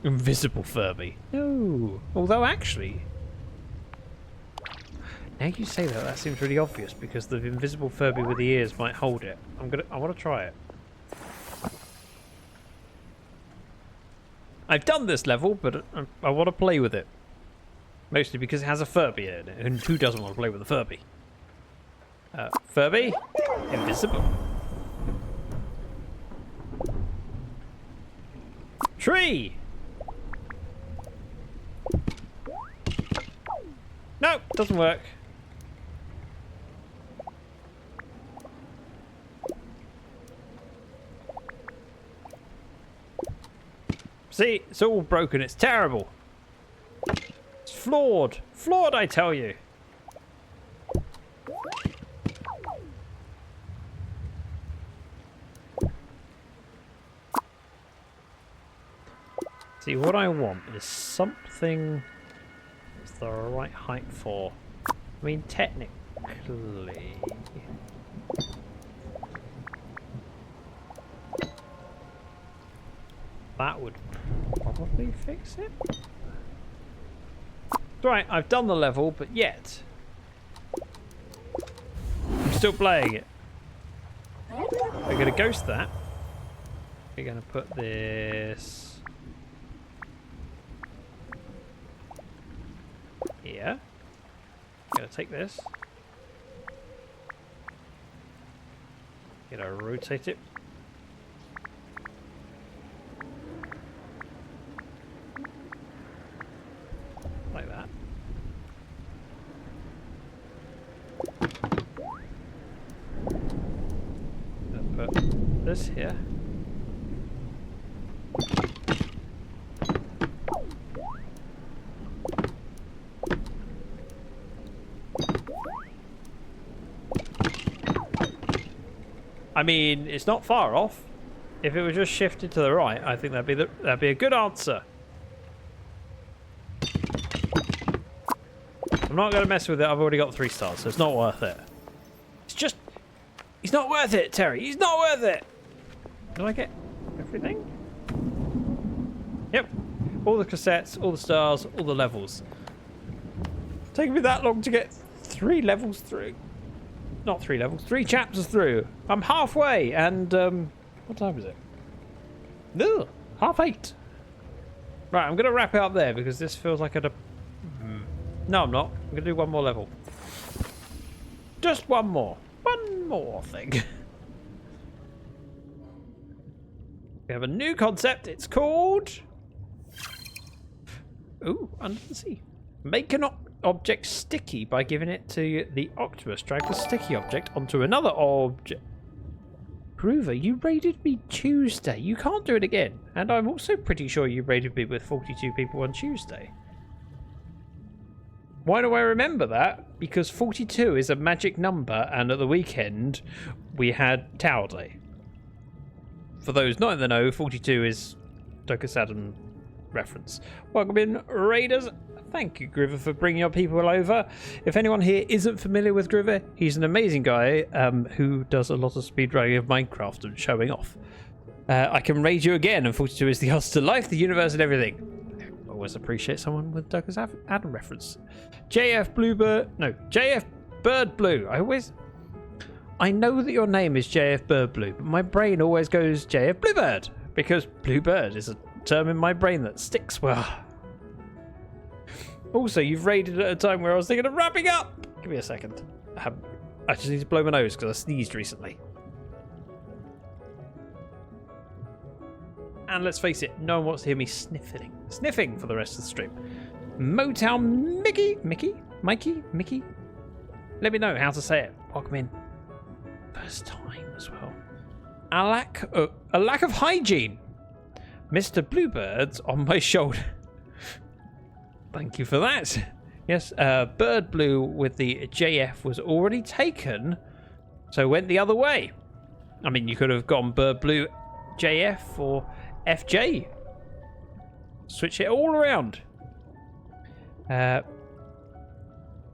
Invisible Furby. No. Although, actually... Now you say that, that seems really obvious because the invisible Furby with the ears might hold it. I want to try it. I've done this level, but I want to play with it. Mostly because it has a Furby in it, and who doesn't want to play with a Furby? Furby? Invisible. Tree! No, doesn't work. See, it's all broken, it's terrible. Flawed. Flawed, I tell you. See, what I want is something that's the right height for. I mean, technically... that would probably fix it. Right, I've done the level, but yet I'm still playing it. We're going to ghost that. We're going to put this here. I'm going to take this. Going to rotate it. Like that. I'll put this here. I mean, it's not far off. If it was just shifted to the right, I think that'd be a good answer. I'm not going to mess with it. I've already got 3 stars, so it's not worth it. It's just... he's not worth it, Terry. He's not worth it. Did I get everything? Yep. All the cassettes, all the stars, all the levels. It's taken me that long to get 3 levels through. not 3 levels, 3 chapters through. I'm halfway, and what time is it? Ugh, 8:30. Right, I'm gonna wrap it up there because this feels like a. No, I'm not. I'm gonna do one more level. Just one more thing. We have a new concept. It's called. Ooh, under the sea. Make an object sticky by giving it to the octopus. Drag the sticky object onto another object. Groover, you raided me Tuesday. You can't do it again. And I'm also pretty sure you raided me with 42 people on Tuesday. Why do I remember that? Because 42 is a magic number, and at the weekend we had Tower Day. For those not in the know, 42 is ZactheDragon reference. Welcome in, Raiders. Thank you, Griver, for bringing your people over. If anyone here isn't familiar with Griver, he's an amazing guy who does a lot of speedrunning of Minecraft and showing off. I can raid you again, and 42 is the odds to life, the universe, and everything. I always appreciate someone with ZactheDragon reference. JF Bluebird, no, JF Bird Blue. I know that your name is JF Bird Blue, but my brain always goes JF Bluebird because Bluebird is a term in my brain that sticks well. Also, you've raided at a time where I was thinking of wrapping up. Give me a second. I just need to blow my nose because I sneezed recently. And let's face it, no one wants to hear me sniffing for the rest of the stream. Motown Mikey? Let me know how to say it. Welcome in. First time as well. A lack of hygiene. Mr. Bluebird's on my shoulder. Thank you for that. Yes, Bird Blue with the JF was already taken, so went the other way. I mean, you could have gone Bird Blue JF or FJ. Switch it all around.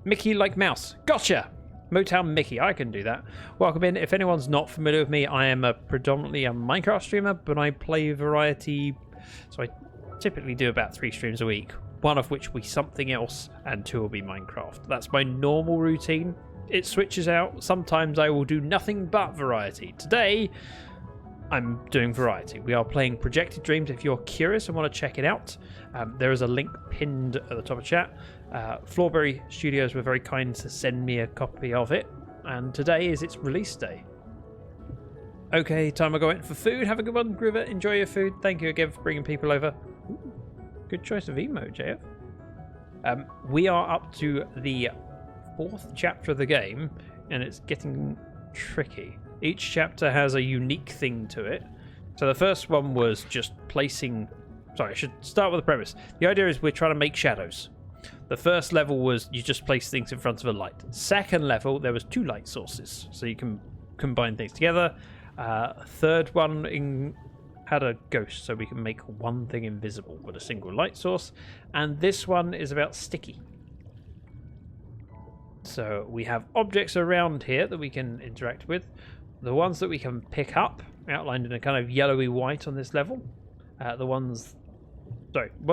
Mickey like mouse. Gotcha! Motown Mickey, I can do that. Welcome in. If anyone's not familiar with me, I am predominantly a Minecraft streamer, but I play variety. So I typically do about 3 streams a week. One of which will be something else, and 2 will be Minecraft. That's my normal routine. It switches out. Sometimes I will do nothing but variety. Today, I'm doing variety. We are playing Projected Dreams. If you're curious and want to check it out, there is a link pinned at the top of chat. Flawberry Studios were very kind to send me a copy of it, and today is its release day. Okay, time to go in for food. Have a good one, Griver. Enjoy your food. Thank you again for bringing people over. Ooh, good choice of emo, JF. We are up to the 4th chapter of the game, and it's getting tricky. Each chapter has a unique thing to it. So the first one was just placing... Sorry, I should start with the premise. The idea is we're trying to make shadows. The first level was you just place things in front of a light. Second level, there was 2 light sources, so you can combine things together. Third one had a ghost, so we can make one thing invisible with a single light source. And this one is about sticky. So we have objects around here that we can interact with. The ones that we can pick up, outlined in a kind of yellowy white on this level. The ones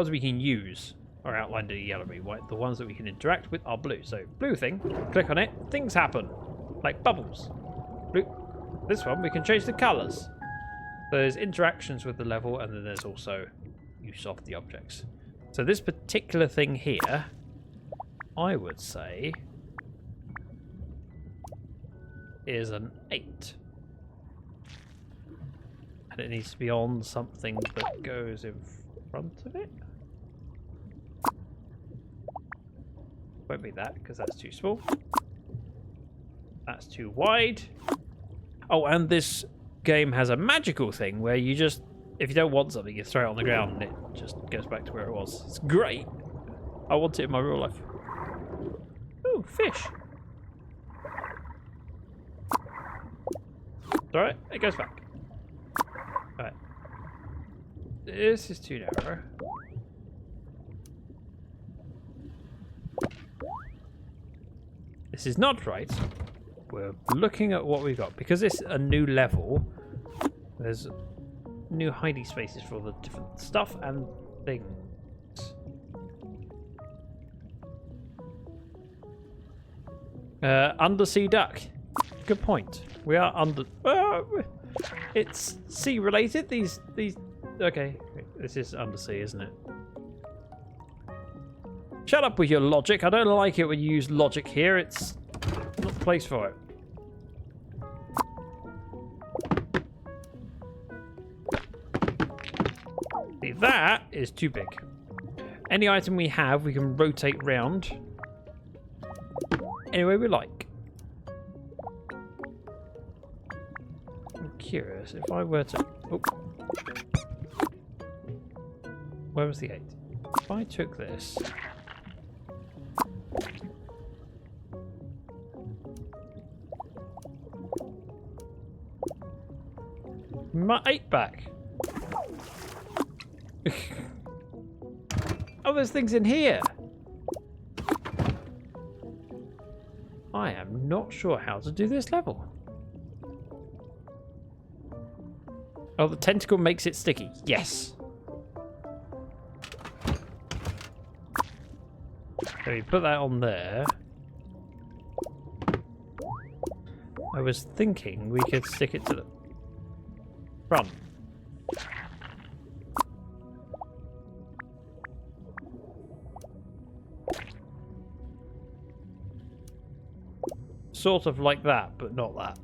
we can use are outlined in a yellowy white. The ones that we can interact with are blue. So blue thing, click on it, things happen, like bubbles. Blue. This one we can change the colours. There's interactions with the level, and then there's also use of the objects. So this particular thing here, I would say, is an 8. And it needs to be on something that goes in front of it. Won't be that, because that's too small. That's too wide. Oh, and this game has a magical thing where you just, if you don't want something, you throw it on the ground and it just goes back to where it was. It's great. I want it in my real life. Ooh, fish. Alright, it goes back. Alright. This is too narrow. This is not right. We're looking at what we've got. Because it's a new level, there's new hiding spaces for all the different stuff and things. Undersea duck. good point. We are under... it's sea related. These... Okay, this is undersea, isn't it? Shut up with your logic. I don't like it when you use logic here. It's not the place for it. See, that is too big. Any item we have, we can rotate round any way we like. I'm curious if I were to... Oh. Where was the 8? If I took this... My 8 back. Oh, there's things in here. I am not sure how to do this level. Oh, the tentacle makes it sticky. Yes. So we put that on there. I was thinking we could stick it to the front. Sort of like that, but not that.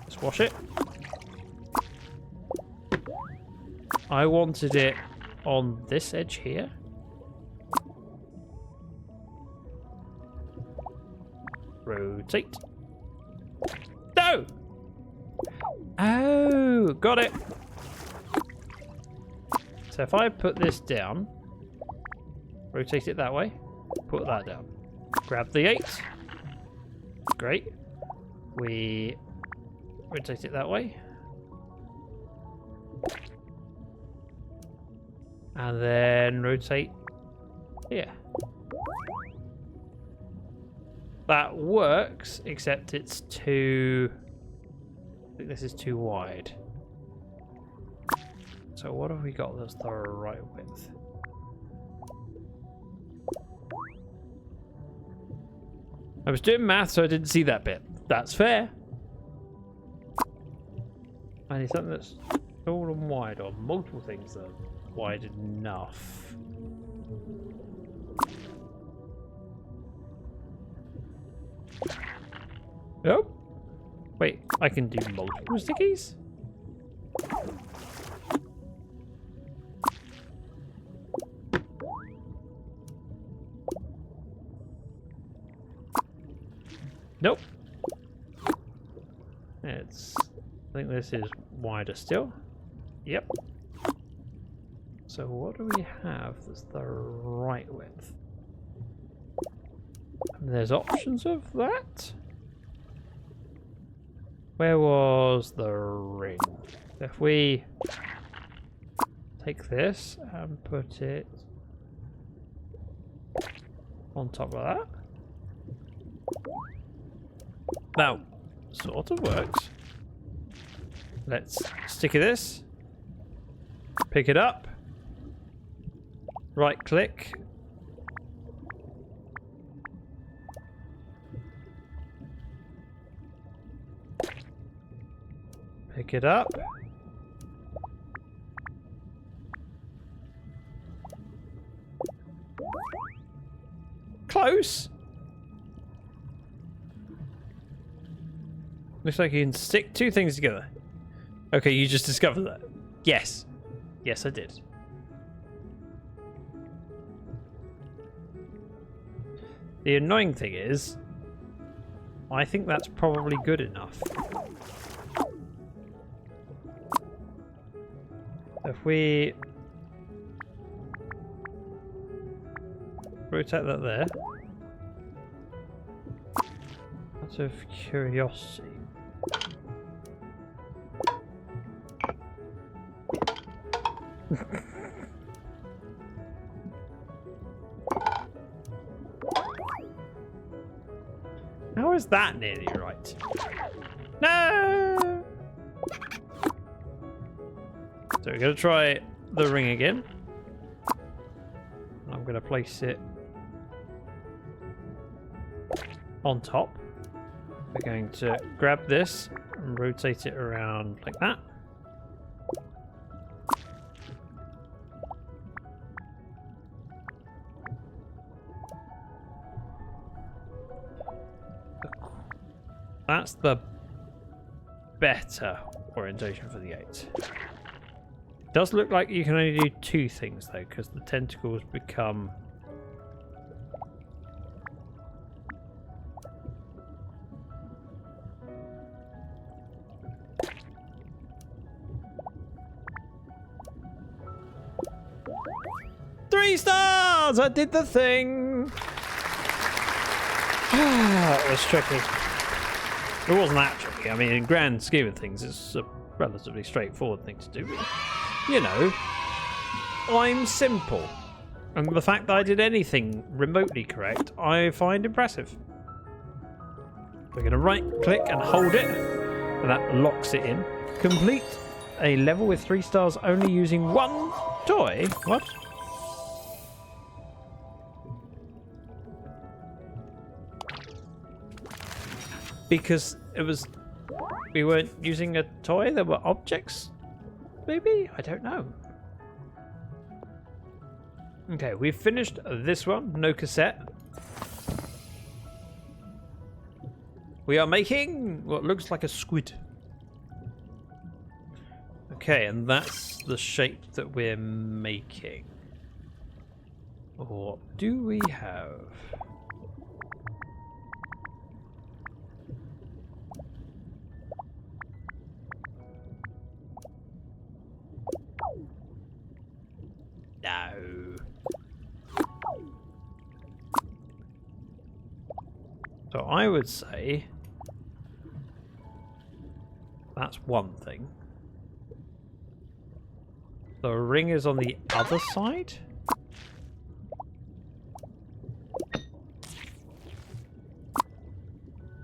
Squash it. I wanted it on this edge here. Rotate. No! Oh, got it. So if I put this down, rotate it that way, put that down, grab the 8. Great. We rotate it that way. And then rotate here. That works, except it's too... I think this is too wide. So what have we got that's the right width? I was doing math, so I didn't see that bit. That's fair. I need something that's tall and wide, or multiple things that are wide enough. Oh! Wait, I can do multiple stickies? Nope. It's... I think this is wider still. Yep. So what do we have that's the right width? And there's options of that? Where was the ring? If we take this and put it on top of that. Now, sort of works. Let's stick this. Pick it up. Right click. Pick it up. Close. Looks like you can stick two things together. Okay, you just discovered that. Yes. Yes, I did. The annoying thing is, I think that's probably good enough. If we rotate that there, out of curiosity. How is that nearly right? No! So we're going to try the ring again. I'm going to place it on top. We're going to grab this and rotate it around like that. That's the better orientation for the 8. It does look like you can only do 2 things though, because the tentacles become... Three stars! I did the thing! It was tricky. It wasn't that tricky. I mean, in grand scheme of things, it's a relatively straightforward thing to do. But, you know, I'm simple. And the fact that I did anything remotely correct, I find impressive. We're going to right-click and hold it, and that locks it in. Complete a level with 3 stars only using 1 toy? What? Because we weren't using a toy, there were objects, maybe? I don't know. Okay, we've finished this one, no cassette. We are making what looks like a squid. Okay, and that's the shape that we're making. What do we have? No. So I would say that's one thing. The ring is on the other side?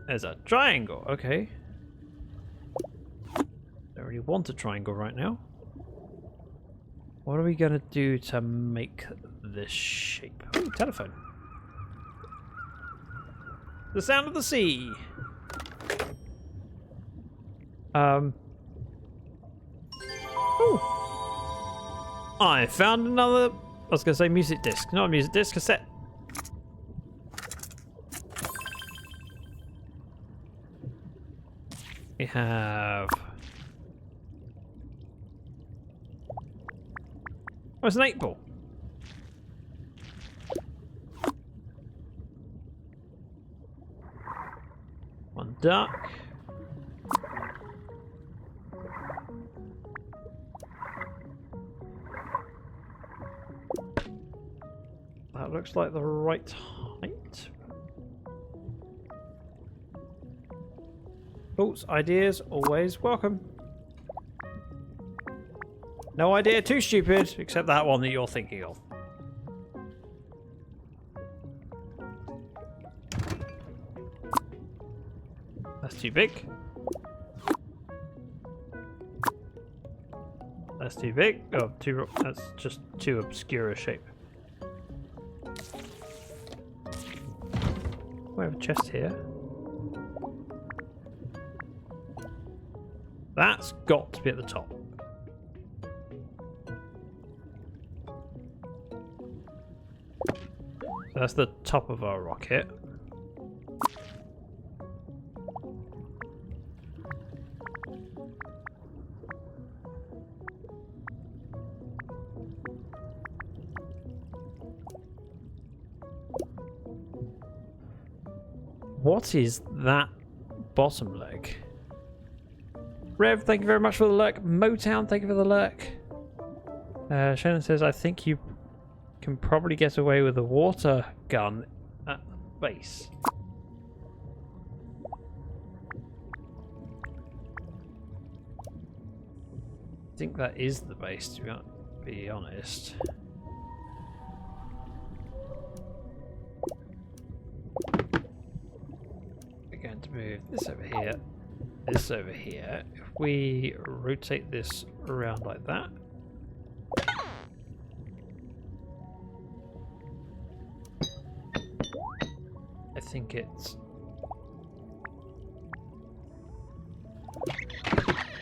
There's a triangle, okay. Don't really want a triangle right now. What are we going to do to make this shape? Oh, telephone. The sound of the sea. Oh. I found another, I was going to say music disc. Not a music disc, cassette. We have... Oh, it's an 8-ball. One duck. That looks like the right height. Thoughts, ideas, always welcome. No idea too stupid, except that one that you're thinking of. That's too big. That's too big. Oh, that's just too obscure a shape. We have a chest here. That's got to be at the top. That's the top of our rocket. What is that bottom leg? Rev, thank you very much for the lurk. Motown, thank you for the lurk. Shannon says, I think you can probably get away with a water gun at the base. I think that is the base, to be honest. We're going to move this over here, this over here. If we rotate this around like that. think it's...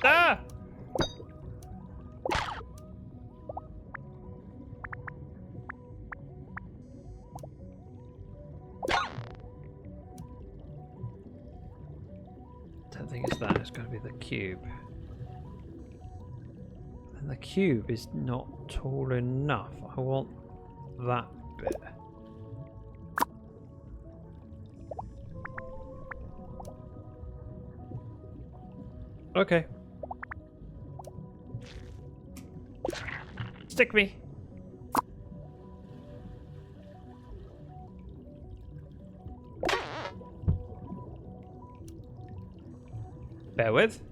Ah! Don't think it's that. It's got to be the cube. And the cube is not tall enough. I want that bit. Okay. Stick me. Bear with.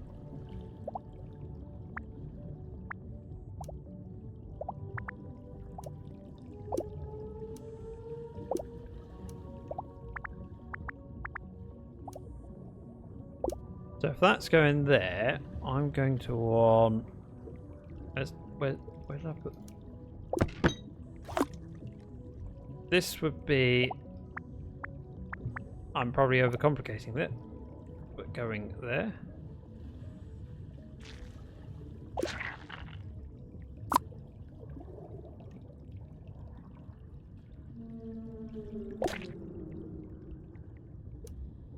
So if that's going there, I'm going to want... Where did I put... This would be... I'm probably overcomplicating it. But going there.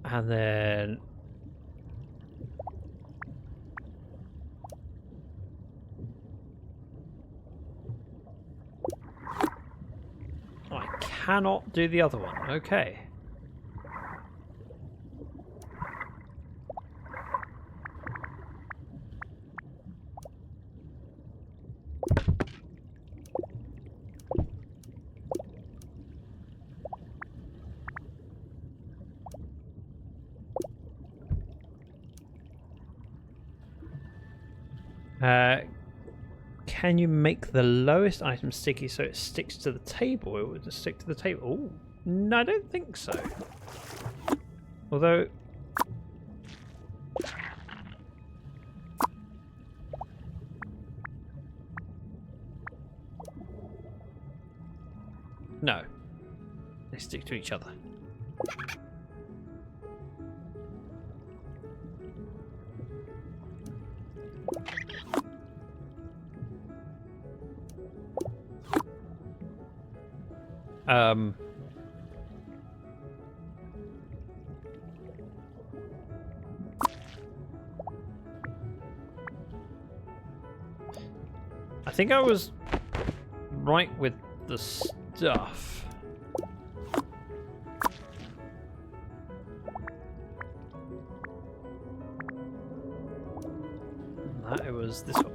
And then... I cannot do the other one. Okay. Can you make the lowest item sticky so it sticks to the table? It would just stick to the table. Oh, no, I don't think so. Although... No. They stick to each other. I think I was right with the stuff. That it was this one.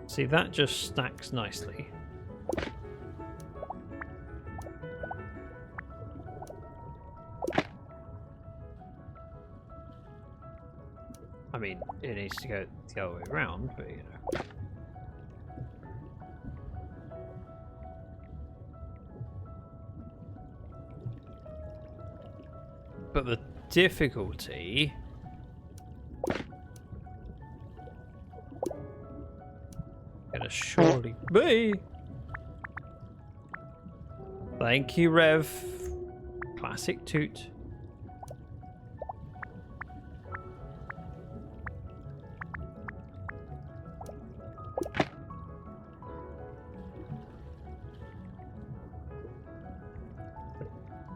See, that just stacks nicely. I mean, it needs to go the other way around, but you know. But the difficulty... gonna surely be... Thank you, Rev. Classic toot.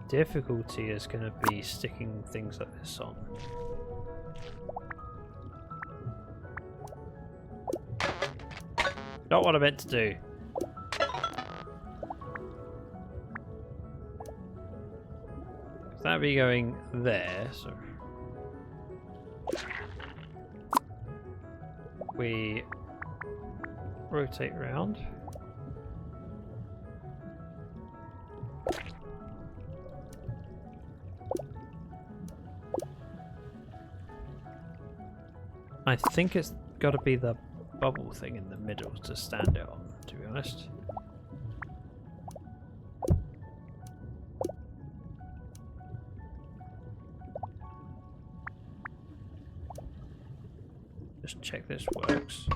Difficulty is going to be sticking things like this on. Not what I meant to do. That'd be going there, so we rotate round. I think it's got to be the bubble thing in the middle to stand it on, to be honest. just check this works.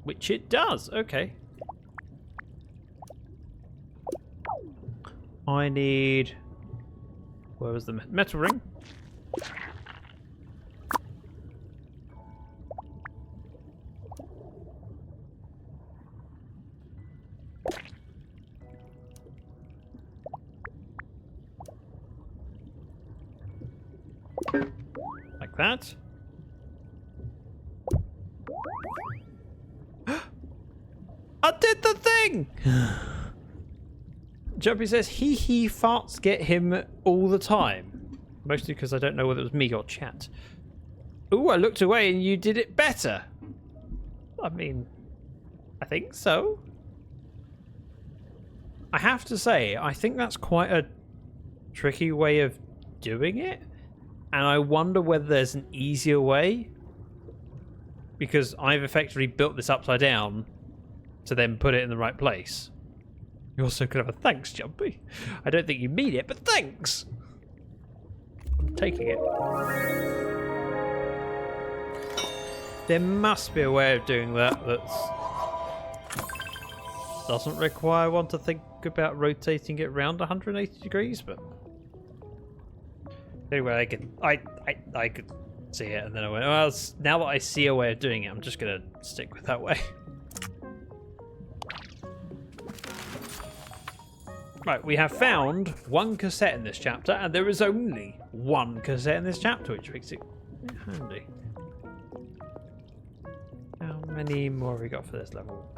Which it does, okay. I need... Where was the metal ring? Like that. I did the thing! Jumpy says, he farts get him all the time. Mostly because I don't know whether it was me or chat. Ooh, I looked away and you did it better. I mean, I think so. I have to say, I think that's quite a tricky way of doing it. And I wonder whether there's an easier way. Because I've effectively built this upside down to then put it in the right place. You're so clever. Thanks, Jumpy. I don't think you mean it, but thanks. I'm taking it. There must be a way of doing that doesn't require one to think about rotating it around 180 degrees, but anyway, I could see it, and then I went, well, now that I see a way of doing it, I'm just gonna stick with that way. Right, we have found one cassette in this chapter, and there is only one cassette in this chapter, which makes it handy. How many more have we got for this level?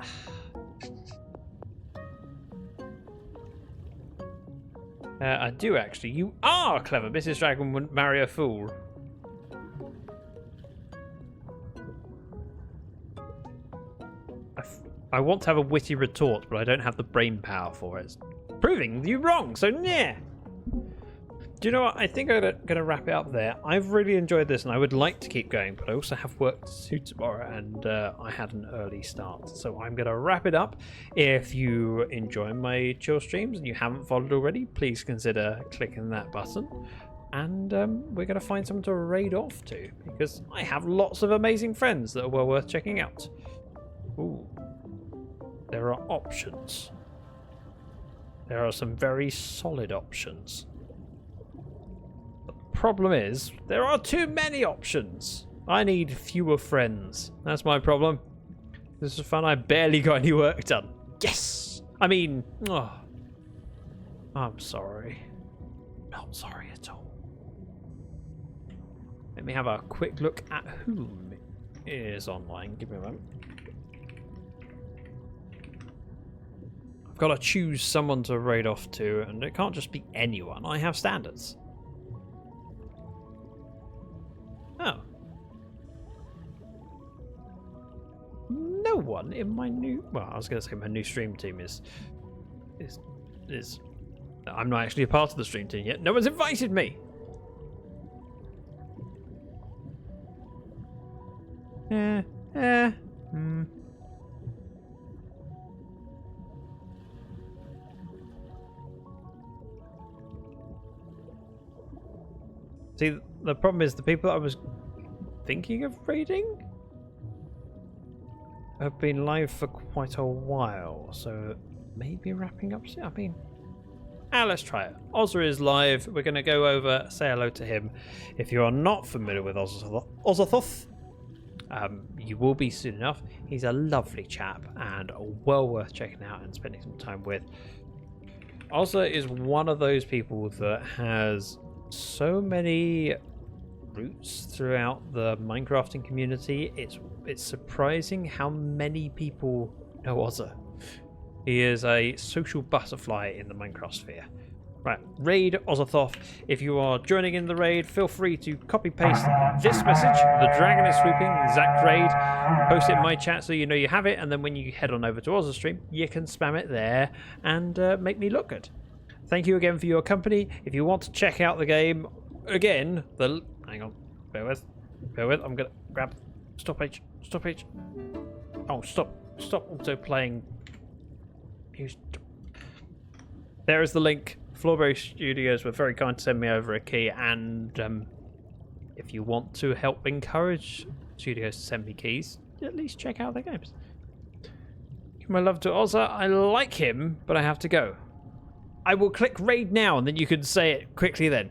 I do actually. You are clever. Mrs. Dragon wouldn't marry a fool. I want to have a witty retort, but I don't have the brain power for it. Proving you wrong, so yeah. Do you know what? I think I'm going to wrap it up there. I've really enjoyed this and I would like to keep going, but I also have work to do tomorrow and I had an early start. So I'm going to wrap it up. If you enjoy my chill streams and you haven't followed already, please consider clicking that button. And we're going to find someone to raid off to because I have lots of amazing friends that are well worth checking out. Ooh. There are options. There are some very solid options. The problem is, there are too many options. I need fewer friends. That's my problem. This is fun. I barely got any work done. Yes! I mean, oh, I'm sorry. Not sorry at all. Let me have a quick look at whom is online. Give me a moment. Got to choose someone to raid off to, and it can't just be anyone. I have standards. Oh. No one in my new... Well, I was going to say my new stream team is... I'm not actually a part of the stream team yet. No one's invited me. See, the problem is the people that I was thinking of raiding have been live for quite a while, so maybe wrapping up soon. I mean, let's try it. Ozra is live. We're going to go over, say hello to him. If you are not familiar with Ozathoth, you will be soon enough. He's a lovely chap and well worth checking out and spending some time with. Ozra is one of those people that has so many roots throughout the Minecrafting community. It's surprising how many people know Ozza. He is a social butterfly in the Minecraft sphere. Right, raid Ozathoth. If you are joining in the raid, feel free to copy paste this message. The dragon is swooping, Zach raid. Post it in my chat so you know you have it, and then when you head on over to Ozza stream, you can spam it there and make me look good. Thank you again for your company. If you want to check out the game again, hang on, bear with. I'm gonna grab stoppage. Oh, stop auto playing. there is the link. Flawberry Studios were very kind to send me over a key, and if you want to help encourage studios to send me keys, at least check out their games. Give my love to Ozza. I like him, but I have to go. I will click raid now, and then you can say it quickly then.